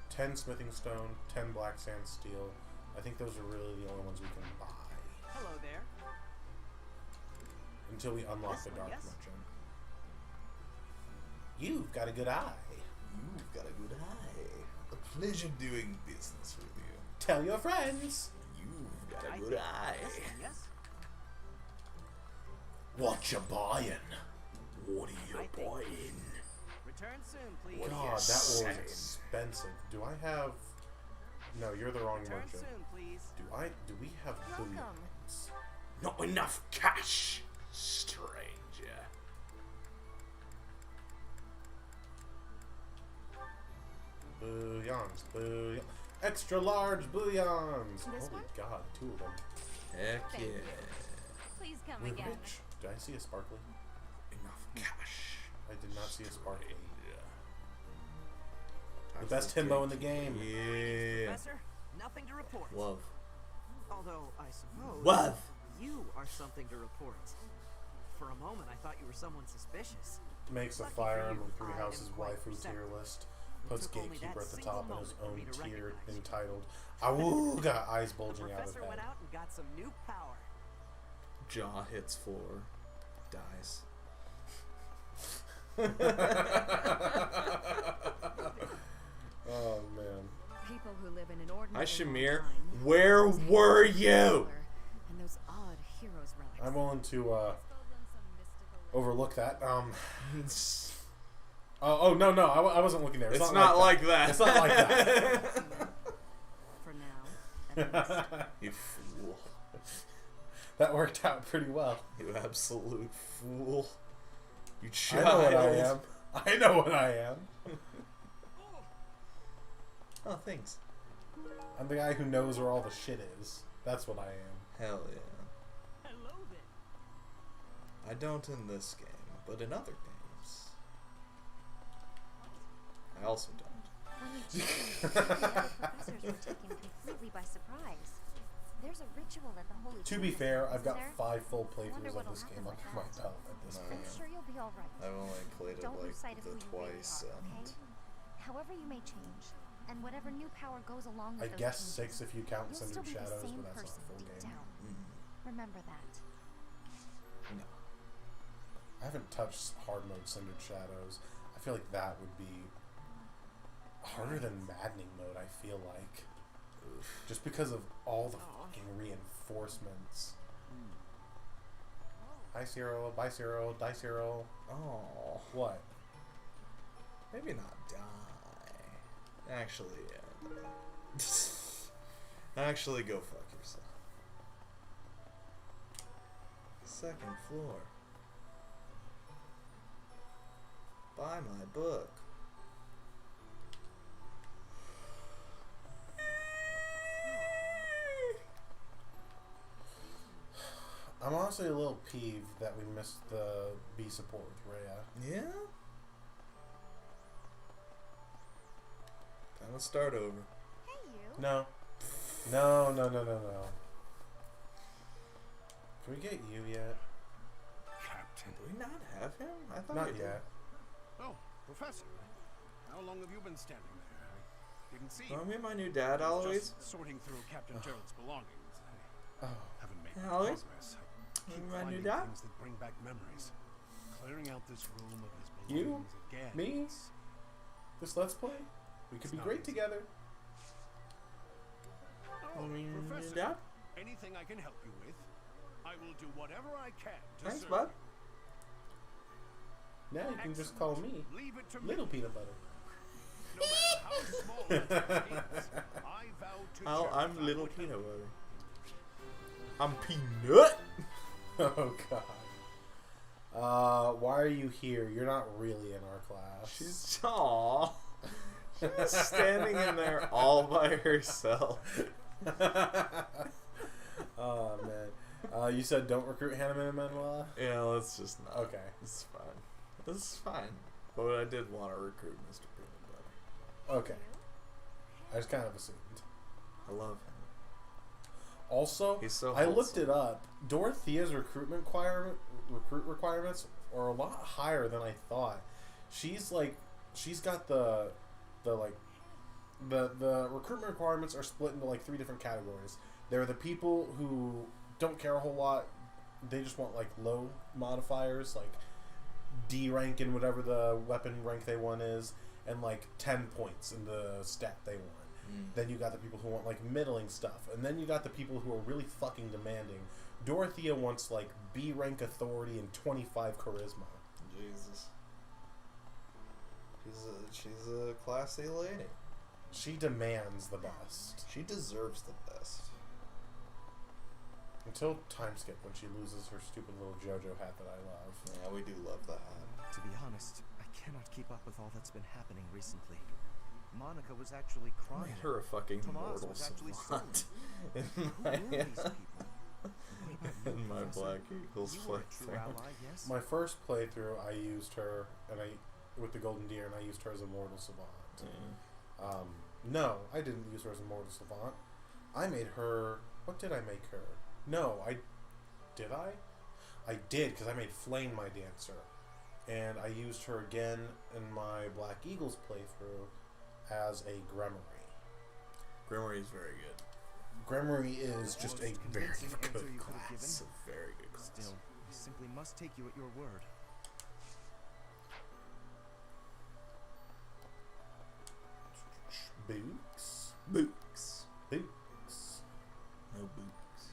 10 smithing stone, 10 black sand steel. I think those are really the only ones we can buy. Hello there. Until we unlock This the one, Dark yes? Merchant. You've got a good eye. You've got a good eye. A pleasure doing business with you. Tell your friends. You've got a good eye. This one, yes? What you buying? What are you I think- buying? Return soon, please. What God, that ore is expensive. Do I have... No, you're the wrong Return merchant. soon, please. Do we have Welcome. bullions? Not enough cash, stranger. Booyons, booyons. Extra large booyons! This Holy one? God, 2 of them. Heck Thank yeah. you. Please come We're again. rich. Did I see a sparkly? Enough cash. I did not see a sparkly. The That's best the himbo in the game. game. Yeah. Professor, nothing to report. Love. Although, I suppose... Love. You are something to report. For a moment, I thought you were someone suspicious. Makes a Lucky Fire for you, Emblem Three I Houses am quite waifu tier receptive. list. It Puts took only Gatekeeper that at the single top in his moment for own me to tier recognize you. entitled Awooga, eyes The bulging out of professor went head. out and got some new power. Jaw hits floor. Dies. Oh man. People who live in an ordinary Hi Shamir. time, Where those were angels you? and those odd heroes relics. I'm willing to overlook that. Oh no, I wasn't looking there. It's not like that. It's not like that. For now, at least. You fool. That worked out pretty well. You absolute fool. You I child. know what I am. I know what I am. Oh, thanks. I'm the guy who knows where all the shit is. That's what I am. Hell yeah. Hello there. I don't in this game, but in other games. I also don't. When we checked, the professors were taken completely by surprise. There's a ritual at the Holy To be Trinity, fair, I've got isn't there? 5 full wonder playthroughs of what'll this game happen under with my that. belt at this No. I'm point. sure you'll be all right. I've only played it Don't like lose sight of who the you really twice, are, and okay? However you may change, and whatever new power goes along I with those guess changes, 6 if you count you'll Cinder still be the Shadows, same but that's person not a full deep game. down. Remember that. no. I haven't touched hard mode Cindered Shadows. I feel like that would be harder than Maddening mode, I feel like. Just because of all the fucking reinforcements. Hi Zero, bye Zero, die Zero. Oh, What? maybe not die. Actually, yeah. Actually, go fuck yourself. Second floor. Buy my book. honestly a little peeved that we missed the B support with Rhea. Yeah? Time to start over. Hey, you. No. No. Can we get you yet? Captain. Do we not have him? I thought Not we did. yet. Oh, Professor. How long have you been standing there? I didn't see you. Want to meet my new dad, I was Alois? just sorting through Captain Gerald's belongings. I haven't made Alois? progress. I Want to keep meet my new finding dad? things that bring back memories. Clearing out this room of his You? belongings again. Me? This Let's Play? We could be great together. Oh, Want to meet your new Professor, dad? anything I can help you with, I will do whatever I can to Thanks, serve bud. you. Now you can just call me Leave it to Little me. Peanut Butter. No matter how small the task is, I vow to Oh, share I'm that little with peanut them. butter. I'm peanut. Oh god. Why are you here? You're not really in our class. She's She's standing in there all by herself. Oh man. You said don't recruit Hannah and Manuela? Yeah, let's just not. Okay. It's fine. This is fine. But I did want to recruit Mr. Peanut Butter. Okay. I just kind of assumed. I love him. Also, He's so I looked wholesome. it up. Dorothea's recruit requirements are a lot higher than I thought. She's got the recruitment requirements are split into like 3 different categories. There are the people who don't care a whole lot. They just want like low modifiers, like D rank in whatever the weapon rank they want is, and like 10 points in the stat they want. Then you got the people who want like middling stuff, and then you got the people who are really fucking demanding. Dorothea wants like B rank authority and 25 charisma. Jesus. She's a classy lady. She demands the best. She deserves the best. Until time skip when she loses her stupid little JoJo hat that I love. Yeah, we do love the hat. To be honest, I cannot keep up with all that's been happening recently. Monica was actually crying. Made her a fucking Tomas mortal was actually savant. stolen. In Who my, were these people? in my Black Eagles You were a true playthrough. ally, yes? My first playthrough, I used her with the Golden Deer, and I used her as a mortal savant. No, I didn't use her as a mortal savant. I made her. What did I make her? No, did. I did, because I made Flame my dancer, and I used her again in my Black Eagles playthrough as a Grimoire. Grimoire is very good. Grimoire is just a very Convincing answer good you could have It's given. a very good class. Still, I simply must take you at your word. Books. Books. Books. No books.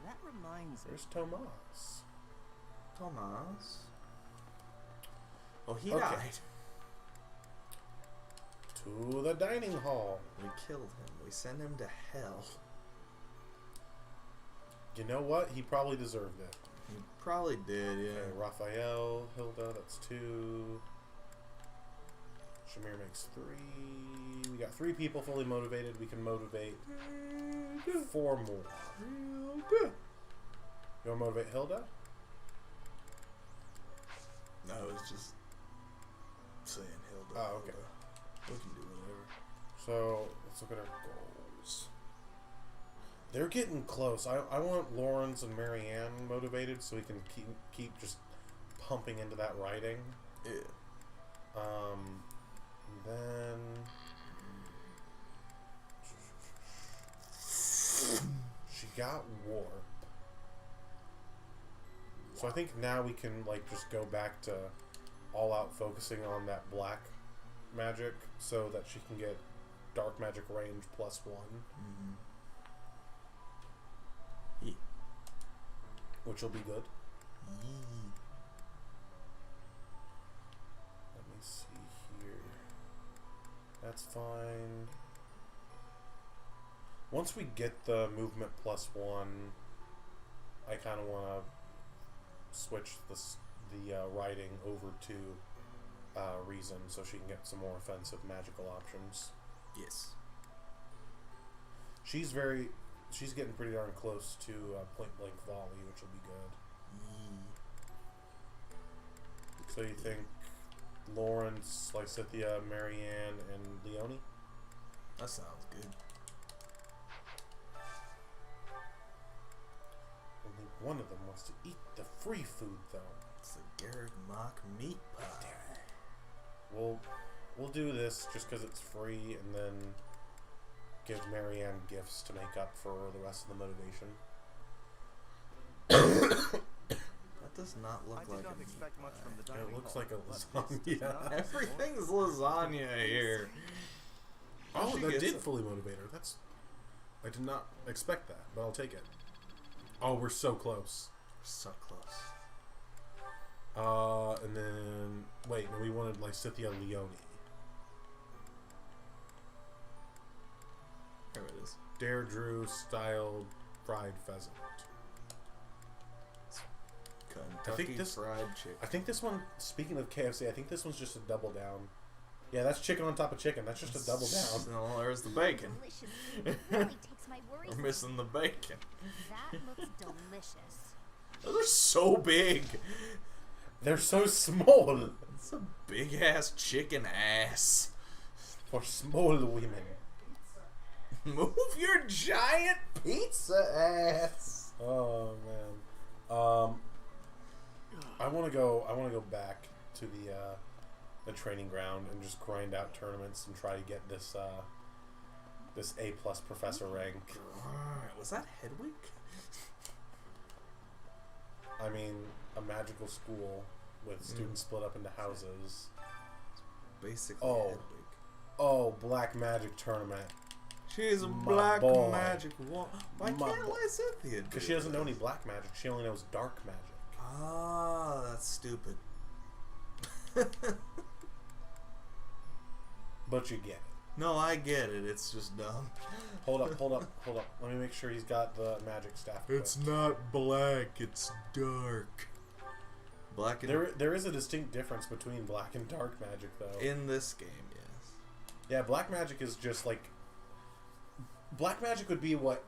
That reminds me. There's Tomas. Tomas. Oh, he Okay. died. To the dining hall. We killed him. We sent him to hell. You know what? He probably deserved it. He probably did, yeah. Okay, Raphael, Hilda, that's 2. Shamir makes 3. We got 3 people fully motivated. We can motivate 4 more. You want to motivate Hilda? No, it was just saying Hilda. Oh, okay. Hilda. We can do whatever. So, let's look at our goals. They're getting close. I want Lawrence and Marianne motivated so we can keep just pumping into that writing. Yeah. Then she got warp. So I think now we can like just go back to all out focusing on that black magic so that she can get dark magic range +1. Yeah. Which will be good. Yeah. Let me see here. That's fine. Once we get the movement +1, I kind of want to switch the writing over to reason so she can get some more offensive magical options. Yes. She's she's getting pretty darn close to point blank volley, which will be good. So you think Lawrence, Lysithea, Marianne, and Leonie? That sounds good. Only one of them wants to eat the free food, though. It's the Garrick Mock meat pie. We'll do this just because it's free, and then give Marianne gifts to make up for the rest of the motivation. That does not look like a meat pie. It looks like a lasagna. Everything's lasagna here. Oh, that did fully motivate her. I did not expect that, but I'll take it. Oh, we're so close. So close. And then wait, no, we wanted Lysithea Leonie. There it is. Dare Drew style fried pheasant. Kentucky Fried Chicken. I think this one, speaking of KFC, I think this one's just a double down. Yeah, that's chicken on top of chicken. That's just a double down. No, there's the bacon. Really takes my worries. We're missing the bacon. That looks delicious. Those are so big. They're so small. It's a big ass chicken ass. For small women. Move your giant pizza ass. Oh man. I want to go back to the training ground and just grind out tournaments and try to get this this A+ professor rank. Was that Hedwig? I mean, a magical school with students split up into houses. Basically Hedwig. Oh, black magic tournament. She's a My black boy. magic wall. Why My can't boy. Lysithea do Because she doesn't know this? any black magic. She only knows dark magic. Ah, that's stupid. But you get it. No, I get it. It's just dumb. Hold up. Let me make sure he's got the magic staff. It's not black. It's dark. Black and There is a distinct difference between black and dark magic, though. in this game, yes. Yeah, black magic is just like... Black magic would be what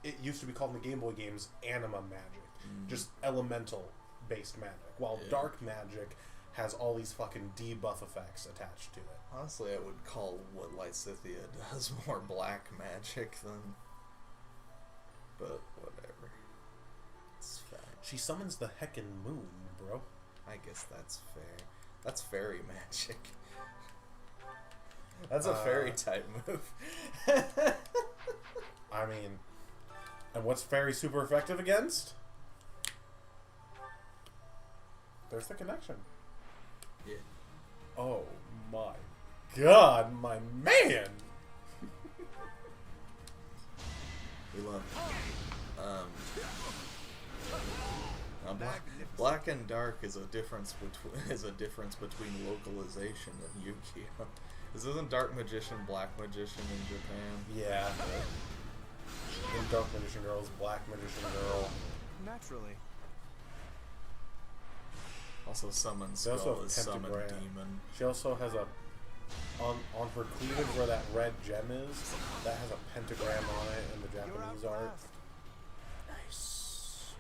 it used to be called in the Game Boy games, anima magic. Just elemental-based magic. While dark magic has all these fucking debuff effects attached to it. Honestly, I would call what Lysithea does more black magic than... But whatever. It's fine. She summons the heckin' moon, bro. I guess that's fair. That's fairy magic. That's a fairy type move. I mean... And what's fairy super effective against? There's the connection. Yeah. Oh my god, my man! We love black and dark is a difference between localization and Yu-Gi-Oh. This isn't Dark Magician, Black Magician in Japan. Yeah. In Dark Magician Girl is Black Magician Girl. Naturally. Also, Summon They also Skull have is Summon Pentagram. Demon. She also has a... On her cleavage where that red gem is, that has a pentagram on it in the Japanese art. Nice.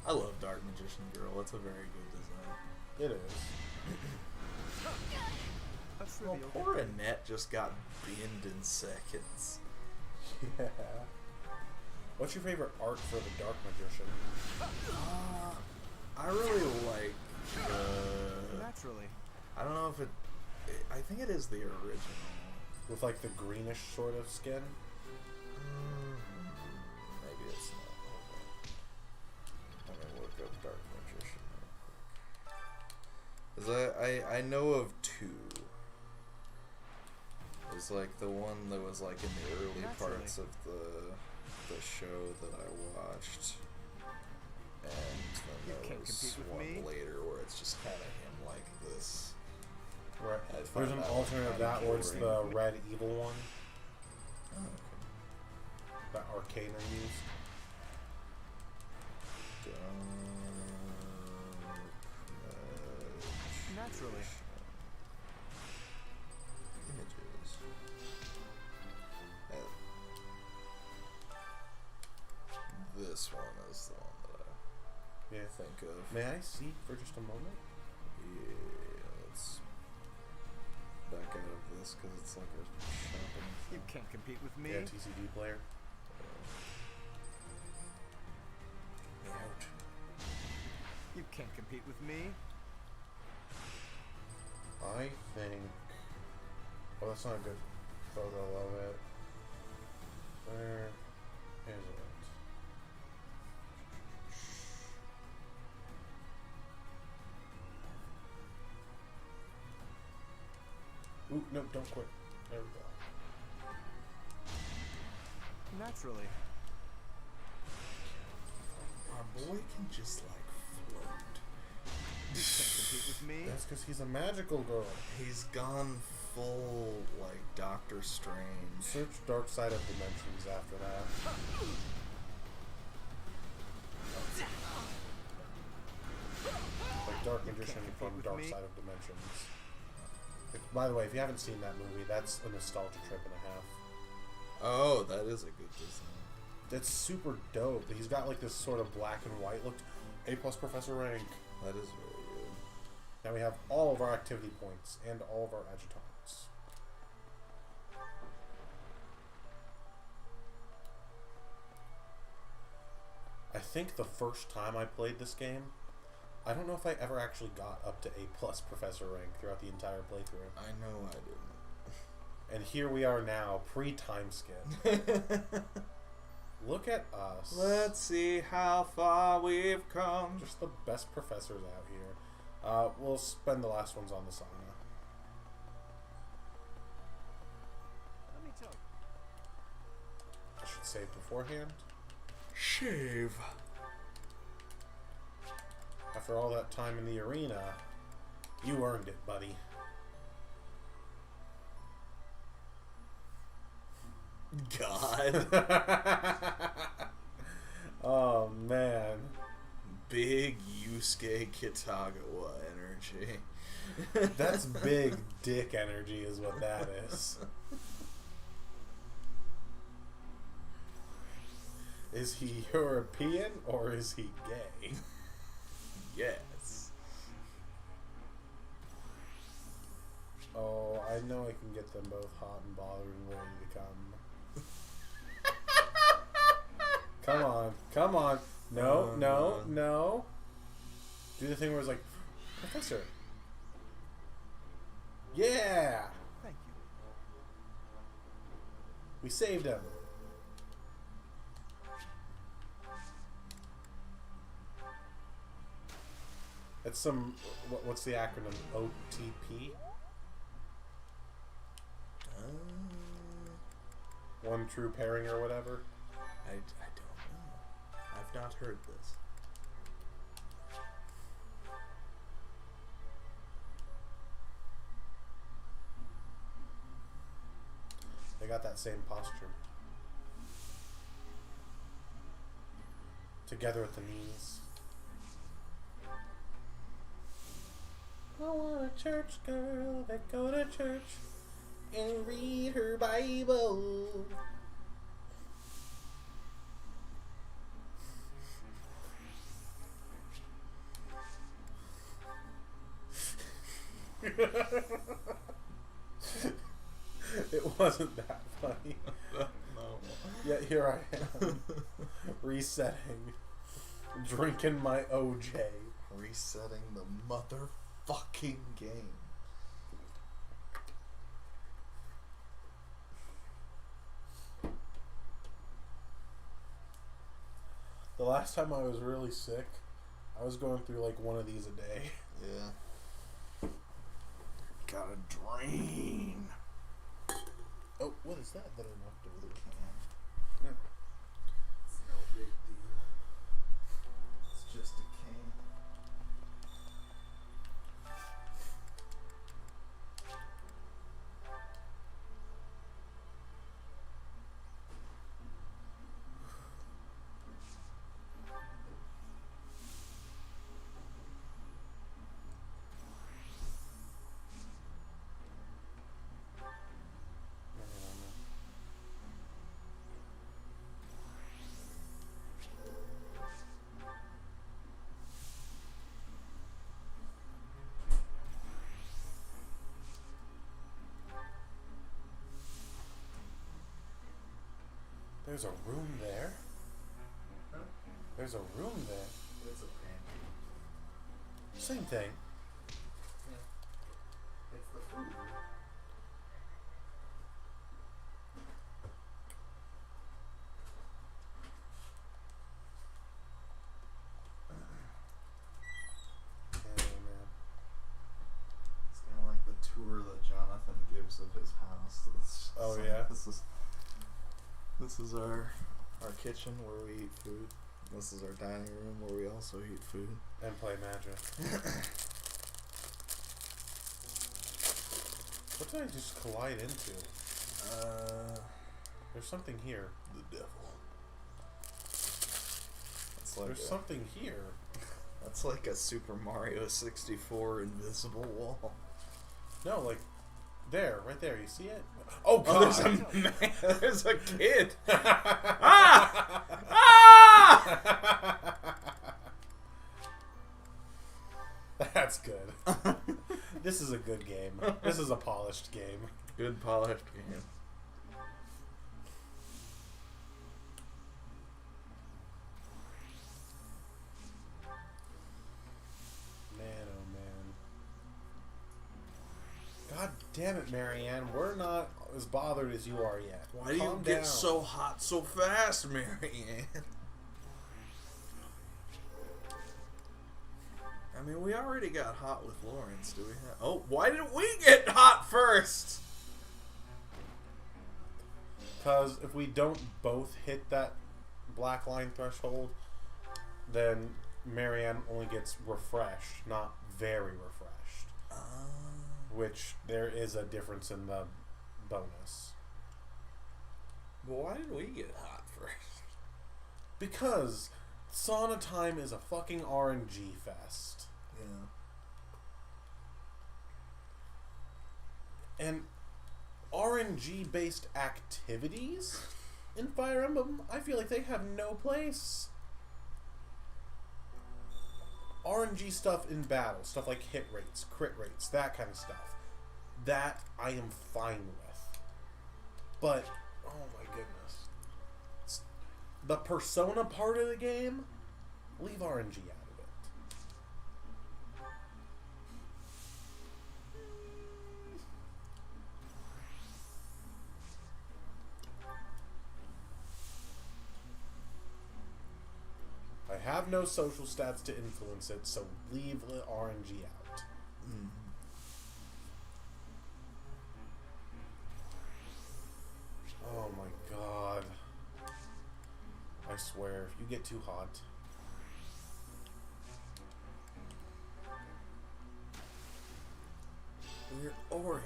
I love Dark Magician Girl. It's a very good design. It is. Well, poor Annette just got binned in seconds. Yeah. What's your favorite art for the Dark Magician? I really like... Naturally. I don't know if it... I think it is the original. With like the greenish sort of skin? Maybe it's not. Hold on. Let me look up Dark Magician real quick. 'Cause I know of two. There's like the one that was like in the early parts of the show that I watched. And then there was one later where it's just kind of him like this. Right. There's an alternate of that where it's the red evil one. Oh, okay. That Arcana used. Naturally. Images. this one is the one that I think of. May I see for just a moment? Yeah, let's back out of this because it's like a shopping. You can't compete with me. Yeah, TCG player. Ouch. You can't compete with me. I think. Oh, that's not a good photo of it. Where is it? Ooh, no, don't quit. There we go. Naturally. Our boy can just like float. You can't compete with me. That's because he's a magical girl. He's gone full like Doctor Strange. Search Dark Side of Dimensions after that. Like Dark Magician from Dark Side of Dimensions. By the way, if you haven't seen that movie, that's a nostalgia trip and a half. Oh, that is a good design. That's super dope. He's got like this sort of black and white look. A+ Professor rank. That is very good. Now we have all of our activity points and all of our adjutants. I think the first time I played this game, I don't know if I ever actually got up to A+ Professor rank throughout the entire playthrough. I know I didn't. And here we are now, pre-time skip. Look at us. Let's see how far we've come. Just the best professors out here. We'll spend the last ones on the sauna. Let me tell you. I should save beforehand. Shave. After all that time in the arena, you earned it, buddy. God. Oh, man. Big Yusuke Kitagawa energy. That's big dick energy is what that is. Is he European or is he gay? Yes. Oh, I know I can get them both hot and bothered and ready to come. Come on, come on. No, no, no. Do the thing where it's like, Professor. Yeah! Thank you. We saved him. That's some, what's the acronym? OTP? One true pairing or whatever? I don't know. I've not heard this. They got that same posture. Together at the knees. I want a church girl that go to church and read her Bible. It wasn't that funny. No. Yet here I am, resetting, drinking my OJ. Resetting the motherfucking game. The last time I was really sick, I was going through like one of these a day. Yeah. Gotta drain. Oh, what is that that I knocked over? It's no big deal. It's just a cane. There's a room there. Huh? There's a room there. It's a pantry. Same thing. Yeah. It's the food. It's kind of like the tour that Jonathan gives of his house. Oh, yeah? This is our kitchen where we eat food. This is our dining room where we also eat food. And play Magic. What did I just collide into? There's something here. The devil. It's like There's something here. That's like a Super Mario 64 invisible wall. No, like there, right there. You see it? Oh God! There's a man. There's a kid. Ah! Ah! That's good. This is a good game. This is a polished game. Good polished game. Man, oh man. God damn it, Marianne. We're not as bothered as you are yet. Why do you get so hot so fast, Marianne? I mean, we already got hot with Lawrence, do we have... Oh, why didn't we get hot first? Because if we don't both hit that black line threshold, then Marianne only gets refreshed, not very refreshed. Which there is a difference in the bonus. But why did we get hot first? Because sauna time is a fucking RNG fest. Yeah. And RNG based activities in Fire Emblem, I feel like they have no place. RNG stuff in battle, stuff like hit rates, crit rates, that kind of stuff, that I am fine with. But, oh my goodness. The Persona part of the game, leave RNG out of it. I have no social stats to influence it, so leave the RNG out. Mm. Oh my god. I swear, if you get too hot... We're orange.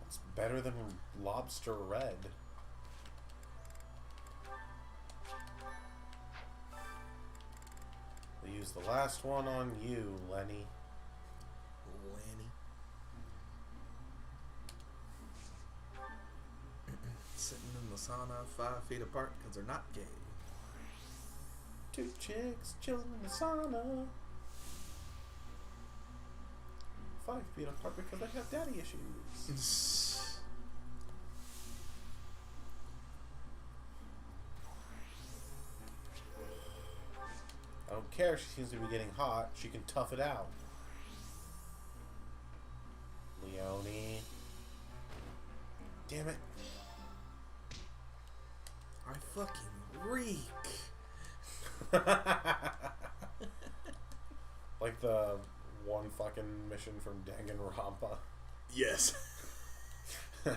It's better than lobster red. They used the last one on you, Lenny. Sitting in the sauna 5 feet apart because they're not gay. 2 chicks chilling in the sauna. 5 feet apart because they have daddy issues. I don't care if she seems to be getting hot. She can tough it out. Leonie. Damn it. I fucking reek. Like the one fucking mission from Danganronpa. Yes. Man,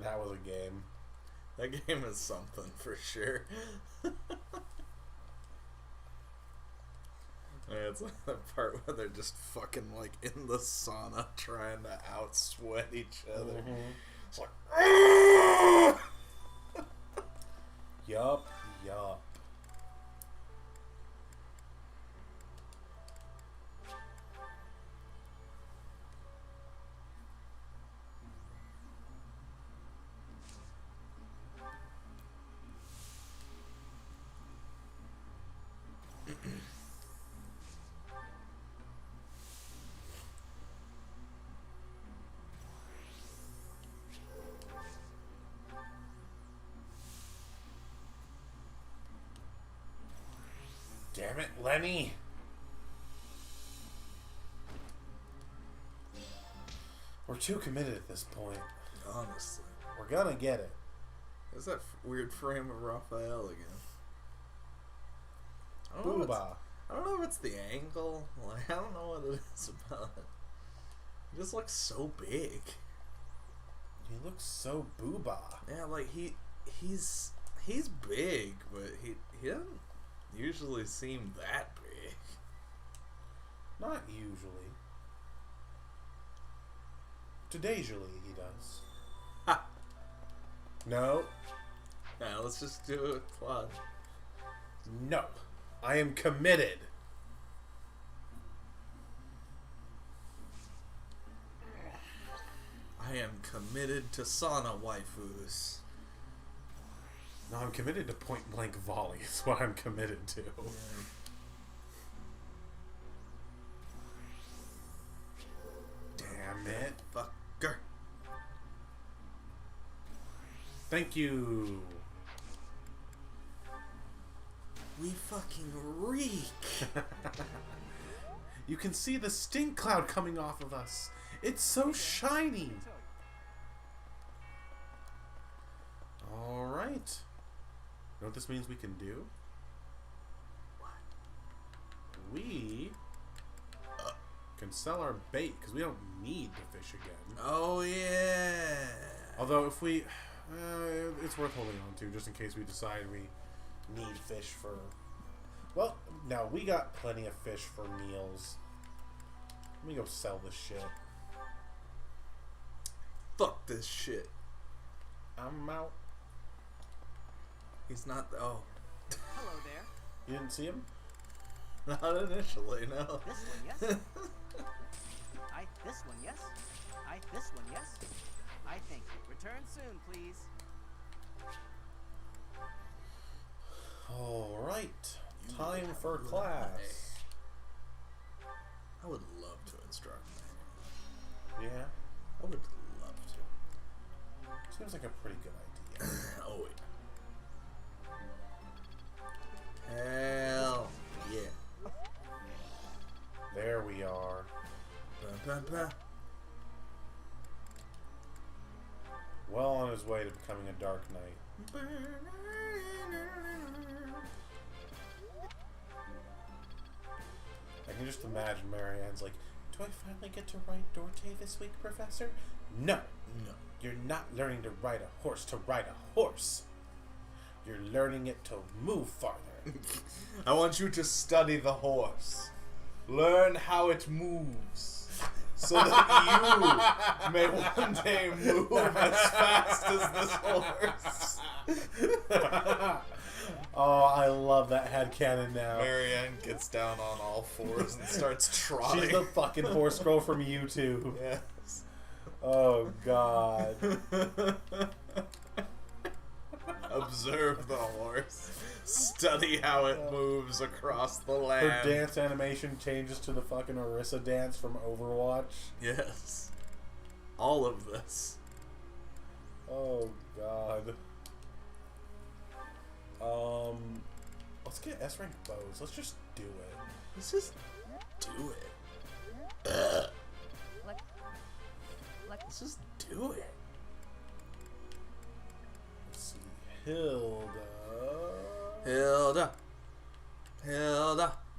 that was a game. That game is something for sure. It's like the part where they're just fucking like in the sauna trying to outsweat each other. Mm-hmm. It's like, yup, yup. Damn it, Lenny! We're too committed at this point. Honestly. We're gonna get it. There's that weird frame of Raphael again. I don't know if it's the angle. Like, I don't know what it is about it. He just looks so big. He looks so booba. Yeah, like he's big, but he doesn't usually seem that big. Not usually. Today'sually he does. Ha! No. Yeah, let's just do it, Claude. No. I am committed. I am committed to sauna waifus. No, I'm committed to point blank volley. Is what I'm committed to. Yeah. Damn it. Fucker. Thank you. We fucking reek. You can see the stink cloud coming off of us. It's so shiny. Alright. You know what this means we can do? What? We can sell our bait because we don't need to fish again. Oh, yeah. Although if we... it's worth holding on to just in case we decide we need fish for... Well, no, we got plenty of fish for meals. Let me go sell this shit. Fuck this shit. I'm out. He's not... Oh. Hello there. You didn't see him? Not initially, no. This one, yes. This one, yes. This one, yes. I think. Return soon, please. Alright. Time for class. I would love to instruct Yeah? I would love to. Seems like a pretty good idea. Oh, yeah. Hell yeah. There we are. Ba, ba, ba. Well on his way to becoming a Dark Knight. I can just imagine Marianne's like, do I finally get to ride Dorte this week, Professor? No. No. You're not learning to ride a horse to ride a horse. You're learning it to move farther. I want you to study the horse. Learn how it moves. So that you may one day move as fast as this horse. Oh, I love that headcanon now. Marianne gets down on all fours and starts trotting. She's the fucking horse girl from YouTube. Yes. Oh, God. Observe the horse. Study how it moves across the land. Her dance animation changes to the fucking Orisa dance from Overwatch. Yes. All of this. Oh, God. Let's get S-rank bows. Let's just do it. Let's just do it. Let's just do it. Let's see. Hilda.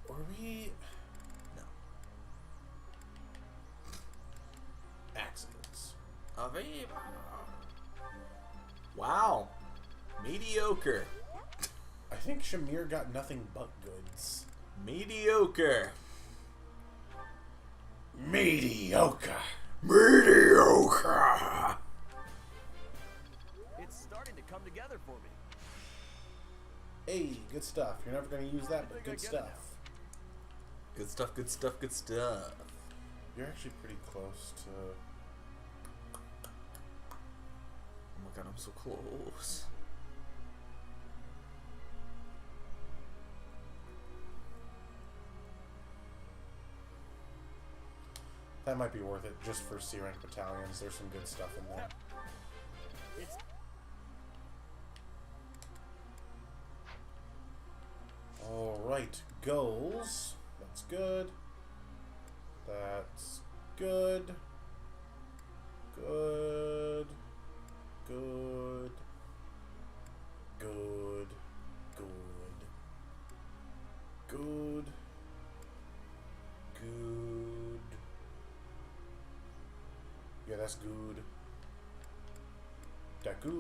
Were we... No. Accidents. Aviva. Wow. Mediocre. I think Shamir got nothing but goods. Mediocre. Mediocre. Mediocre. It's starting to come together for me. Hey, good stuff. You're never going to use that, but good stuff. Good stuff, good stuff, good stuff. You're actually pretty close to... Oh my god, I'm so close. That might be worth it, just for C-rank battalions. There's some good stuff in there. Alright, goals. That's good. That's good. Good. Good. Good. Good. Good. Good. Yeah, that's good. That good.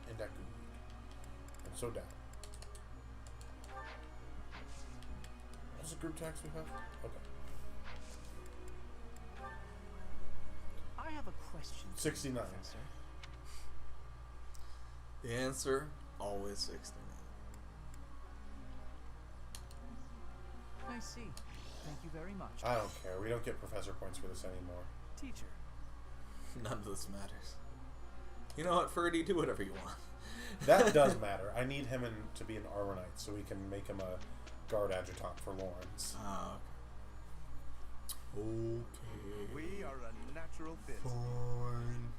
And that good. And so down. What's the group tax we have? Okay. I have a question. 69. Professor. The answer, always 69. I see. Thank you very much. I don't care. We don't get professor points for this anymore. Teacher. None of this matters. You know what, Ferdy? Do whatever you want. That does matter. I need him to be an armor knight so we can make him a guard adjutant for Lawrence. Ah, okay. We are a natural fit. Fine.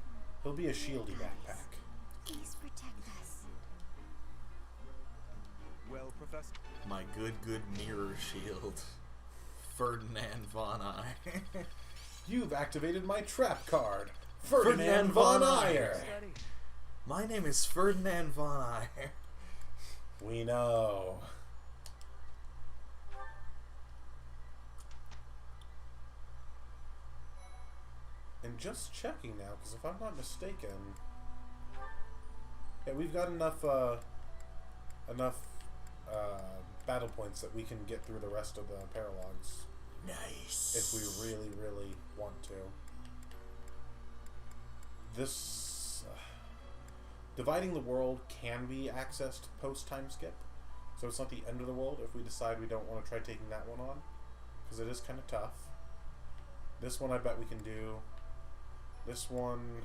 He'll be a shieldy backpack. Please protect us. Well, Professor. My good mirror shield. Ferdinand von Eye. You've activated my trap card. Ferdinand von Eyre. My name is Ferdinand von Eyre. We know. And just checking now, because if I'm not mistaken, yeah, we've got enough battle points that we can get through the rest of the paralogs. Nice. If we really, really want to. This dividing the world can be accessed post time skip, so it's not the end of the world if we decide we don't want to try taking that one on, because it is kind of tough. This one I bet we can do. This one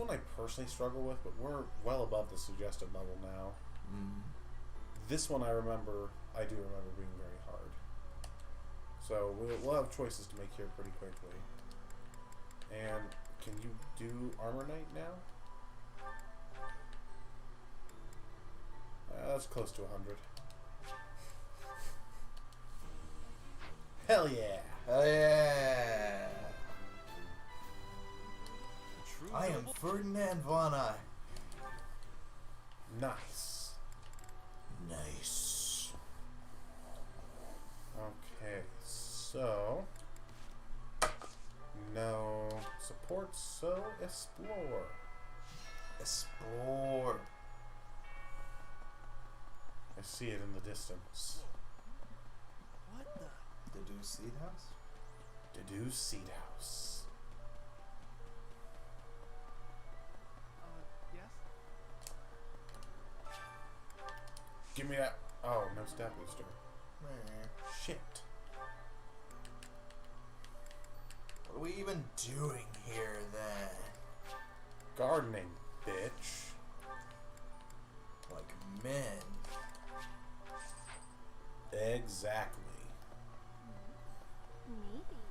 I personally struggle with, but we're well above the suggested level now. This one I do remember being very hard. So we'll have choices to make here pretty quickly. And can you do Armor Knight now? That's close to 100. Hell yeah! Hell yeah! I am Ferdinand von Eye. Nice. Nice. Okay, so no support, so explore. Explore. I see it in the distance. What the? Deduce Seed House? Deduce Seed House. Yes? Give me that. Oh, no stat booster. Shit. What are we even doing here then? Gardening, bitch. Like men. Exactly. Maybe.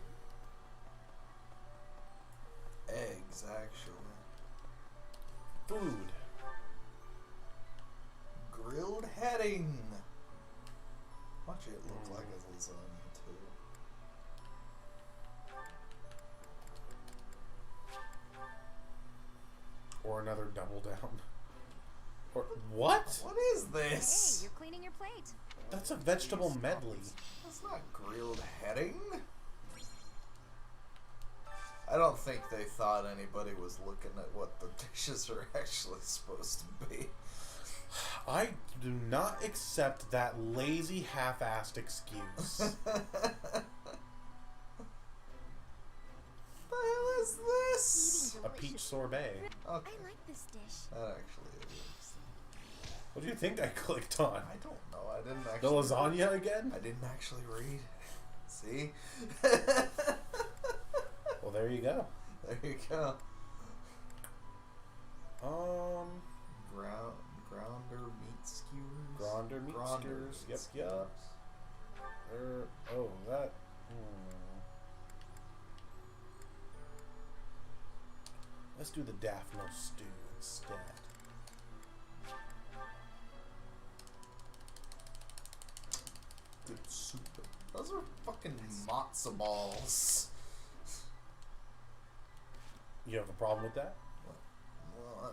Eggs, actually. Food. Grilled heading. Watch it look like a lasagna too. Or another double down. Or what? What is this? Hey, you're cleaning your plate. That's a vegetable medley. That's not grilled heading. I don't think they thought anybody was looking at what the dishes are actually supposed to be. I do not accept that lazy, half-assed excuse. The hell is this? A peach sorbet. Okay, I like this dish. that actually is. What do you think I clicked on? I don't know. I didn't The actually. lasagna again? I didn't actually read. See? Well, there you go. There you go. Grounder meat skewers. Gronder meat skewers. Yep, yep. Oh, that. Let's do the Daphne stew instead. fucking matzo balls. You have a problem with that? Well,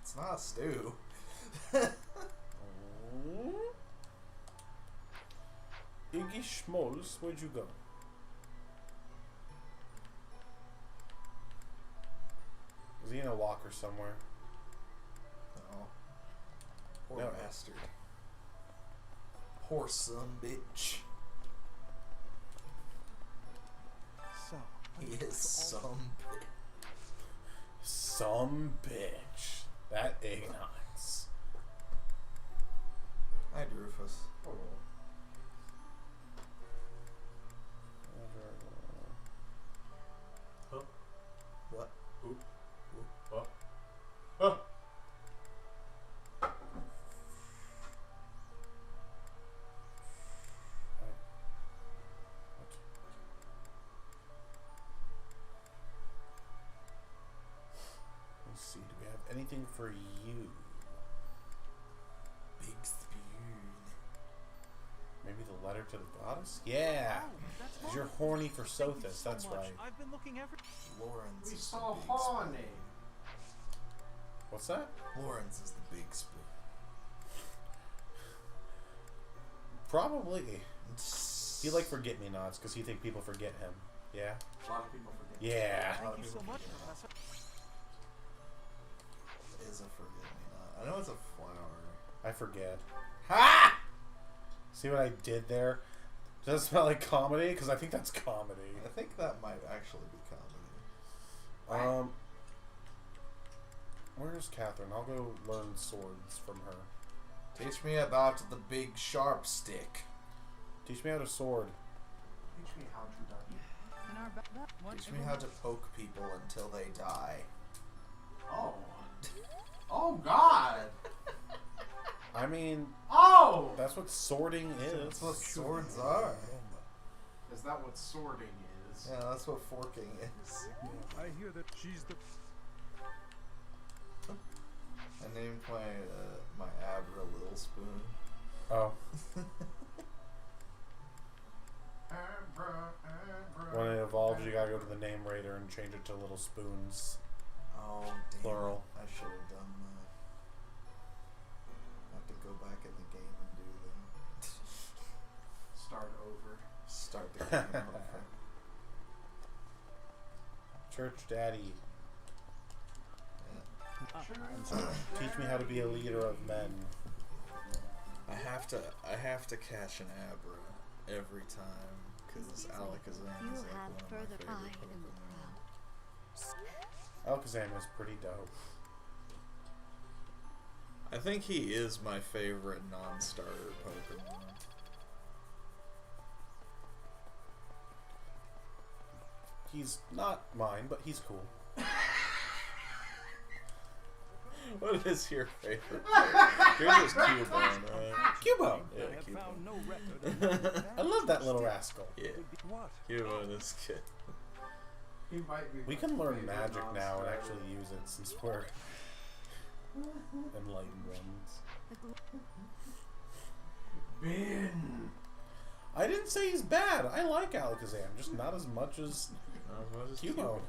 it's not a stew. Iggy Schmoles, where'd you go? Is he in a locker somewhere? No. Poor No. bastard. Poor son bitch. So, He is some bitch. Some bitch. That ignorance. Hi, Rufus. Huh? What? Oop. Oop. Huh? Huh? Let's see, do we have anything for you? Big spoon. Maybe the letter to the goddess? Yeah! Because you're horny for Sothis, that's right. I've been looking every. Lawrence We is saw the big Horny. spoon. What's that? Lawrence is the big spoon. Probably. He like forget-me-nots because he think people forget him. Yeah? A lot of people forget. Yeah. Thank you so much, Professor. It is a forget-me-not. I know it's a flower. I forget. Ha! See what I did there? Does it smell like comedy? Because I think that's comedy. I think that might actually be comedy. Where's Catherine? I'll go learn swords from her. Teach me about the big sharp stick. Teach me how to sword. Teach me how to die. Teach me how to poke people until they die. Oh. Oh God. I mean, Oh. that's what sorting is. That's what swords are. Is that what sorting is? Yeah, that's what forking is. I hear that she's the. I named my Abra Little Spoon. Oh. Abra, abra, When it evolves, you gotta go to the name raider and change it to little spoons. Oh, damn. Plural. I should have done that. I have to go back in the game and do that. Start over. Start the game over. Church daddy. Yeah. Teach me how to be a leader of men. I have to catch an Abra every time because Alakazam You is like have one of my further favorite eye than the Pokemon. proud. Alakazam is pretty dope. I think he is my favorite non-starter Pokemon. He's not mine, but he's cool. What is your favorite? Yours is Cubone, right? Cubone! Yeah, I have Cubone. found no record of I love that little rascal. Yeah, What? Cubone is good. He might be. We my can learn favorite magic now and non-starter. actually use it since we're enlightened ones. Ben. I didn't say he's bad. I like Alakazam, just not as much as Not as much as Cubone.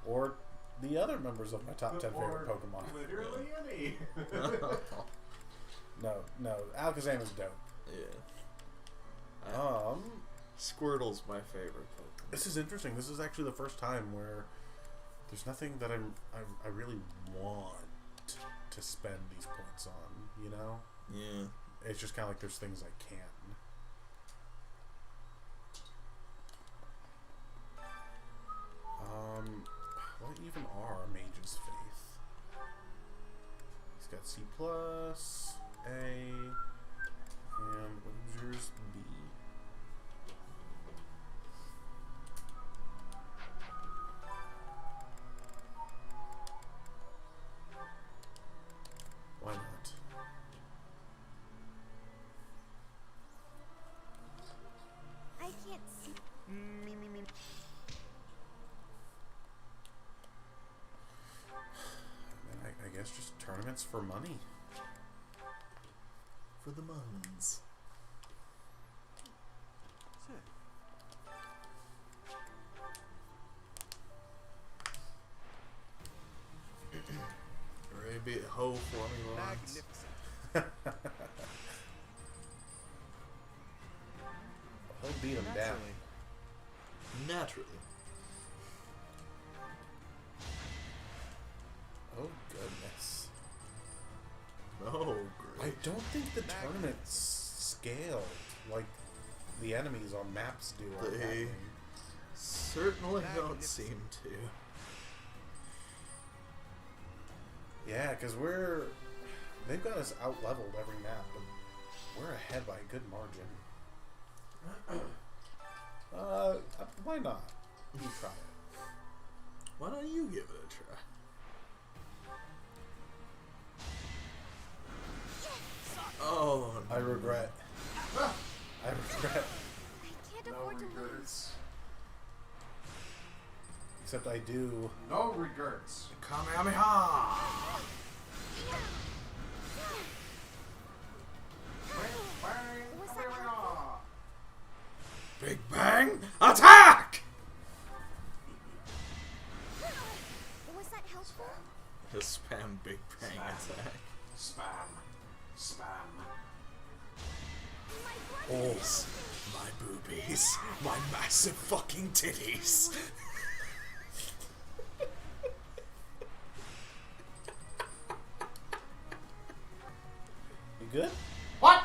Or the other members of my top 10 Or favorite Pokemon. Literally any. No, Alakazam is dope. Yeah. Squirtle's my favorite Pokemon. This is interesting. This is actually the first time where there's nothing that I really want to spend these points on, you know? Yeah. It's just kind of like there's things I can. What even are Mage's Faith? He's got C+, A, and what was yours? B. Why not? I can't see. Me. And I guess just tournaments for money. For the Muns. response. He'll beat him down. Naturally. Oh goodness. Oh, I great. don't think the tournament's scaled like the enemies on maps do. on They Maddening. certainly don't seem to. Yeah, because they've got us out-leveled every map, but we're ahead by a good margin. Why not? You try it. Why don't you give it a try? Oh, no. I regret. I regret. I can't No afford to lose. regrets. Except I do. No regrets. Kamehameha! Was that helpful? Big Bang, attack! Was that helpful? Just spam Big Bang attack. Spam. Spam. My blood Balls, my boobies, my massive fucking titties. You good? What?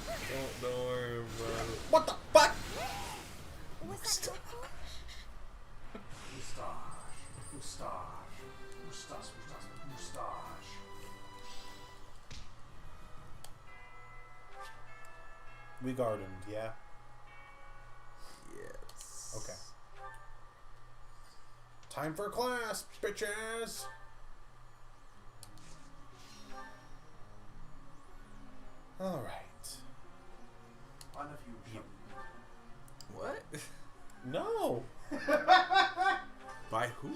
Don't worry about it. What the fuck? Was that helpful? Moustache. Moustache. Moustache. Moustache. Moustache. We gardened, yeah? Yes. Okay. Time for class, bitches! Alright. One of you. What? No! By who?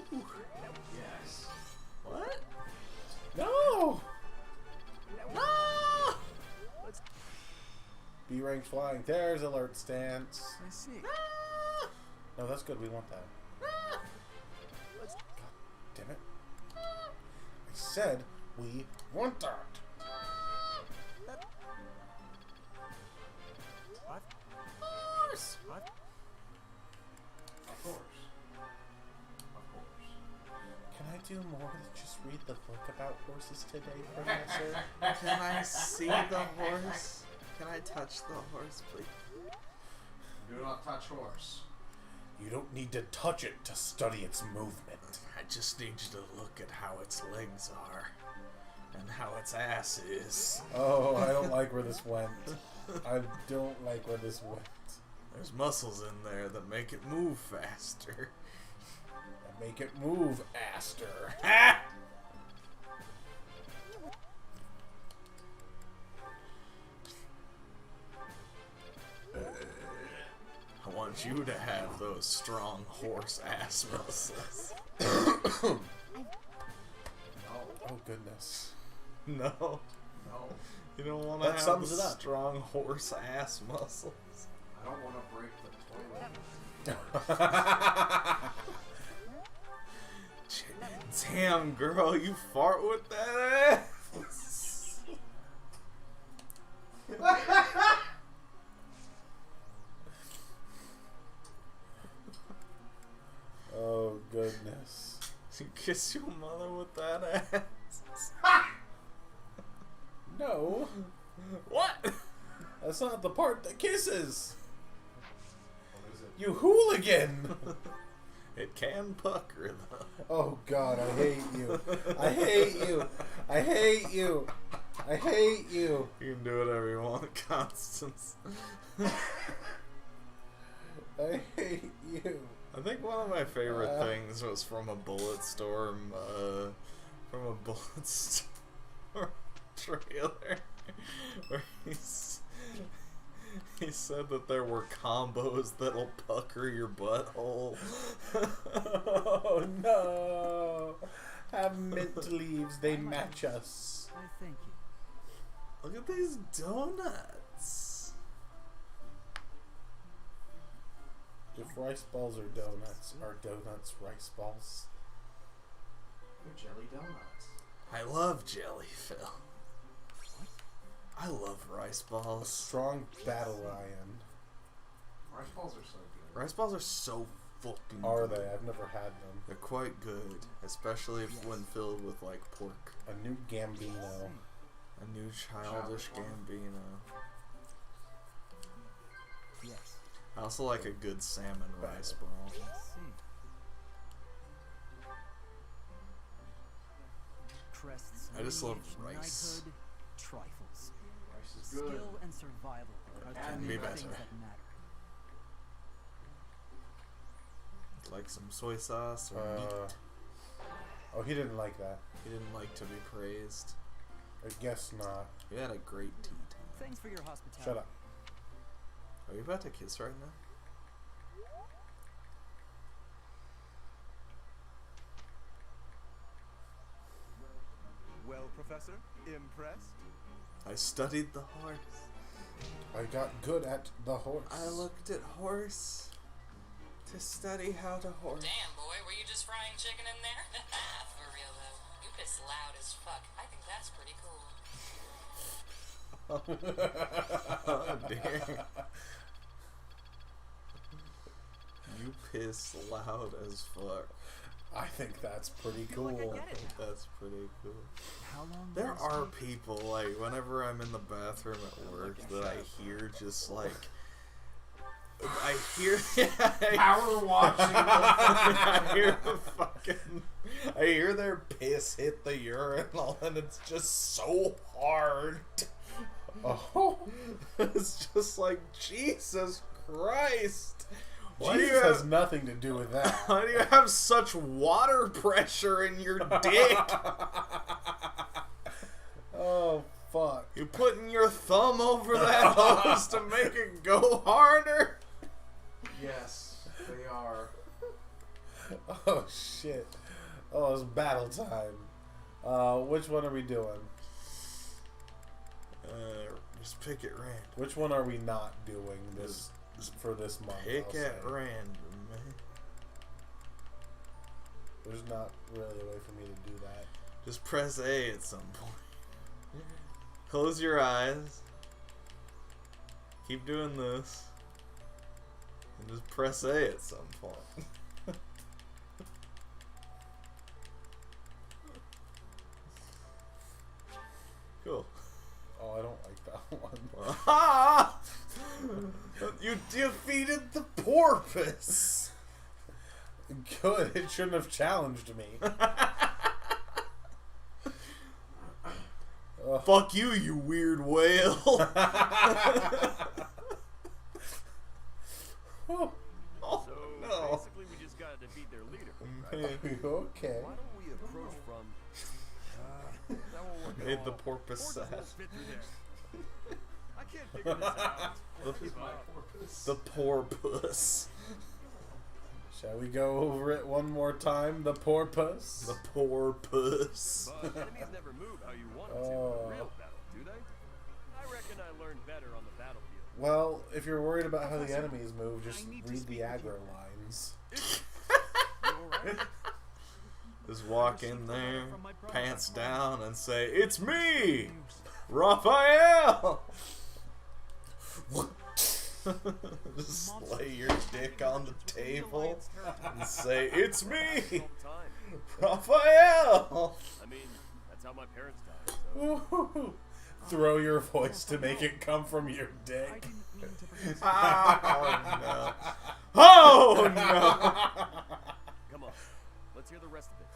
Yes. What? No! No! B rank flying. There's alert stance. I see. No, that's good. We want that. God damn it. I said we want that. What? Horse! What? Of course. Of course. Can I do more than just read the book about horses today, Professor? Can I see the horse? Can I touch the horse, please? Do not touch horse. You don't need to touch it to study its movement. I just need you to look at how its legs are. And how its ass is. Oh, I don't like where this went. I don't like where this went. There's muscles in there that make it move faster. And make it move, Aster. Ha! I want you to have those strong horse ass muscles. No. Oh, goodness. No. No. You don't want to That have sums the it up. strong horse ass muscles. I don't want to break the toilet. Damn, girl, you fart with that ass? Oh, goodness. You kiss your mother with that ass? No. What? That's not the part that kisses. What is it? You hooligan. It can pucker, though. Oh, God, I hate you. I hate you. I hate you. I hate you. You can do whatever you want, Constance. I hate you. I think one of my favorite things was from a Bulletstorm, trailer, where he said that there were combos that'll pucker your butthole. Oh, no. Have mint leaves. They match us. I thank you. Look at these donuts. If rice balls are donuts rice balls? They're jelly donuts. I love jelly, Phil. I love rice A balls. strong battle lion. Rice balls are so good. Rice balls are so fucking Are good. they? I've never had them. They're quite good, especially when filled with like pork. A new Gambino. A new childish Gambino. Yes. I also like a good salmon rice ball. I see. Crests, I just love lineage, rice. knighthood, trifles. Rice is good. Skill and survival are the Can two be things better. that matter. Like some soy sauce or meat. Oh, he didn't like that. He didn't like to be praised. I guess not. We had a great tea time. Thanks for your hospitality. Shut up. Are you about to kiss right now? Well, Professor, impressed? I studied the horse. I got good at the horse. I looked at horse to study how to horse. Damn, boy, were you just frying chicken in there? For real, though. You piss loud as fuck. I think that's pretty cool. Oh, dear. You piss loud as fuck. I think that's pretty cool. I think that's pretty cool. How long There does are it take? people, like, whenever I'm in the bathroom at work, that I hear just, like... I hear... Power watching. I hear the fucking... I hear their piss hit the urinal, and it's just so hard. Oh. It's just like, Jesus Christ. Why do Jesus you has have, nothing to do with that. why do you have such water pressure in your dick? Oh, fuck. You putting your thumb over that hose to make it go harder? Yes, they are. Oh, shit. Oh, it's battle time. Which one are we doing? Just pick at random. Which one are we not doing this for this month? Pick I'll at say? random, man. There's not really a way for me to do that. Just press A at some point. Close your eyes. Keep doing this. And just press A at some point. Cool. Oh, I don't like that one. Ah! You defeated the porpoise. Good. It shouldn't have challenged me. Fuck you, you weird whale. Oh, So no. basically, we just gotta defeat their leader. Right? okay. Why don't we approach from? That won't work at Made all. the porpoise Or just sad. won't fit through there. I can't figure this out. Give up. The porpoise. Shall we go over it one more time? The porpoise? The porpoise. But enemies never move how you want them to Oh. in real battle, do they? I reckon I learned better on the battlefield. Well, if you're worried about how the enemies move, just read the aggro lines. You alright? Just walk in there, pants down, and say, "It's me, Raphael." Just lay your dick on the table and say, "It's me, Raphael." I mean, that's how my parents died. So. Woo-hoo-hoo. Throw your voice to make it come from your dick. Oh no! Oh no! Come on, let's hear the rest of it.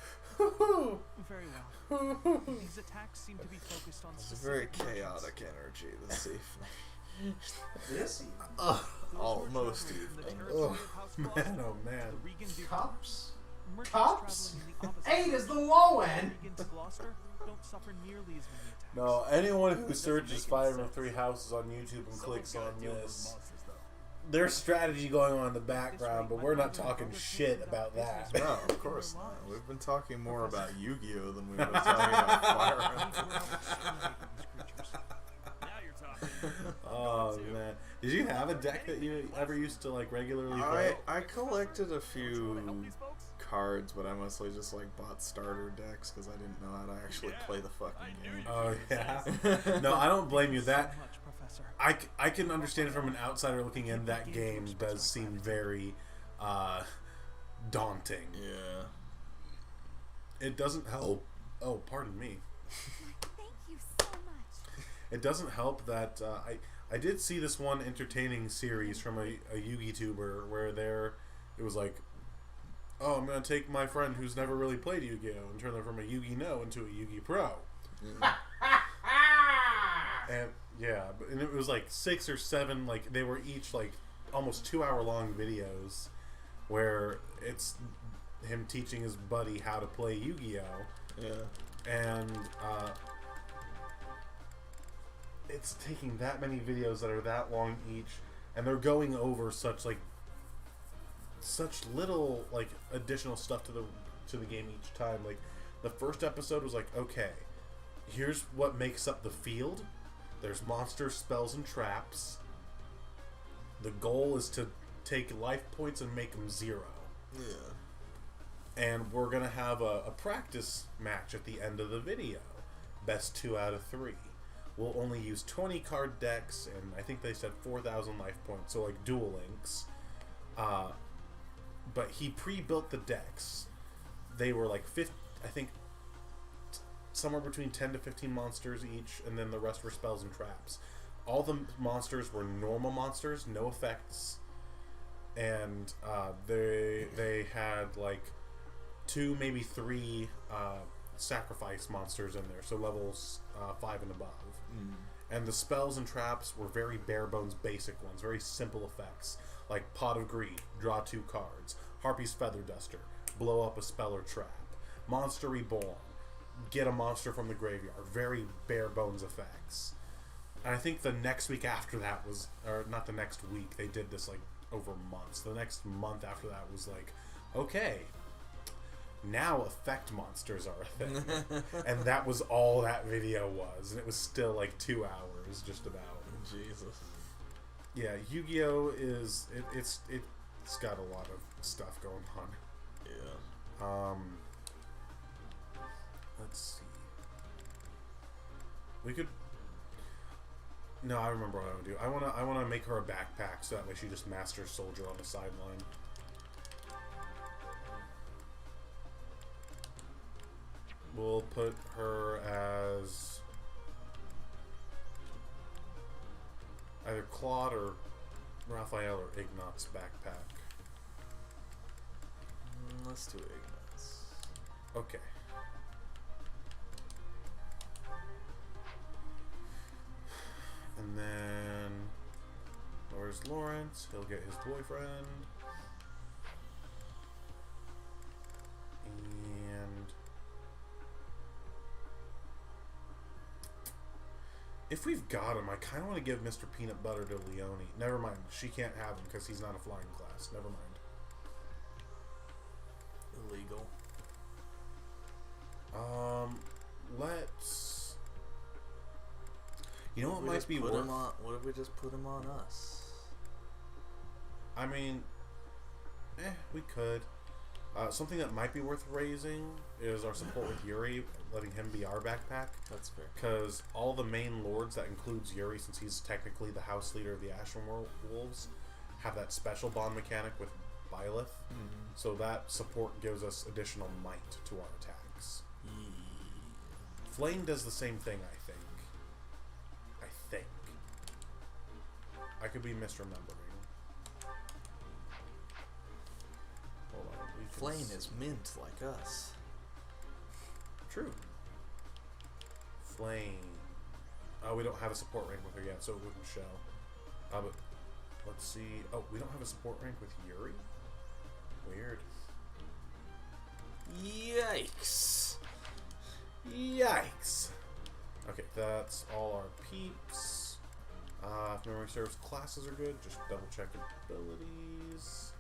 Very well. These attacks seem to be focused on It's a very specific chaotic energy this evening. This? Almost evening. Oh, man, oh, man. Cups? Merchants Cups? traveling in the opposite 8 is the low end. Regan to Gloucester don't suffer nearly as many attacks. No, anyone who searches 503 Houses on YouTube and clicks on this, there's strategy going on in the background, but we're not talking shit about that. No, of course not. We've been talking more about Yu-Gi-Oh than we've been talking about Fire Emblem. Now you're talking. Oh, man. Did you have a deck that you ever used to, like, regularly play? I collected a few cards, but I mostly just like bought starter decks because I didn't know how to actually play the fucking game. Oh yeah. No, I don't blame you. That I can understand it from an outsider looking in. That game does seem very daunting. Yeah. It doesn't help. Oh, pardon me. Thank you so much. It doesn't help that I did see this one entertaining series from a Yugi-tuber where it was like, oh, I'm gonna take my friend who's never really played Yu-Gi-Oh and turn them from a Yugi-No into a Yugi Pro. And yeah, and it was like 6 or 7, like they were each like almost 2-hour long videos where it's him teaching his buddy how to play Yu-Gi-Oh. Yeah. And it's taking that many videos that are that long each, and they're going over such little like additional stuff to the game each time. Like the first episode was like, okay, here's what makes up the field. There's monsters, spells, and traps. The goal is to take life points and make them 0. Yeah. And we're gonna have a practice match at the end of the video. Best 2 out of 3. We'll only use 20 card decks, and I think they said 4,000 life points, so like dual links. But he pre-built the decks. They were like I think somewhere between 10 to 15 monsters each, and then the rest were spells and traps. All the monsters were normal monsters, no effects, and they had like 2, maybe 3 sacrifice monsters in there, so levels 5 and above. And the spells and traps were very bare bones basic ones, very simple effects, like Pot of Greed, draw 2 cards, Harpy's Feather Duster, blow up a spell or trap, Monster Reborn, get a monster from the graveyard, very bare bones effects. And I think the next week after that was, or not the next week, they did this like over months. The next month after that was like, okay, now effect monsters are a thing. And that was all that video was, and it was still like 2 hours just about. Jesus. Yeah, Yu-Gi-Oh is it's got a lot of stuff going on. Yeah. Let's see. We could. No, I remember what I would do. I wanna make her a backpack so that way she just masters soldier on the sideline. We'll put her as either Claude or Raphael or Ignat's backpack. Let's do Ignat's. Okay. And then where's Lawrence? He'll get his boyfriend. And if we've got him, I kind of want to give Mr. Peanut Butter to Leone. Never mind. She can't have him because he's not a flying class. Never mind. Illegal. Let's... You know what might be worth... worth... What if we just put him on us? I mean... we could. Something that might be worth raising is our support with Yuri, letting him be our backpack. That's fair. Because all the main lords, that includes Yuri, since he's technically the house leader of the Ashen Wolves, have that special bond mechanic with Byleth. So that support gives us additional might to our attacks. Flame does the same thing, I think. I could be misremembering. Hold on. Flame is mint like us. True. Flame. Oh, we don't have a support rank with her yet, so it wouldn't show. But let's see. Oh, we don't have a support rank with Yuri? Weird. Yikes. Yikes. Okay, that's all our peeps. If memory serves, classes are good. Just double check abilities.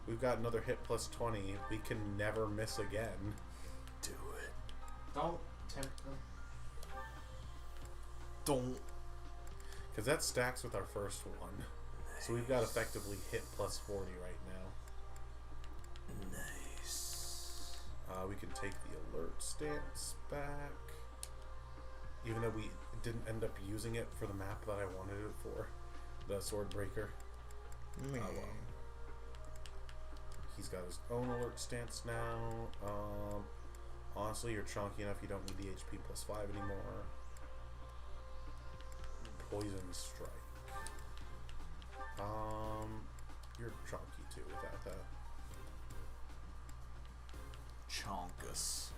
We've got another hit plus 20. We can never miss again. Do it. Don't tempt them. Don't. Because that stacks with our first one. So we've got effectively hit plus 40 right now. Nice. We can take the alert stance back. Even though we didn't end up using it for the map that I wanted it for. The sword breaker. Me. Oh well. He's got his own alert stance now. Honestly, you're chunky enough you don't need the HP plus 5 anymore. Poison strike. You're chunky too without that. Chonkus.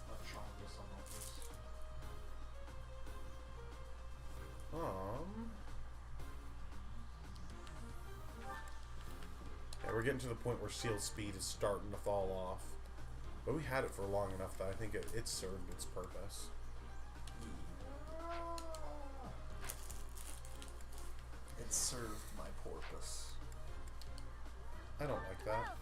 Not Chongus on this. Yeah, we're getting to the point where seal speed is starting to fall off. But we had it for long enough that I think it served its purpose. It served my porpoise. I don't like that.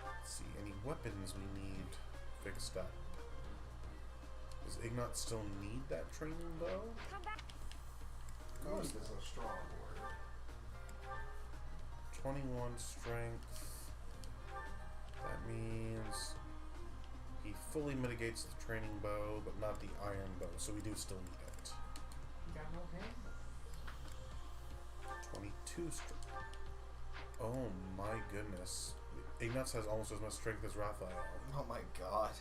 Let's see, any weapons we need fixed up. Does Ignat still need that training bow? Come back. Ghost is a strong word. 21 strength. That means he fully mitigates the training bow, but not the iron bow, so we do still need it. You got no hand? 22 strength. Oh my goodness. Ignatz has almost as much strength as Raphael. Oh my god.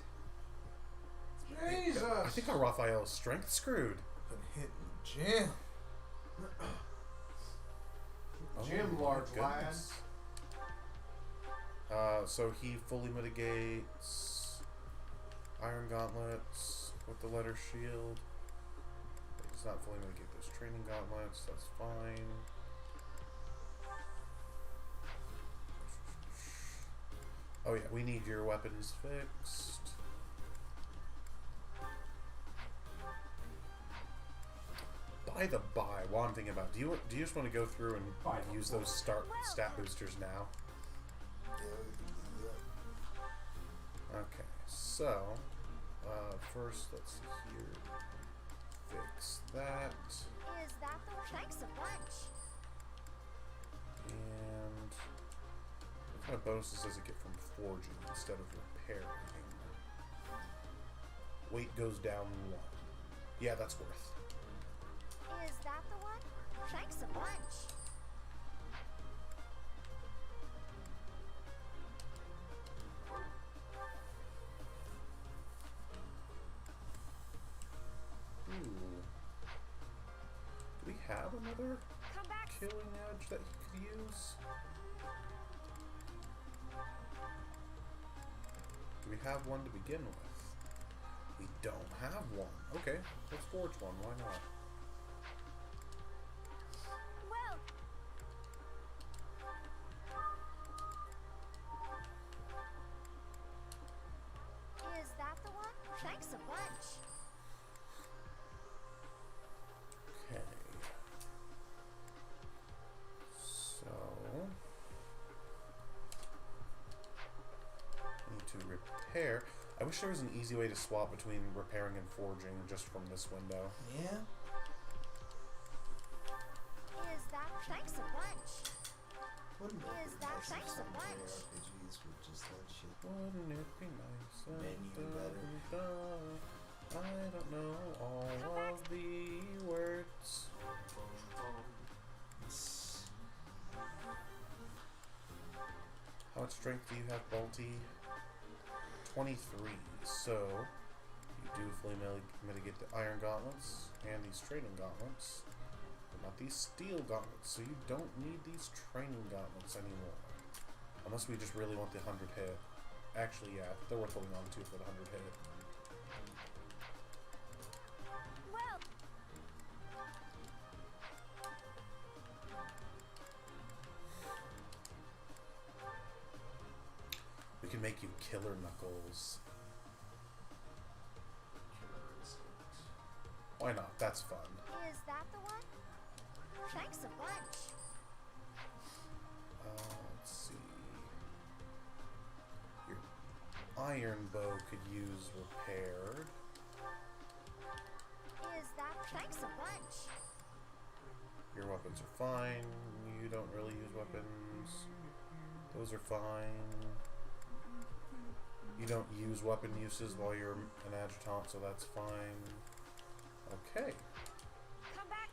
Jesus! I think our Raphael is strength screwed. Been hitting the gym. Gym, my large lad. goodness. So he fully mitigates iron gauntlets with the letter shield. He does not fully mitigate those training gauntlets. That's fine. Oh yeah, we need your weapons fixed. By the by, while I'm thinking about, do you just want to go through and use those stat boosters now? Okay, so first let's see here. Fix that. Is that the thanks a bunch? And what kind of bonuses does it get from forging instead of repairing? Weight goes down 1. Yeah, that's worth. Is that the one? Thanks a bunch. Ooh. Do we have another killing edge that he could use? Do we have one to begin with? We don't have one. Okay, let's forge one. Why not? Well. Is that the one? Thanks a bunch. Okay. So need to repair. I wish there was an easy way to swap between repairing and forging just from this window. Yeah. Is that thanks a bunch? Wouldn't it Is be that nice if thanks a some bunch? JRPGs would just let shit Wouldn't it be nice? menu better? I don't know all of the words. How much strength do you have, Balti? 23. So you do fully mitigate the iron gauntlets and these training gauntlets, but not these steel gauntlets. So you don't need these training gauntlets anymore, unless we just really want the 100 hit. Actually, yeah, they're worth holding on to for the 100 hit. Well. We can make you Killer Knuckles. Why not? That's fun. Is that the one? Thanks a bunch. Let's see. You're iron bow could use repaired. Is that thanks a bunch? Your weapons are fine. You don't really use weapons. Those are fine. You don't use weapon uses while you're an adjutant, so that's fine. Okay. Come back.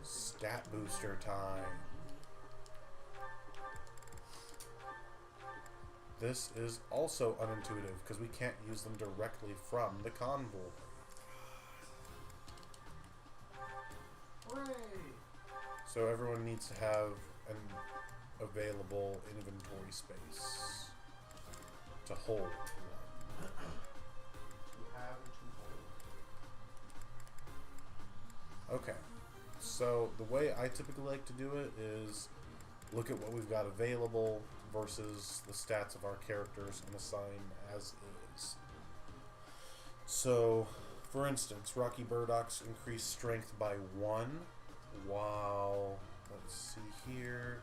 Stat booster time. This is also unintuitive because we can't use them directly from the convoy. Hooray! So everyone needs to have an available inventory space to hold one. To have and to hold. Okay, so the way I typically like to do it is look at what we've got available versus the stats of our characters and assign as is. So, for instance, Rocky Burdock's increased strength by 1, while, let's see here,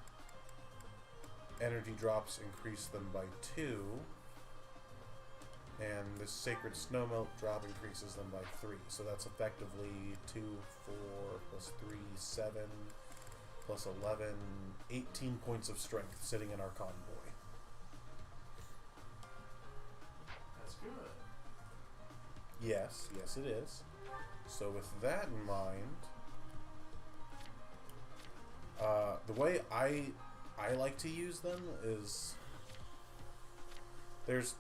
energy drops increase them by 2, and the Sacred Snowmelt drop increases them by 3. So that's effectively 2, 4, plus 3, 7, plus 11, 18 points of strength sitting in our convoy. That's good. Yes, yes it is. So with that in mind, the way I like to use them is there's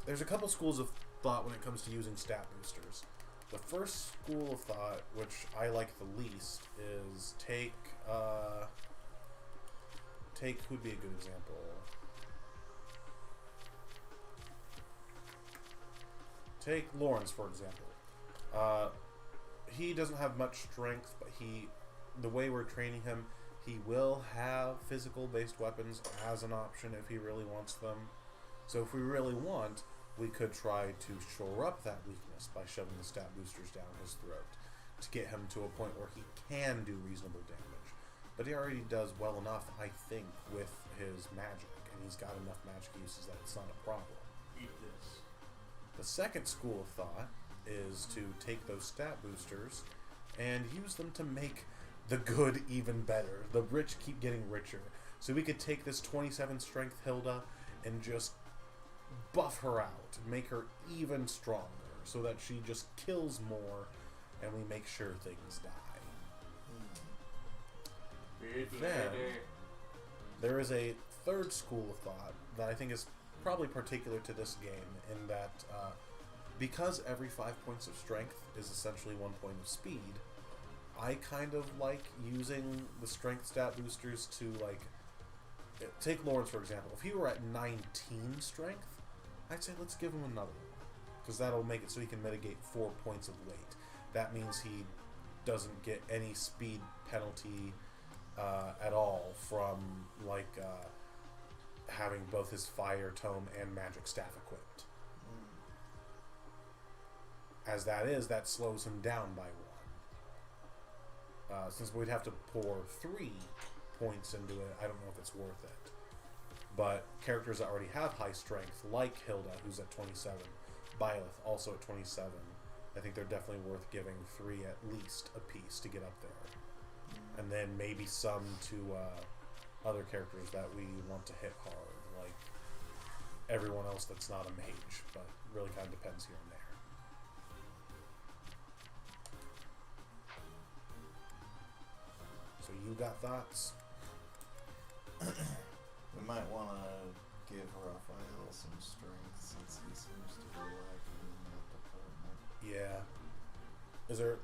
a couple schools of thought when it comes to using stat boosters. The first school of thought, which I like the least, is take who'd be a good example? Take Lawrence, for example. He doesn't have much strength, but the way we're training him, he will have physical-based weapons as an option if he really wants them. So if we really want, we could try to shore up that weakness by shoving the stat boosters down his throat to get him to a point where he can do reasonable damage. But he already does well enough, I think, with his magic, and he's got enough magic uses that it's not a problem. Eat this. The second school of thought is to take those stat boosters and use them to make the good even better. The rich keep getting richer. So we could take this 27 strength Hilda and just buff her out, make her even stronger, so that she just kills more and we make sure things die. Then, there is a third school of thought that I think is probably particular to this game, in that because every 5 points of strength is essentially 1 point of speed, I kind of like using the strength stat boosters to, like, take Lawrence for example. If he were at 19 strength, I'd say let's give him another one, because that'll make it so he can mitigate 4 points of weight. That means he doesn't get any speed penalty at all from, like, having both his fire tome and magic staff equipped. As that slows him down by 1. Since we'd have to pour 3 points into it, I don't know if it's worth it. But characters that already have high strength, like Hilda, who's at 27, Byleth, also at 27, I think they're definitely worth giving 3 at least a piece to get up there. And then maybe some to other characters that we want to hit hard, like everyone else that's not a mage, but really kind of depends here and there. So you got thoughts? We might want to give Raphael some strength, since he seems to be lacking in that department. Yeah. Is there,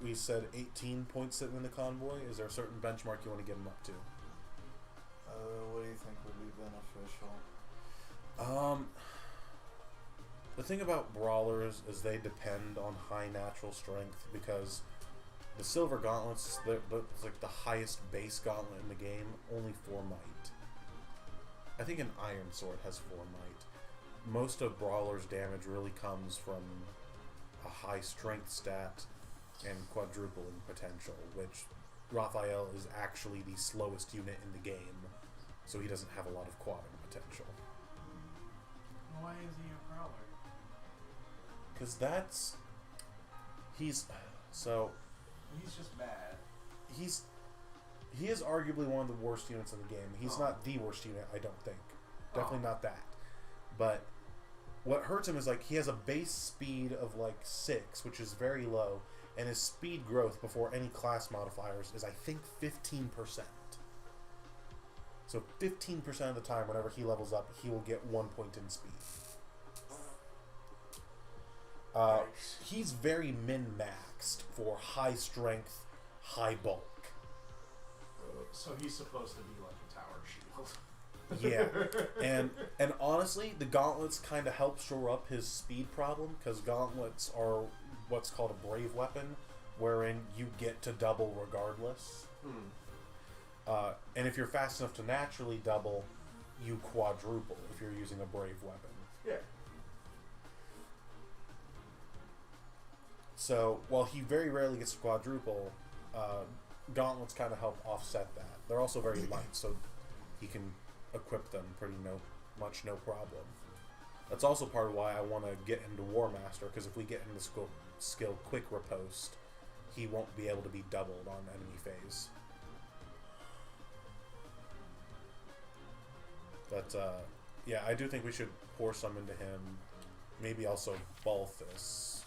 we said 18 points sitting in the convoy. Is there a certain benchmark you want to get him up to? What do you think would be beneficial? The thing about brawlers is they depend on high natural strength, because the silver gauntlets, it's like the highest base gauntlet in the game, only 4 might. I think an iron sword has 4 might. Most of brawlers' damage really comes from a high strength stat and quadrupling potential, which Raphael is actually the slowest unit in the game, so he doesn't have a lot of quadding potential. Why is he a prowler? Because that's... He's... So... He's just bad. He is arguably one of the worst units in the game. He's not the worst unit, I don't think. Definitely not that. But what hurts him is like he has a base speed of like 6, which is very low, and his speed growth before any class modifiers is I think 15%. So 15% of the time, whenever he levels up, he will get 1 point in speed. He's very min-maxed for high strength, high bulk. So he's supposed to be like a tower shield. Yeah, and honestly, the gauntlets kind of help shore up his speed problem, because gauntlets are what's called a brave weapon, wherein you get to double regardless. And if you're fast enough to naturally double, you quadruple if you're using a brave weapon. Yeah. So while he very rarely gets to quadruple, gauntlets kind of help offset that. They're also very light, so he can equip them no problem. That's also part of why I want to get into War Master, because if we get into skill Quick Riposte, he won't be able to be doubled on enemy phase. But yeah, I do think we should pour some into him. Maybe also Balthus.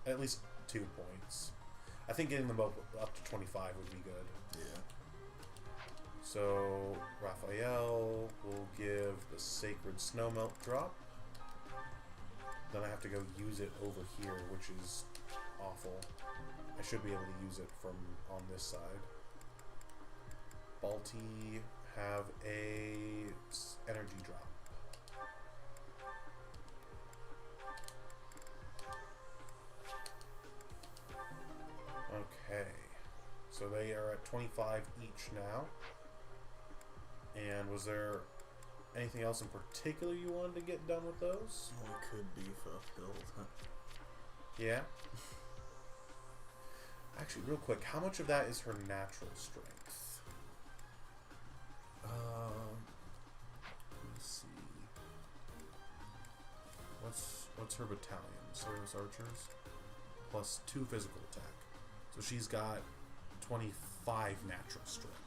At least 2 points. I think getting them up to 25 would be good. Yeah. So Raphael will give the Sacred Snowmelt drop. Then I have to go use it over here, which is awful. I should be able to use it from on this side. Balti have a energy drop. Okay, so they are at 25 each now. And was there anything else in particular you wanted to get done with those? Well, we could beef up build. Yeah. Actually, real quick, how much of that is her natural strength? Let's see. What's her battalion? Service archers plus 2 physical attack. So she's got 25 natural strength.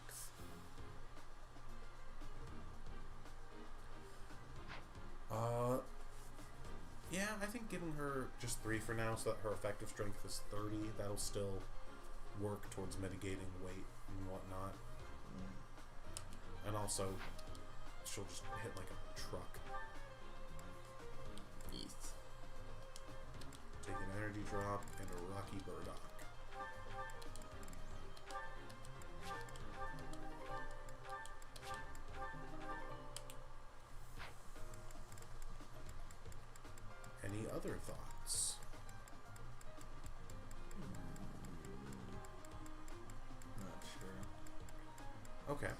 Yeah, I think giving her just 3 for now, so that her effective strength is 30. That'll still work towards mitigating weight and whatnot. And also, she'll just hit like a truck. Take an energy drop and a rocky burdock. Any other thoughts? Not sure. Okay.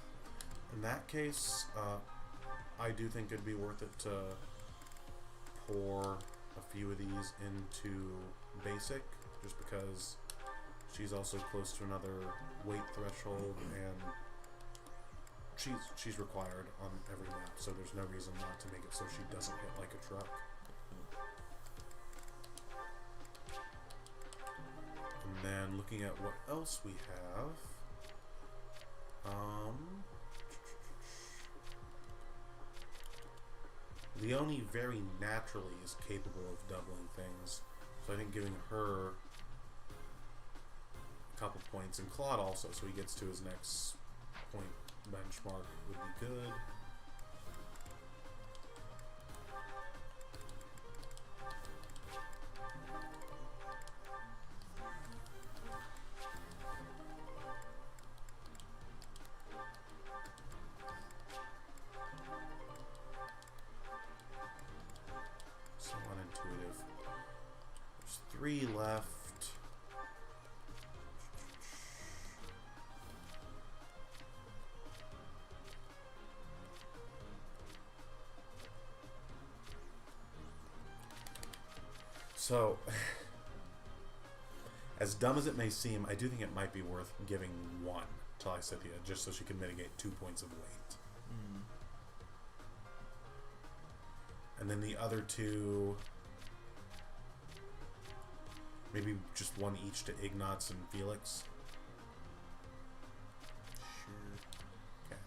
In that case, I do think it'd be worth it to pour a few of these into basic, just because she's also close to another weight threshold, and she's required on every map, so there's no reason not to make it so she doesn't hit like a truck. And then looking at what else we have, Leonie very naturally is capable of doubling things, so I think giving her a couple points, and Claude also, so he gets to his next point benchmark, would be good. So unintuitive. There's 3 left. So, as dumb as it may seem, I do think it might be worth giving 1 to Lysithea, just so she can mitigate 2 points of weight. And then the other two, maybe just one each to Ignatz and Felix. Sure. Okay.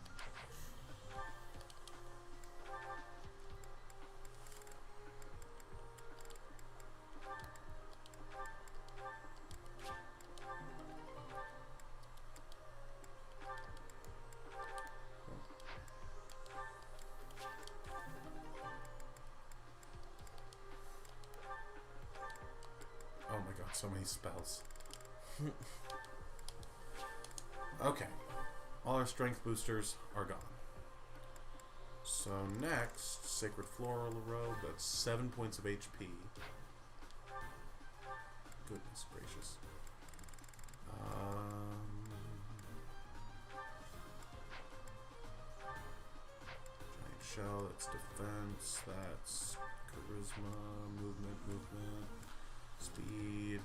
Oh my god, so many spells. Okay. All our strength boosters are gone. So next, Sacred Floral Robe, that's 7 points of HP. Goodness gracious. Giant Shell, that's defense, that's charisma, movement, speed,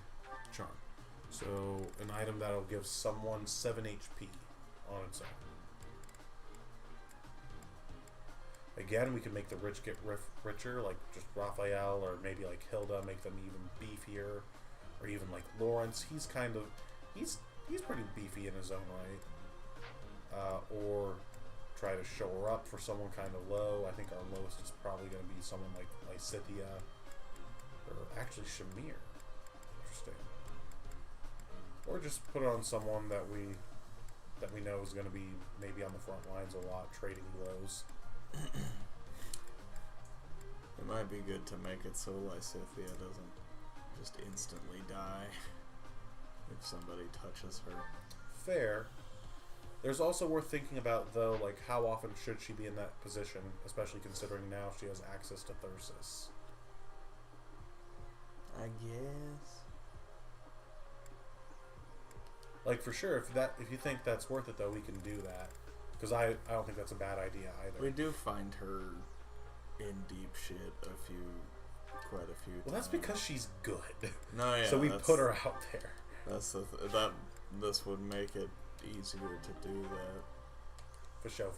charm. So an item that'll give someone 7 HP on its own. Again, we can make the rich get richer, like just Raphael, or maybe like Hilda, make them even beefier, or even like Lawrence. He's kind of, he's pretty beefy in his own right. Or try to show her up for someone kind of low. I think our lowest is probably going to be someone like Lysithea, or actually Shamir. Interesting. Or just put it on someone that we know is going to be maybe on the front lines a lot, trading blows. It might be good to make it so Lysithea doesn't just instantly die if somebody touches her. Fair. There's also worth thinking about, though, like how often should she be in that position, especially considering now she has access to Thyrsus. I guess. Like, for sure, if you think that's worth it, though, we can do that. Because I don't think that's a bad idea either. We do find her in deep shit quite a few times. Well, that's because she's good. No, yeah. So we put her out there. That's this would make it easier to do that. For sure.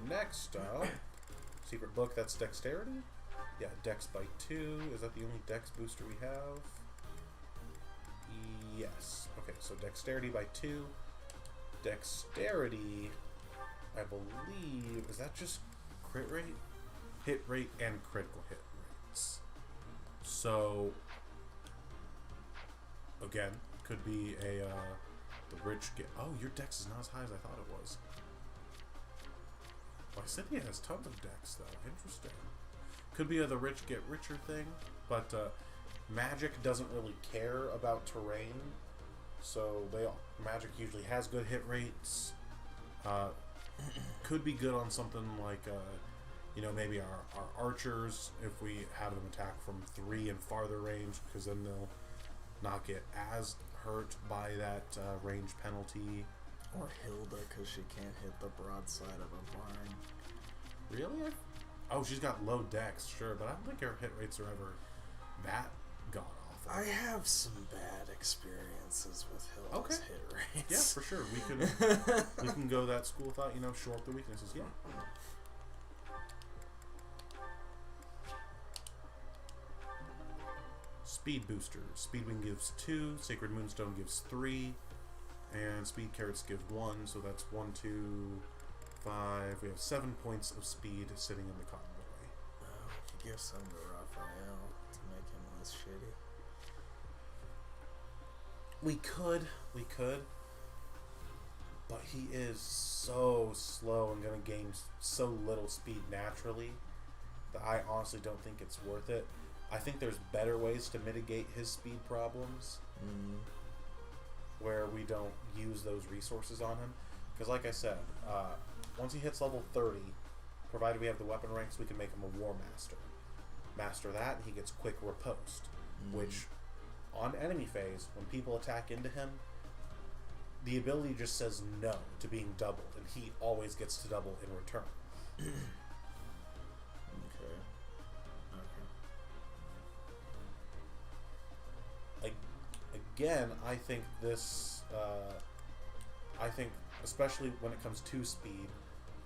Next up, Secret Book, that's Dexterity? Yeah, Dex by 2. Is that the only Dex booster we have? Yes. Okay, so Dexterity by 2. Dexterity, I believe, is that just crit rate? Hit rate and critical hit rates. So, again, could be a, the rich get, oh, your dex is not as high as I thought it was. Well, Lysithea has tons of dex, though. Interesting. Could be a the rich get richer thing, but, magic doesn't really care about terrain. So magic usually has good hit rates. Could be good on something like, you know, maybe our archers, if we have them attack from 3 and farther range, because then they'll not get as hurt by that range penalty. Or Hilda, because she can't hit the broadside of a barn. Really? Oh, she's got low dex, sure, but I don't think her hit rates are ever that god awful. I have some bad experiences with Hilda's hit rates. Yeah, for sure. We can go that school of thought, you know, shore up the weaknesses. Yeah. Speed boosters. Speedwing gives 2, Sacred Moonstone gives 3, and Speed Carrots give 1, so that's 1, 2, 5. We have 7 points of speed sitting in the convoy. We could give some to Raphael to make him less shitty. We could, but he is so slow and going to gain so little speed naturally that I honestly don't think it's worth it. I think there's better ways to mitigate his speed problems where we don't use those resources on him. Because like I said, once he hits level 30, provided we have the weapon ranks, we can make him a War Master. Master that, and he gets quick riposte, which on enemy phase, when people attack into him, the ability just says no to being doubled, and he always gets to double in return. Again, I think this, I think, especially when it comes to speed,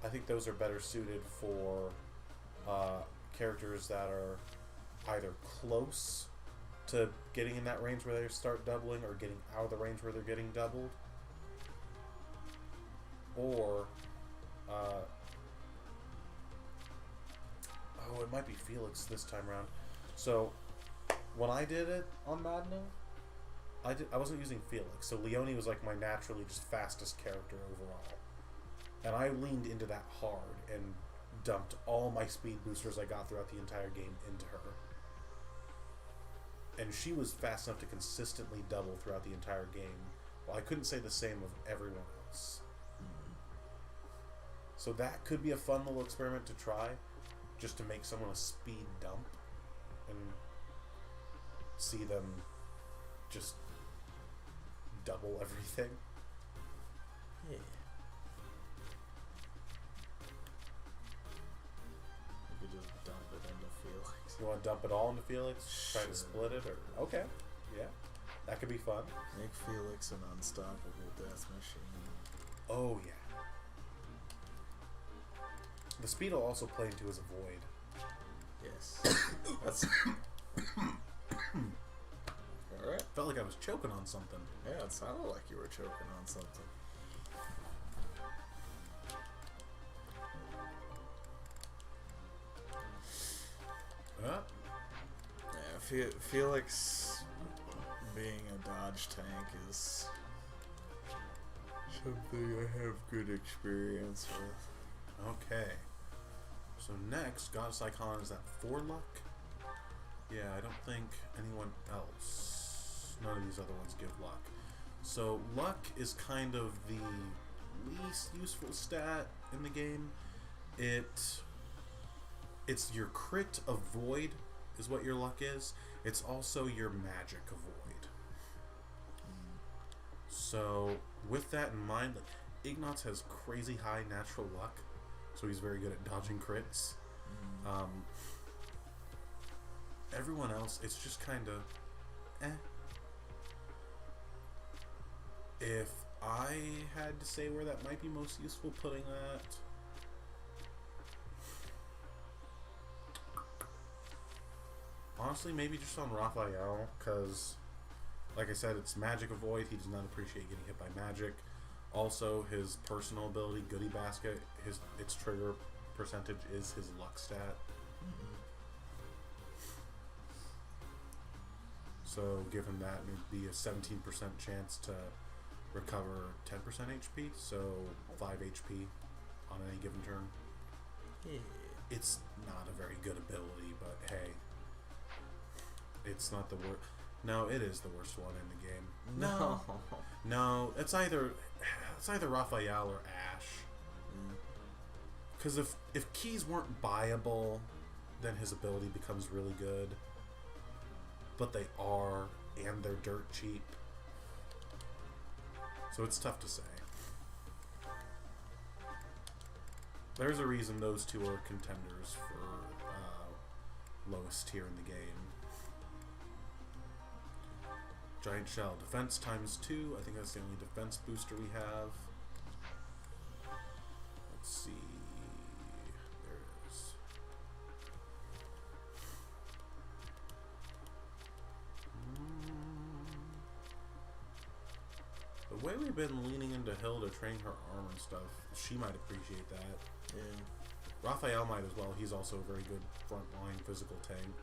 I think those are better suited for characters that are either close to getting in that range where they start doubling or getting out of the range where they're getting doubled. Or, oh, it might be Felix this time around. So, when I did it on Maddening, I wasn't using Felix, so Leone was like my naturally just fastest character overall. And I leaned into that hard and dumped all my speed boosters I got throughout the entire game into her. And she was fast enough to consistently double throughout the entire game. Well, I couldn't say the same of everyone else. So that could be a fun little experiment to try, just to make someone a speed dump and see them just double everything. Yeah. You could just dump it into Felix. You want to dump it all into Felix? Try to split it? Or okay, yeah. That could be fun. Make Felix an unstoppable death machine. Oh, yeah. The speed will also play into his avoid. Yes. That's... Alright. Felt like I was choking on something. Yeah, it sounded like you were choking on something. Yeah, Felix being a dodge tank is something I have good experience with. Okay. So next, Goddess Icon is that 4 luck? Yeah, I don't think anyone else. None of these other ones give luck. So luck is kind of the least useful stat in the game. It's your crit avoid is what your luck is. It's also your magic avoid. So with that in mind, Ignatz has crazy high natural luck, so he's very good at dodging crits. Everyone else, it's just kind of If I had to say where that might be most useful, putting that... Honestly, maybe just on Raphael, because, like I said, it's magic avoid. He does not appreciate getting hit by magic. Also, his personal ability, Goodie Basket, its trigger percentage is his luck stat. So, given that, it would be a 17% chance to recover 10% HP, so 5 HP on any given turn. Yeah. It's not a very good ability, but hey. It's not the worst. No, it is the worst one in the game. No, it's either Raphael or Ash. Because if keys weren't buyable, then his ability becomes really good. But they are, and they're dirt cheap. So it's tough to say. There's a reason those two are contenders for lowest tier in the game. Giant Shell. Defense times 2. I think that's the only defense booster we have. Let's see. There it is. The way we've been leaning into Hilda, training her arm and stuff, she might appreciate that. Yeah. Raphael might as well. He's also a very good frontline physical tank.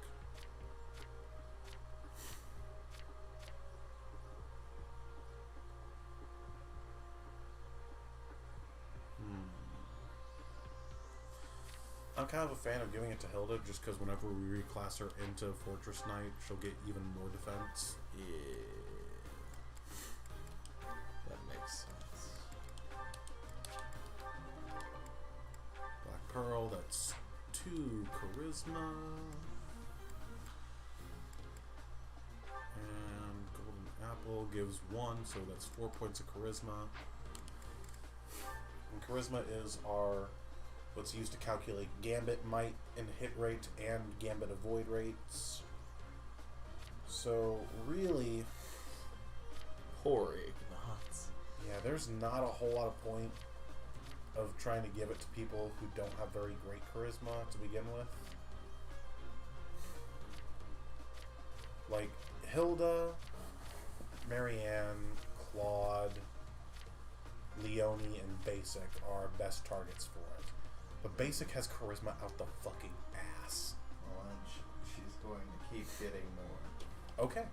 I'm kind of a fan of giving it to Hilda just because whenever we reclass her into Fortress Knight, she'll get even more defense. Yeah. That makes sense. Black Pearl, that's 2 Charisma. And Golden Apple gives 1, so that's 4 points of Charisma. And Charisma is what's used to calculate Gambit might and hit rate and Gambit avoid rates. So really, poor Ignatz. Yeah, there's not a whole lot of point of trying to give it to people who don't have very great charisma to begin with. Hilda, Marianne, Claude, Leone, and Basic are our best targets for it. But Basic has charisma out the fucking ass. Well, and she's going to keep getting more. Okay.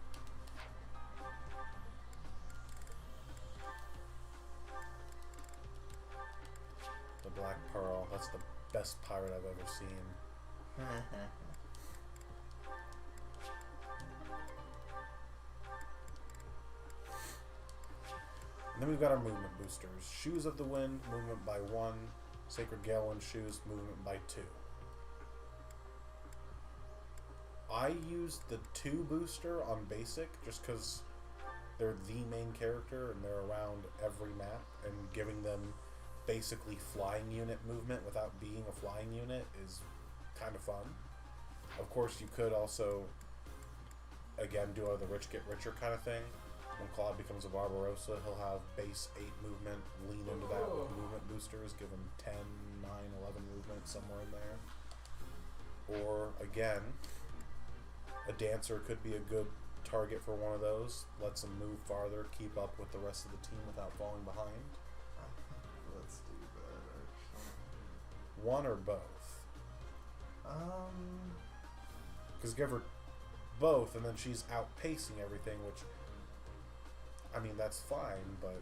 The Black Pearl, that's the best pirate I've ever seen. And then we've got our movement boosters. Shoes of the Wind, movement by 1. Sacred Gale Wind Shoes, movement by 2. I used the 2 booster on Basic just because they're the main character and they're around every map, and giving them basically flying unit movement without being a flying unit is kind of fun. Of course, you could also, again, do the rich get richer kind of thing. When Claude becomes a Barbarossa, he'll have base 8 movement, lean into that with movement boosters, give him 10, 9, 11 movement, somewhere in there. Or, again, a Dancer could be a good target for one of those. Lets him move farther, keep up with the rest of the team without falling behind. Let's do that, actually. One or both? Because give her both, and then she's outpacing everything, which, I mean, that's fine, but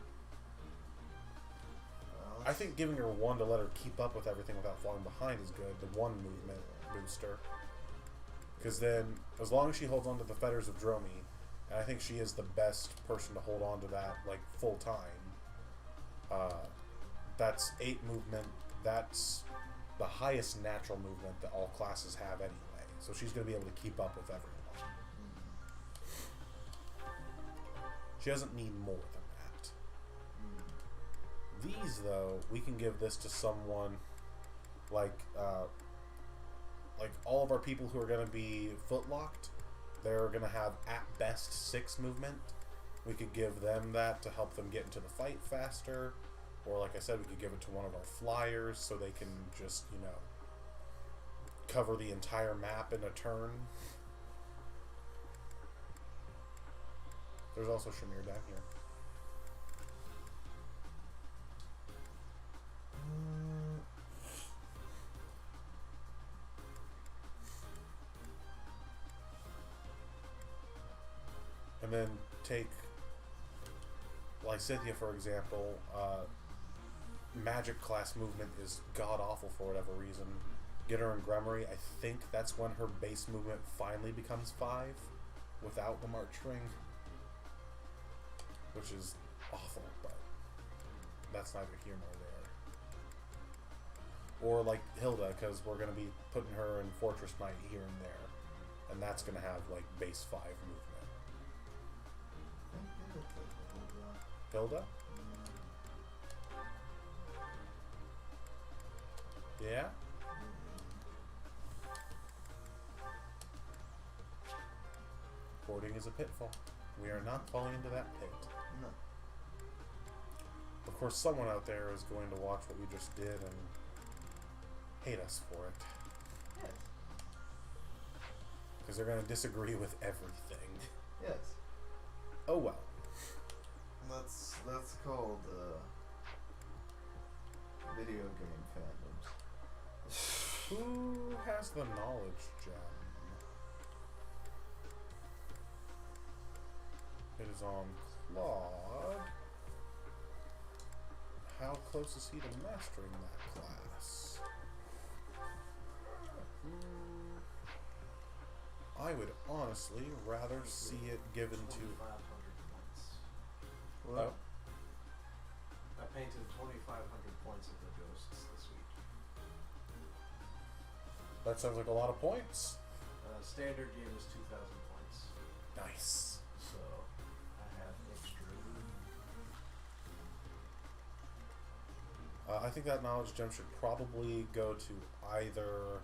I think giving her 1 to let her keep up with everything without falling behind is good. The 1 movement booster. Because then, as long as she holds on to the Fetters of Dromi, and I think she is the best person to hold on to that, like, full time, that's 8 movement. That's the highest natural movement that all classes have anyway. So she's going to be able to keep up with everyone. She doesn't need more than that. These, though, we can give this to someone like all of our people who are going to be footlocked. They're going to have at best 6 movement. We could give them that to help them get into the fight faster. Or, like I said, we could give it to one of our flyers so they can just, you know, cover the entire map in a turn. There's also Shamir down here. And then take Lysithia, for example. Magic class movement is god-awful for whatever reason. Get her in Grummery. I think that's when her base movement finally becomes 5 without the March Ring. Which is awful, but that's neither here nor there. Or like Hilda, because we're going to be putting her in Fortress Knight here and there. And that's going to have like base 5 movement. Hilda? Yeah? Hoarding is a pitfall. We are not falling into that pit. No. Of course, someone out there is going to watch what we just did and hate us for it. Yes. Because they're going to disagree with everything. Yes. Oh well. That's called video game fandoms. Who has the knowledge gem? It is on Claude. How close is he to mastering that class? I would honestly rather see it given to... 2,500 points. What? Oh. I painted 2,500 points of the ghosts this week. That sounds like a lot of points. Standard game is 2,000 points. Nice. So, I have extra. I think that knowledge gem should probably go to either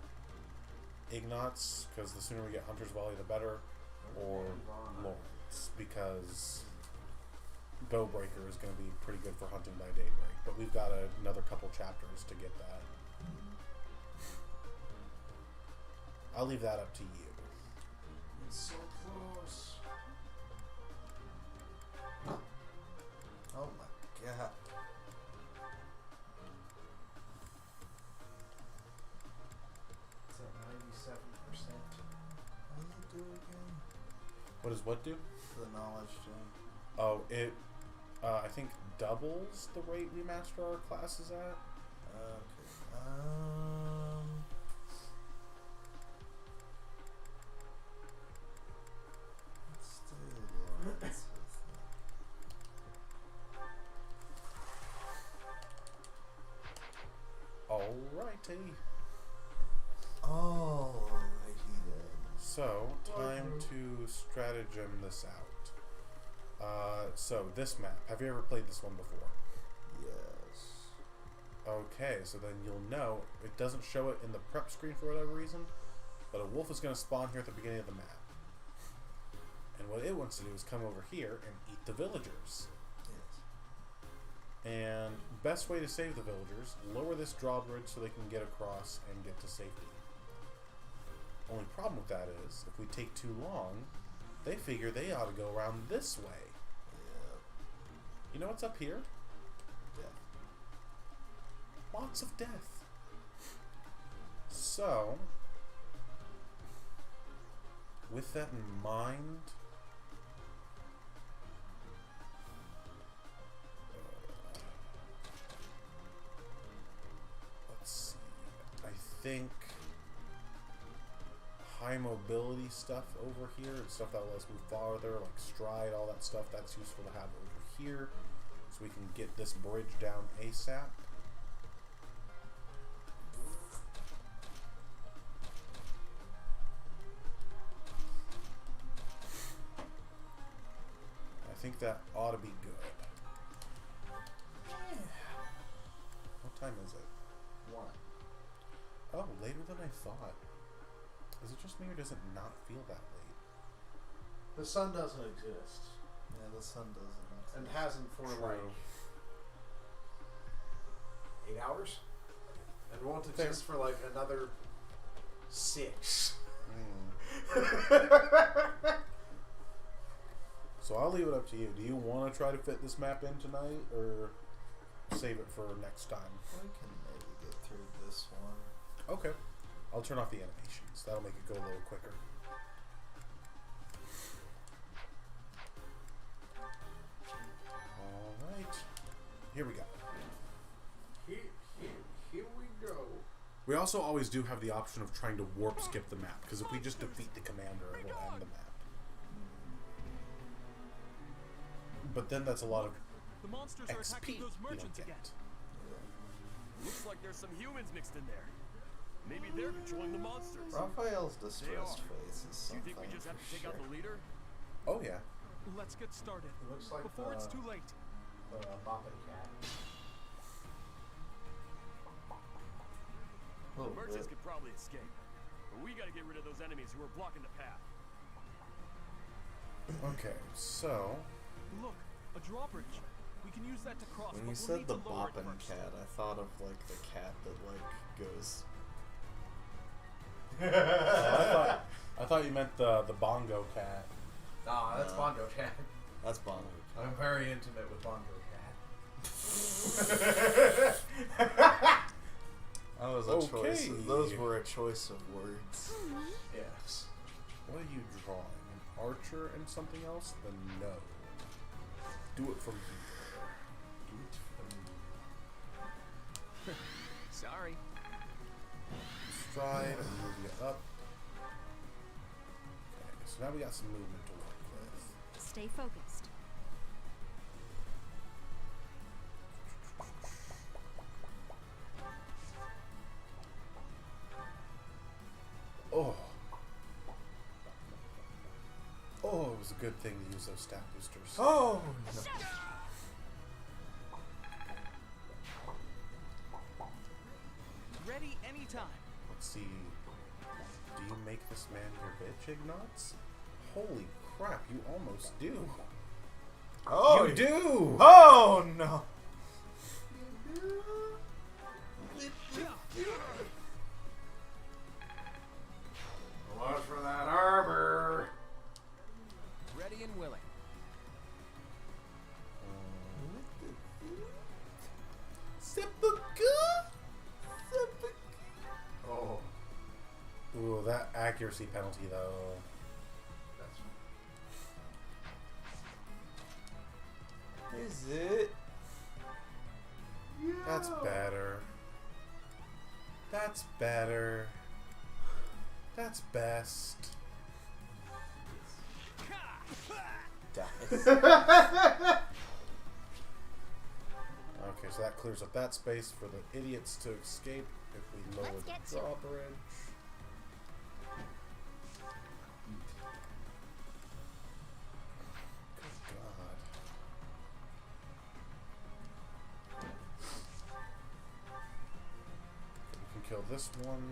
Ignatz, because the sooner we get Hunter's Volley the better, or Lawrence, because Bowbreaker is going to be pretty good for hunting by daybreak. But we've got another couple chapters to get that. I'll leave that up to you. It's so close. God. It's at 97%. What does it do again? What does what do? The knowledge gem. Oh, it, I think doubles the rate we master our classes at. Okay. Let's do Lawrence with Alrighty. Alrighty then. So, time to stratagem this out. So this map, have you ever played this one before? Yes. Okay, so then you'll know, it doesn't show it in the prep screen for whatever reason, but a wolf is going to spawn here at the beginning of the map. And what it wants to do is come over here and eat the villagers. Yes. And best way to save the villagers, lower this drawbridge so they can get across and get to safety. Only problem with that is, if we take too long, they figure they ought to go around this way. Yeah. You know what's up here? Death. Lots of death. So, with that in mind, let's see. I think high mobility stuff over here, and stuff that will let us move farther, like stride, all that stuff, that's useful to have over here, so we can get this bridge down ASAP. I think that ought to be good. Yeah. What time is it? 1. Oh, later than I thought. Is it just me or does it not feel that late? The sun doesn't exist. Yeah, the sun doesn't exist. And hasn't for like 8 hours? And won't exist for like another 6. So I'll leave it up to you. Do you want to try to fit this map in tonight or save it for next time? We can maybe get through this one. Okay. I'll turn off the animations. That'll make it go a little quicker. Alright. Here we go. Here we go. We also always do have the option of trying to warp skip the map, because if we just defeat the commander, it will end the map. But then that's a lot of The monsters are XP attacking those you don't merchants get. again. Looks like there's some humans mixed in there. Maybe they're controlling the monsters. Raphael's distressed face is Do you something think we just have to take out the leader? Oh yeah. Let's get started. It looks like before it's too late. Boppin' cat. The merchants could probably escape. But we gotta get rid of those enemies who are blocking the path. Okay, so Look, a drawbridge. We can use that to cross. When but you we'll said need the to lower it boppin' first. cat, I thought of like the cat that like goes. I thought you meant the bongo cat. Nah, that's Bondo Cat. That's Bondo Cat. I'm very intimate with Bondo Cat. That was a choice. Those were a choice of words. Yes. What are you drawing? An archer and something else? Then no. Do it from here. Sorry. Stride and move you up. Okay, so now we got some movement to work with. Stay focused. Oh. Oh, it was a good thing to use those stat boosters. Oh, no. Ready anytime. Let's see. Do you make this man your bitch, Ignatz? Holy crap, you almost do. Oh, you do! Oh no! Watch for that armor. Ready and willing. accuracy penalty, though. That's Is it? yeah. That's better. That's better. That's best. Dies. Okay, so that clears up that space for the idiots to escape if we lower Let's the get to drawbridge. Good God. We can kill this one.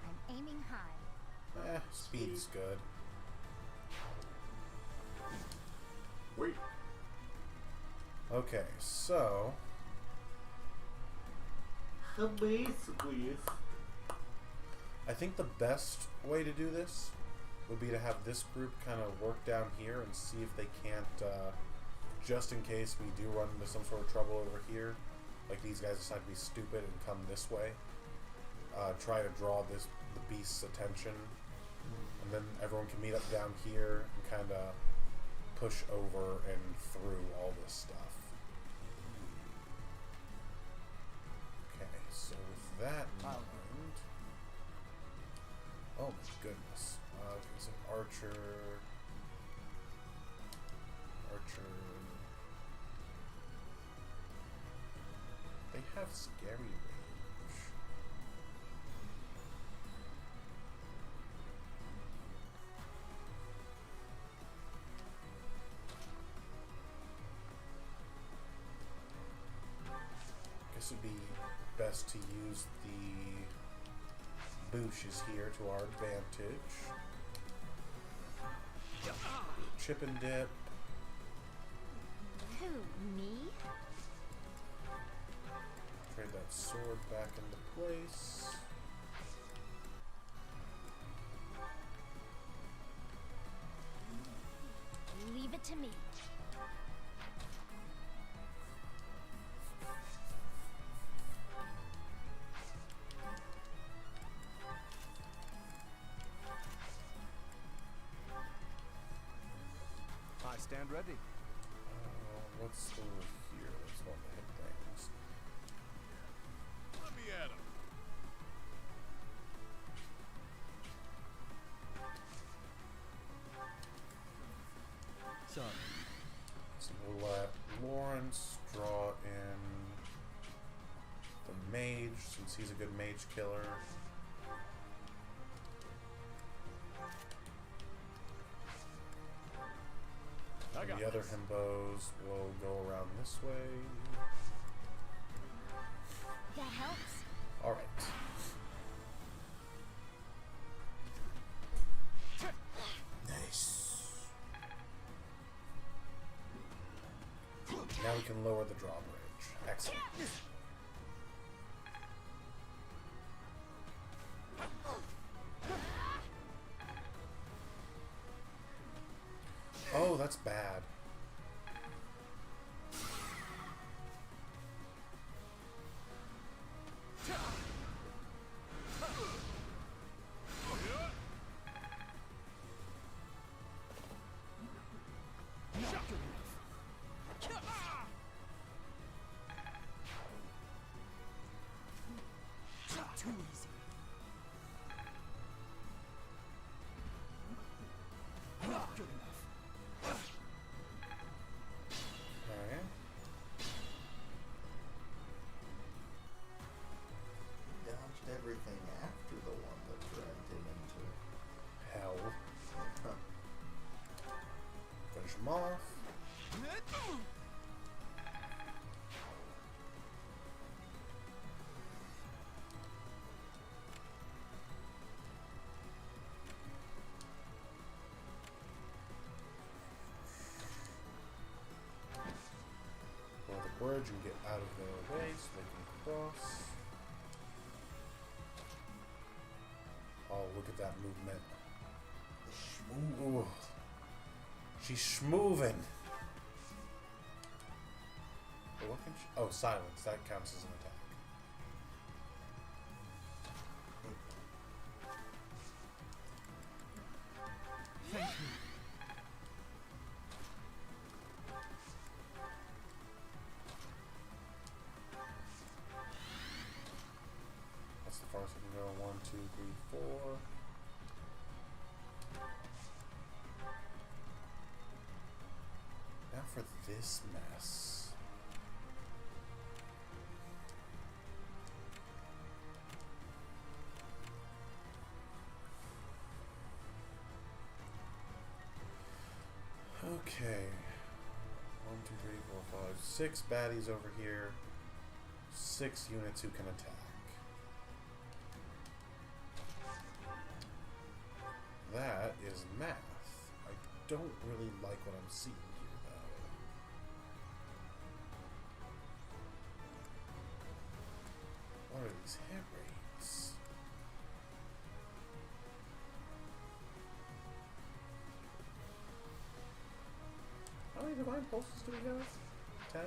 I'm aiming high. Speed's good. Wait. Okay, so I think the best way to do this would be to have this group kind of work down here and see if they can't, just in case we do run into some sort of trouble over here, like these guys decide to be stupid and come this way, try to draw the beast's attention, and then everyone can meet up down here and kind of push over and through all this stuff. Okay, so with that in mind, oh my goodness. Okay, so Archer. They have scary range. Guess it'd be best to use the Boosh is here to our advantage. Chip and dip. Who, me? Trade that sword back into place. Leave it to me. I stand ready. What's over here? Let's go to hit things. Let me at him. Sorry. So we'll let Lawrence draw in the mage, since he's a good mage killer. And the other himbos will go around this way. That helps. Alright. Nice. Now we can lower the drawbridge. Excellent. Oh, that's bad. Too easy. Not good enough. Alright. Dodged everything after the one that dragged him into Hell. Finish him off. Go to the bridge and get out of their way so they can cross. Oh, look at that movement. Ooh. She's schmoovin'. Wait, what can she... Oh, silence. That counts as an attack. Thank you. That's the farthest I can go. 1, 2, 3, 4. Now for this mess. Okay. 1, 2, 3, 4, 5, 6 baddies over here. 6 units who can attack. That is math. I don't really like what I'm seeing here, though. What are these hit rates? How many divine pulses do we have? 10?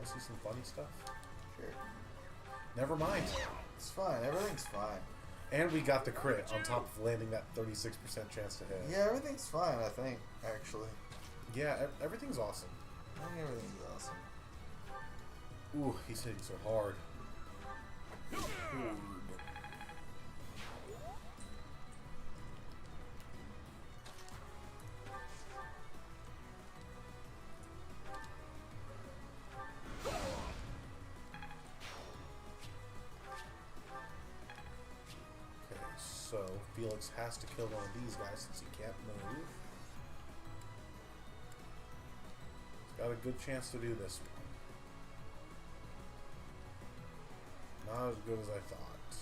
I see some funny stuff. Sure. Never mind. It's fine. Everything's fine. And we got the crit on top of landing that 36% chance to hit. Yeah, everything's fine, I think, actually. Yeah, everything's awesome. I think everything's awesome. Ooh, he's hitting so hard. So, Felix has to kill one of these guys since he can't move. He's got a good chance to do this one. Not as good as I thought.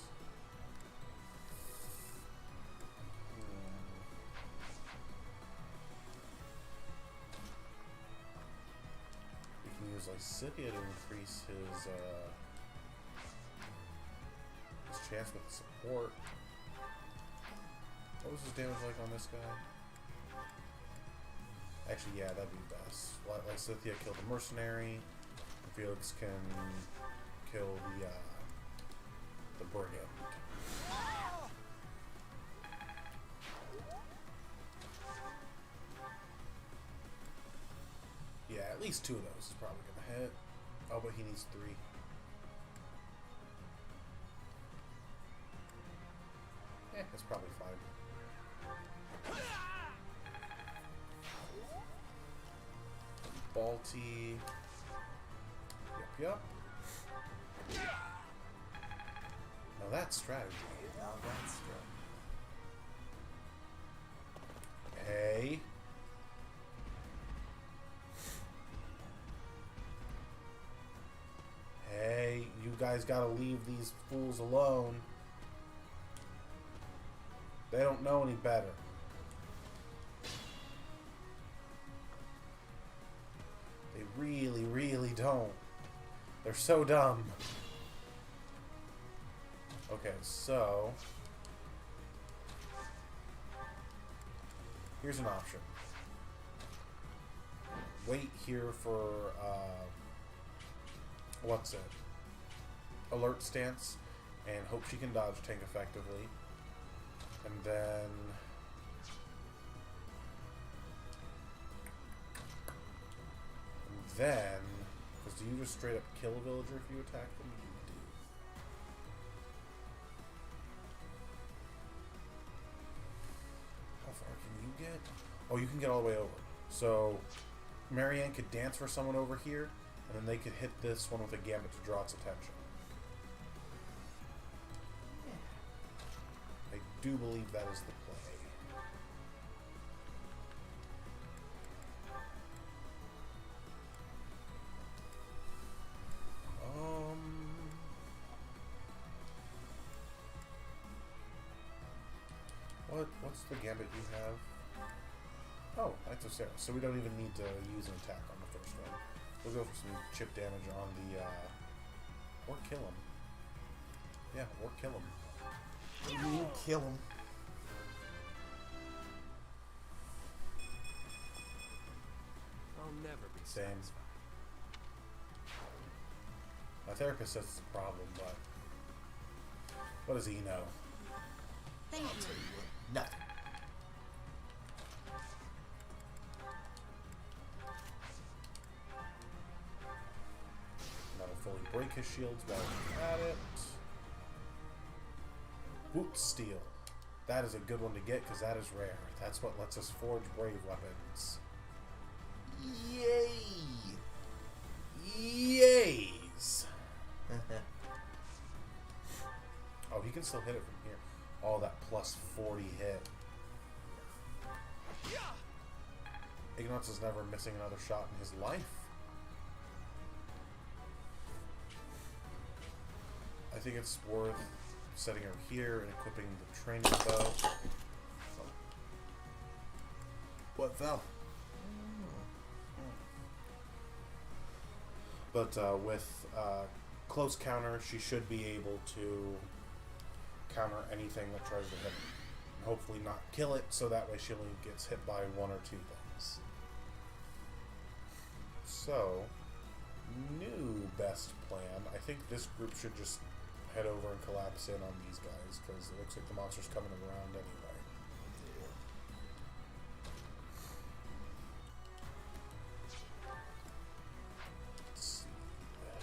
We can use Lysidia to increase his chance with support. What was his damage like on this guy? Actually, yeah, that'd be best. Lysidia killed the mercenary. Felix can kill the brigand. Yeah, at least 2 of those is probably gonna hit. Oh, but he needs 3. Yeah, that's probably fine. Balti. Yep. Now that's strategy. Now that's strategy. Hey. Hey, you guys gotta leave these fools alone. They don't know any better. They really, really don't. They're so dumb. Okay, so here's an option. Wait here for what's it? Alert stance, and hope she can dodge tank effectively. And then because do you just straight up kill a villager if you attack them? You do. How far can you get? Oh, you can get all the way over. So Marianne could dance for someone over here, and then they could hit this one with a gambit to draw its attention. I do believe that is the play. What's the gambit you have? Oh, Knights of Sarah. So we don't even need to use an attack on the first one. We'll go for some chip damage on the, or kill him. Yeah, or kill him. You kill him. I'll never be Same. My therapist says it's a problem, but what does he know? I'll tell you what, nothing. That'll fully break his shields while we're at it. Whoop, steel. That is a good one to get because that is rare. That's what lets us forge brave weapons. Yay! Yays! Oh, he can still hit it from here. Oh, that plus 40 hit. Ignatz is never missing another shot in his life. I think it's worth setting her here and equipping the training bow. What fell? But with close counter, she should be able to counter anything that tries to hit her. And hopefully not kill it, so that way she only gets hit by one or two things. So, new best plan. I think this group should just head over and collapse in on these guys, because it looks like the monster's coming around anyway. Let's see.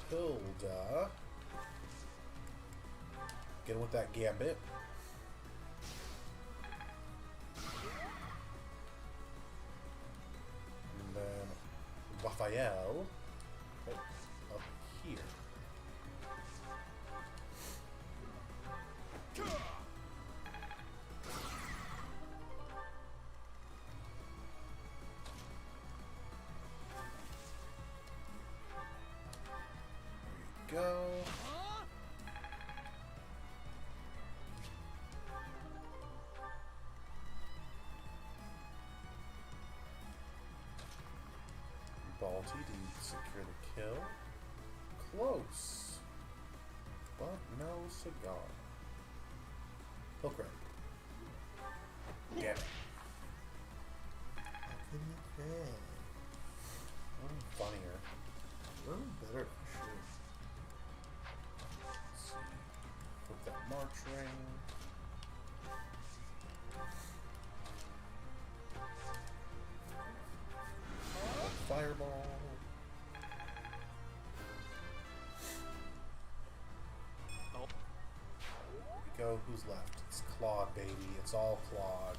Hilda. Get with that gambit. And then Raphael. Oh, up here. There you go. Balti to secure the kill. Close. But no cigar. Hook right. Damn it. How can you cry? Funnier. A little better, for sure. Let's see. Put that march ring. Fireball. Oh. There we go. Who's left? It's Claude, baby. It's all Claude.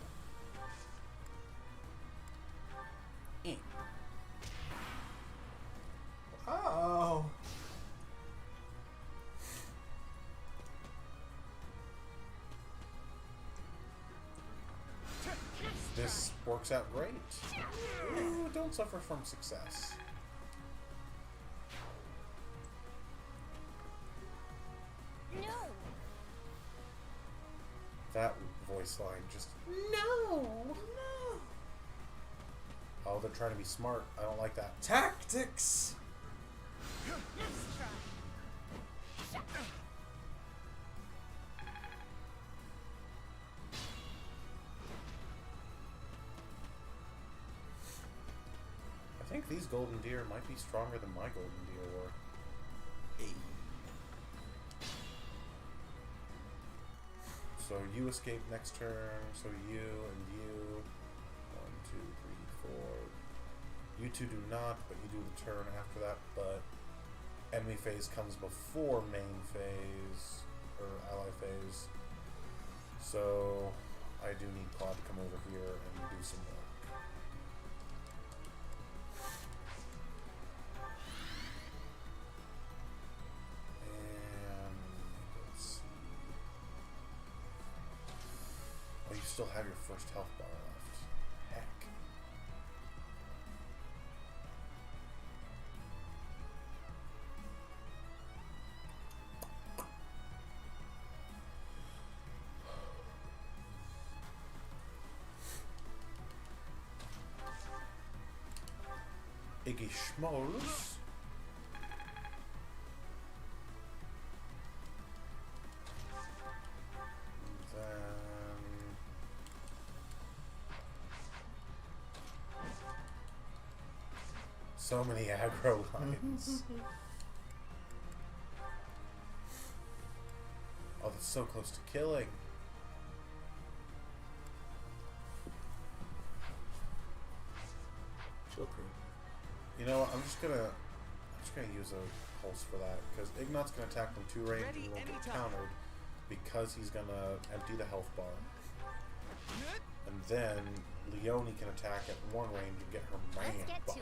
Oh! This works out great. Ooh, don't suffer from success. No. That voice line just... No! Oh, they're trying to be smart. I don't like that. Tactics! I think these golden deer might be stronger than my golden deer were. Hey. So you escape next turn, so you and you. 1, 2, 3, 4. You two do not, but you do the turn after that, but enemy phase comes before main phase, or ally phase. So I do need Claude to come over here and do some work. And let's see. Oh, you still have your first health bar left. Heck. Iggy Schmoes. Then So many aggro lines. Oh, that's so close to killing. Chill crew. You know what? I'm just gonna use a pulse for that because Ignat's gonna attack from 2 range and won't get countered because he's gonna empty the health bar. And then Leonie can attack at 1 range and get her man buff.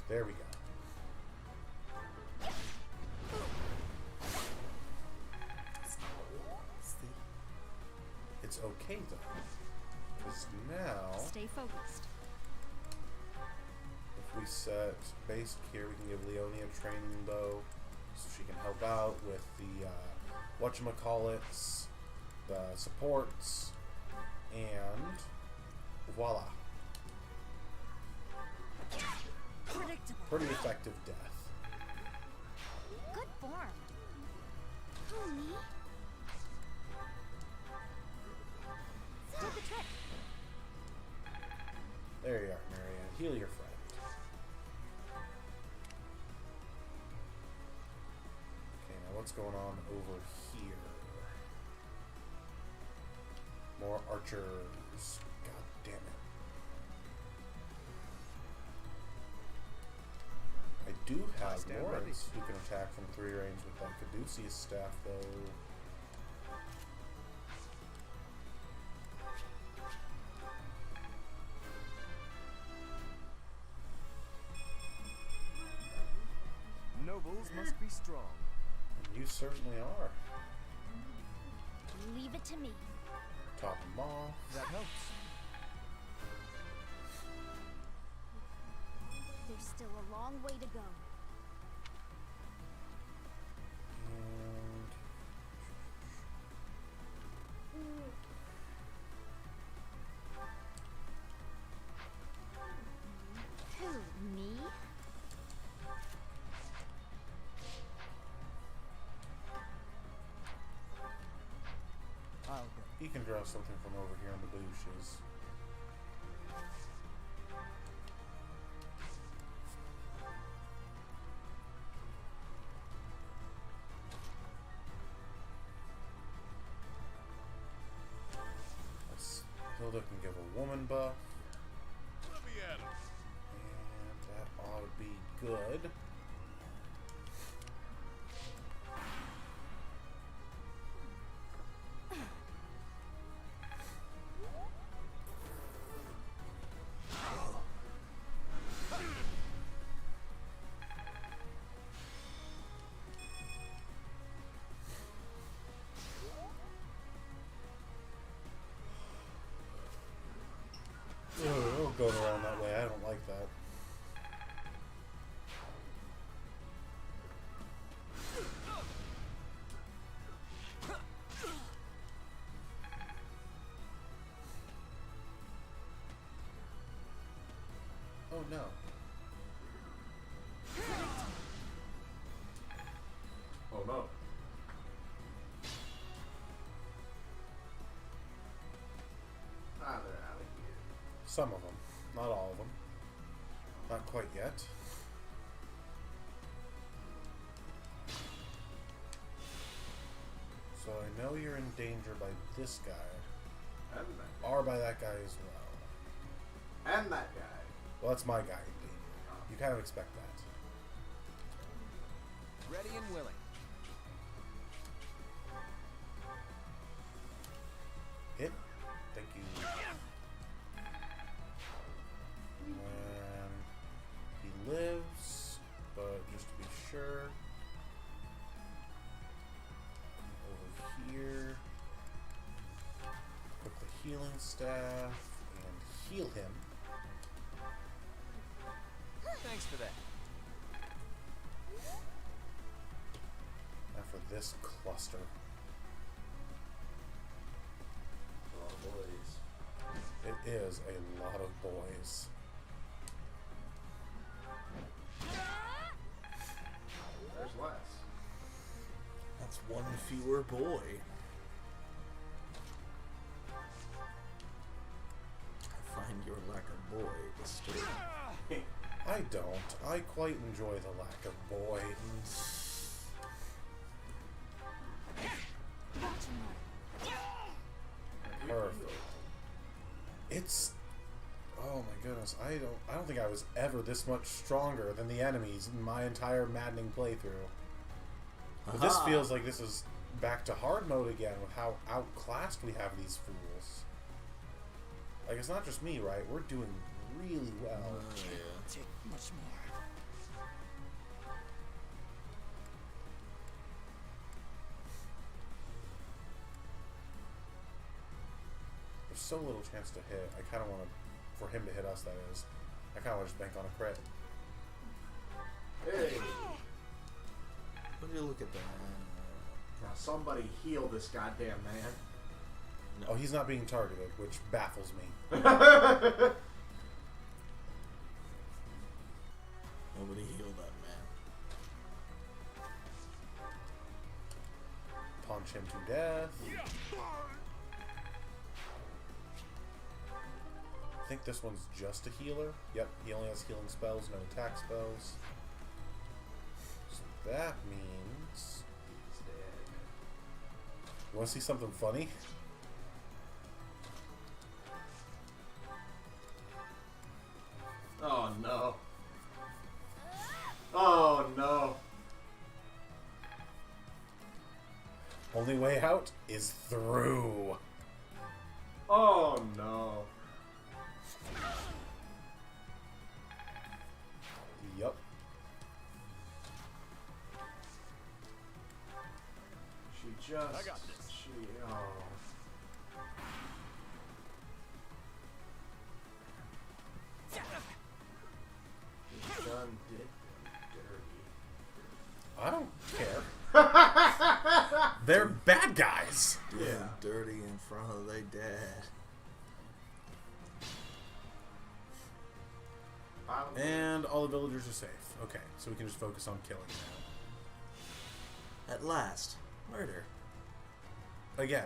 There we go. It's okay though, because now Stay focused. if we set base here, we can give Leonie a training bow so she can help out with the whatchamacallits, the supports, and voila. Predictable. Pretty effective death. Good form. Who, me? Did the trick. There you are, Marianne. Heal your friend. Okay, now what's going on over here? More archers. God damn it. I do have Lawrence who can attack from 3 range with that Caduceus staff, though. Nobles must be strong. You certainly are. Leave it to me. Top them off. That helps. There's still a long way to go. Who, me? I'll go. He can draw something from over here on the bushes. Hilda can give a woman buff. Let me at him. And that ought to be good. Going around that way, I don't like that. Oh no. Oh no. Ah, they're out of here. Some of them. Not all of them. Not quite yet. So I know you're in danger by this guy. And that guy. Or by that guy as well. And that guy. Well, that's my guy in danger. You kind of expect that. Ready and willing. Hit. Thank you. And he lives, but just to be sure, over here, put the healing staff and heal him. Thanks for that. Now for this cluster. A lot of boys. It is a lot of boys. There's less. That's one fewer boy. I find your lack of I don't. I quite enjoy the lack of boy. Perfect. It's... Oh my goodness, I don't think I was ever this much stronger than the enemies in my entire maddening playthrough. But this feels like this is back to hard mode again with how outclassed we have these fools. Like, it's not just me, right? We're doing really well. Take much more. There's so little chance to hit. I kind of want to, for him to hit us, that is. I kind of want to just bank on a crit. Hey! Would you look at that? Now somebody heal this goddamn man. No. Oh, he's not being targeted, which baffles me. Nobody healed that man. Punch him to death. I think this one's just a healer. Yep, he only has healing spells, no attack spells. So that means... He's dead. You want to see something funny? Oh no. Oh no. Only way out is through. Oh no. Yup. She just... I got this. She... Oh. She done did them dirty. I don't care. They're bad guys. Yeah. Dirty in front of they dad. And all the villagers are safe. Okay, so we can just focus on killing now. At last. Murder. Again.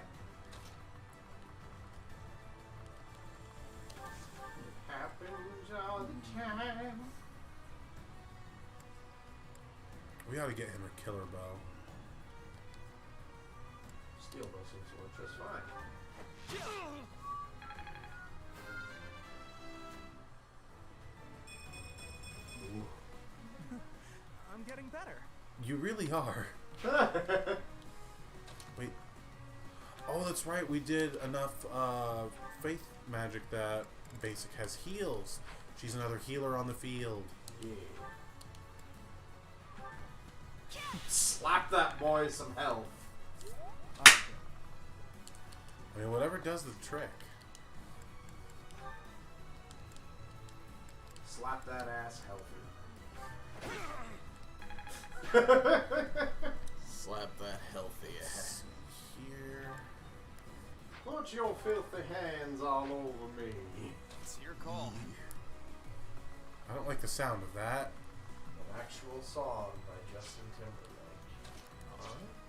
It happens all the time. We ought to get him a killer bow. Steel bow seems to work just fine. I'm getting better. You really are. Wait. Oh, that's right. We did enough faith magic that Basic has heals. She's another healer on the field. Yeah. Slap that boy some health. I mean, whatever does the trick. Slap that ass healthy. Slap that healthy ass. Here. Put your filthy hands all over me. It's your call. I don't like the sound of that. An actual song by Justin Timberlake.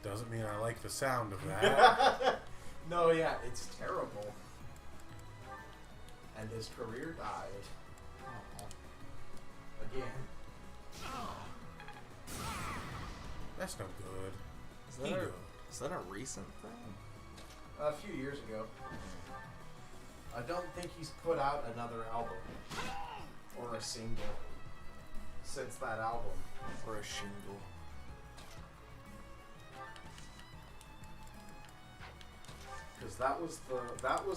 Doesn't mean I like the sound of that. No, yeah, it's terrible. And his career died. Again. That's no good. Is that a recent thing? A few years ago. I don't think he's put out another album. Or a single. Since that album. Or a shingle. Because that was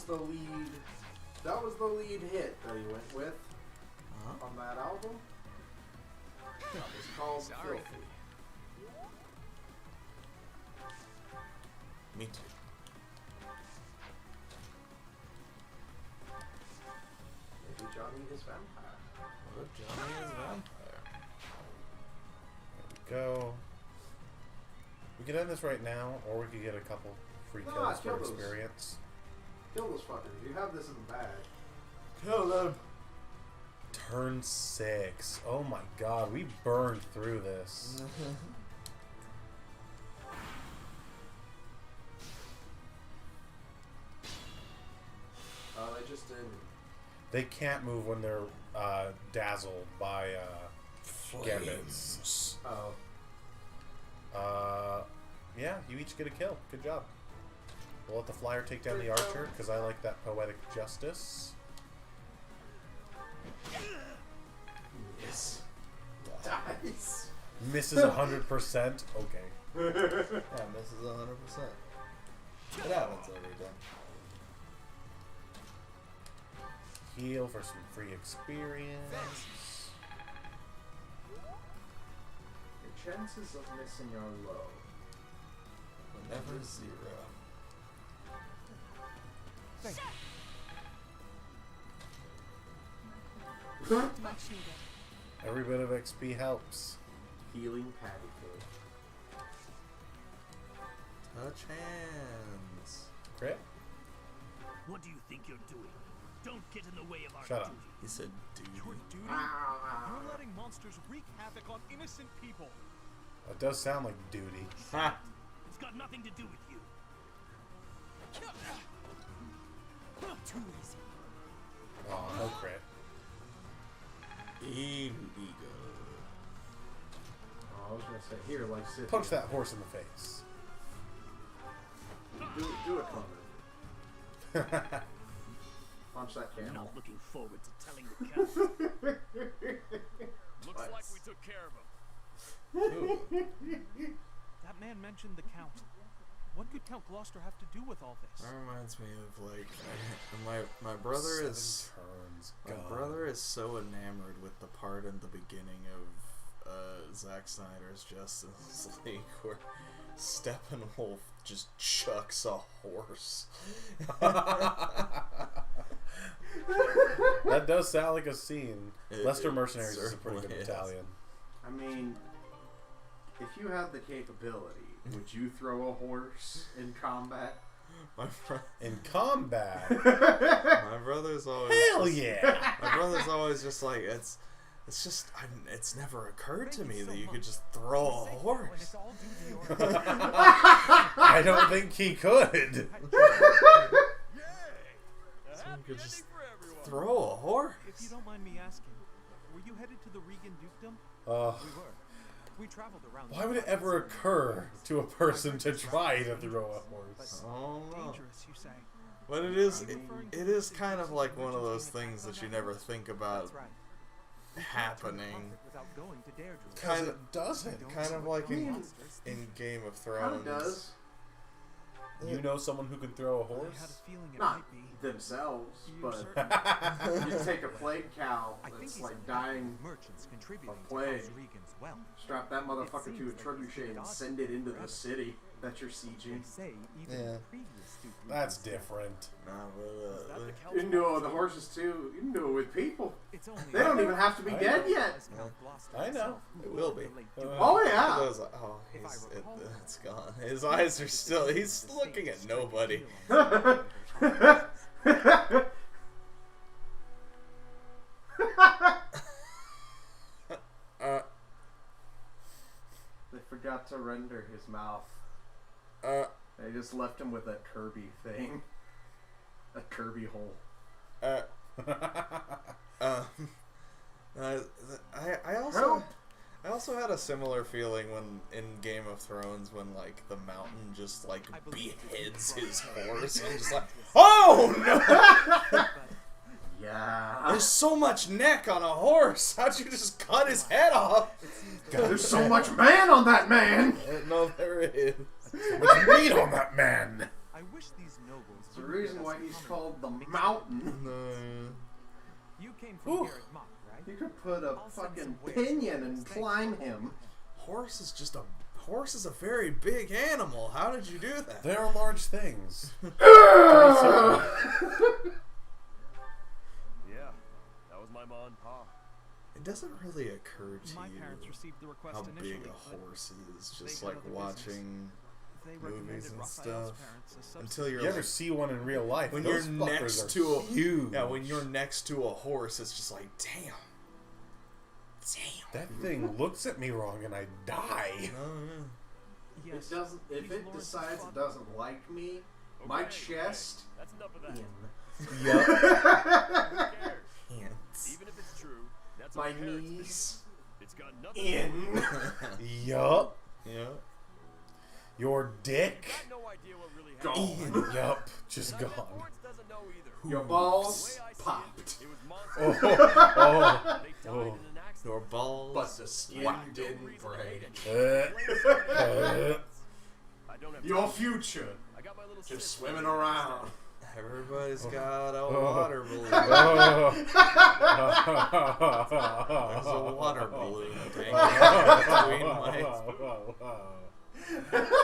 the lead hit that he went with on that album. That was called Filthy. Me too. Maybe Johnny is vampire. What if Johnny is vampire? There we go. We could end this right now, or we could get a couple free kills for experience. Kill those fuckers. You have this in the bag. Kill them. Turn 6. Oh my god, we burned through this. They just did They can't move when they're dazzled by gambits. Oh. Yeah, you each get a kill. Good job. We'll let the flyer take down the archer, because I like that poetic justice. Yes. Dies. Misses 100%. Okay. Yeah, misses 100%. It happens every time. Heal for some free experience. Your chances of missing are low. Never 0. Much needed. Every bit of XP helps. Healing patty cake. Touch hands. Crit? What do you think you're doing? Don't get in the way of our Shut up. duty. He said duty. Your duty? You're letting monsters wreak havoc on innocent people. That does sound like duty. Ha! It's got nothing to do with you. Too easy. Oh, no crit. In we go. Oh, I was gonna say here, like sit. Punch that horse in the face. Do it, Connor. Punch that I'm camel. not looking forward to telling the count. Looks like we took care of him. That man mentioned the Count. What could Count Gloucester have to do with all this? That reminds me of like my brother is so enamored with the part in the beginning of Zack Snyder's Justice League where Steppenwolf just chucks a horse. That does sound like a scene. Leicester It Mercenaries is a pretty good certainly is. battalion. I mean, if you had the capability, would you throw a horse in combat? In combat? My brother's always Hell yeah! My brother's always just like it's just it's never occurred to me that you could just throw a horse. I don't think he could. Someone could just throw a horse. If you don't mind me asking, were you headed to the Regan Dukedom? We were. We traveled around. Why would it ever occur to a person to try to throw a horse? Oh no. Dangerous, you say? But it is kind of like one of those things that you never think about happening. Kind of doesn't. Kind of like in Game of Thrones. Kinda does. You know someone who can throw a horse? Not themselves, but you take a plague cow that's like dying of plague, strap that motherfucker to a trebuchet and send it into the city that you're sieging. Yeah. That's different. You can do it with the horses too. You can do it with people. They don't even have to be dead yet. I know. It will be. Oh yeah. It's gone. His eyes are still. He's looking at nobody. They forgot to render his mouth. They just left him with that Kirby thing. A Kirby hole. I also had a similar feeling when in Game of Thrones when like the mountain just like beheads his horse and just like, oh no! Yeah. There's so much neck on a horse. How'd you just cut his head off? God, there's so much man on that man. No, there is. So much meat on that man. I wish these nobles. It's the reason why he's called the Mountain. You came from Garrett Mock, right? You could put a fucking pinion and climb him. Horse is a very big animal. How did you do that? They are large things. Yeah, that was my ma and pa. It doesn't really occur to My parents you received the request how big initially, a horse is. Just they had like other watching They movies recommended and Raphael's stuff parents a substitute. until you're You ever like, see one in real life? when Those you're fuckers next are to a huge. Yeah, when you're next to a horse, it's just like, damn. That thing looks at me wrong and I die. It doesn't. If it decides it doesn't like me, my chest That's enough of that. in Yup. Who cares? Ants. Even if it's true, that's My a parrot's knees. business. It's got nothing In. Yup. Yeah. Your dick. got no idea what really happened. Gone. Yup. Just And I bet gone. Lawrence doesn't know either. Your The balls way I see popped. It was Oh. monsters. Oh. They died Oh. in an accident. Your balls. But the skin Wow. didn't reason to hate break. it. I don't have Your time. future. I got my little Just sister. swimming around. Everybody's got a water balloon. Oh. There's a water balloon hanging between my...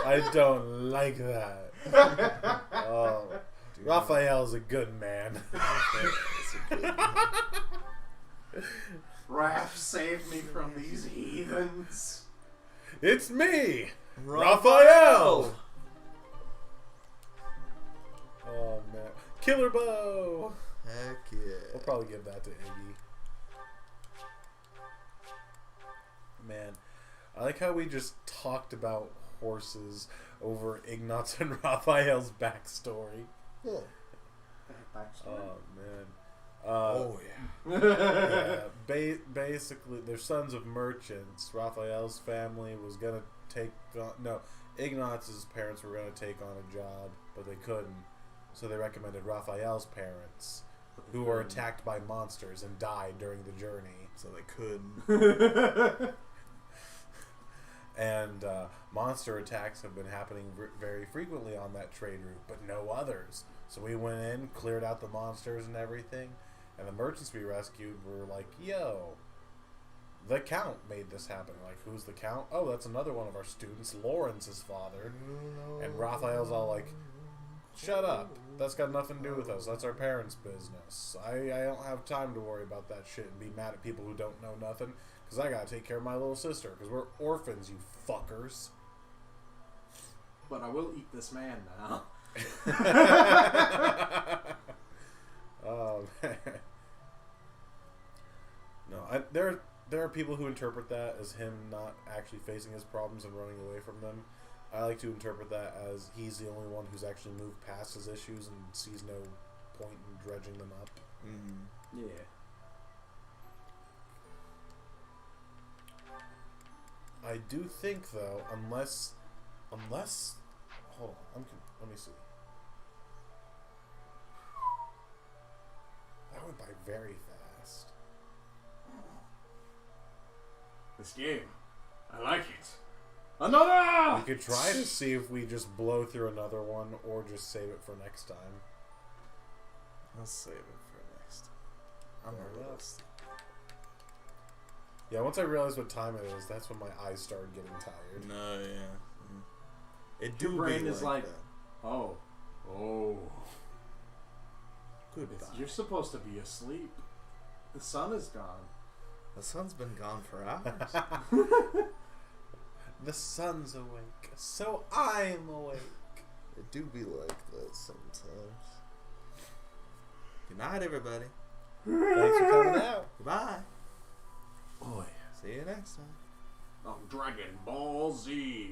I don't like that. Oh. Raphael's a good man. Raph, save me from these heathens. It's me, Raphael. Oh man, Killer Bow. Heck yeah. We'll probably give that to Iggy. Man, I like how we just talked about horses over Ignatz and Raphael's backstory. Yeah. Oh man. Oh yeah. Yeah. Basically, they're sons of merchants. Raphael's family was gonna take on, no, Ignatz's parents were gonna take on a job, but they couldn't. So they recommended Raphael's parents, who were attacked by monsters and died during the journey. So they couldn't. And monster attacks have been happening very frequently on that trade route, but no others. So we went in, cleared out the monsters and everything, and the merchants we rescued were like, yo, the Count made this happen. Like, who's the Count? Oh, that's another one of our students, Lawrence's father. And Raphael's all like, shut up. That's got nothing to do with us. That's our parents' business. I don't have time to worry about that shit and be mad at people who don't know nothing, because I gotta take care of my little sister, because we're orphans, you fuckers. But I will eat this man now. Oh man. No, there are people who interpret that as him not actually facing his problems and running away from them. I like to interpret that as he's the only one who's actually moved past his issues and sees no point in dredging them up. Mm-hmm. Yeah. I do think though, unless, hold on, let me see. That went by very fast. This game, I like it. Another! We could try to see if we just blow through another one or just save it for next time. I'll save it for next time. I'm realistic. Yeah, once I realized what time it is, that's when my eyes started getting tired. No, yeah. It Your do brain be is like, that. oh. Goodbye. You're supposed to be asleep. The sun is gone. The sun's been gone for hours. The sun's awake, so I'm awake. It do be like that sometimes. Good night, everybody. Thanks for coming out. Goodbye. Boy. See you next time. On Dragon Ball Z.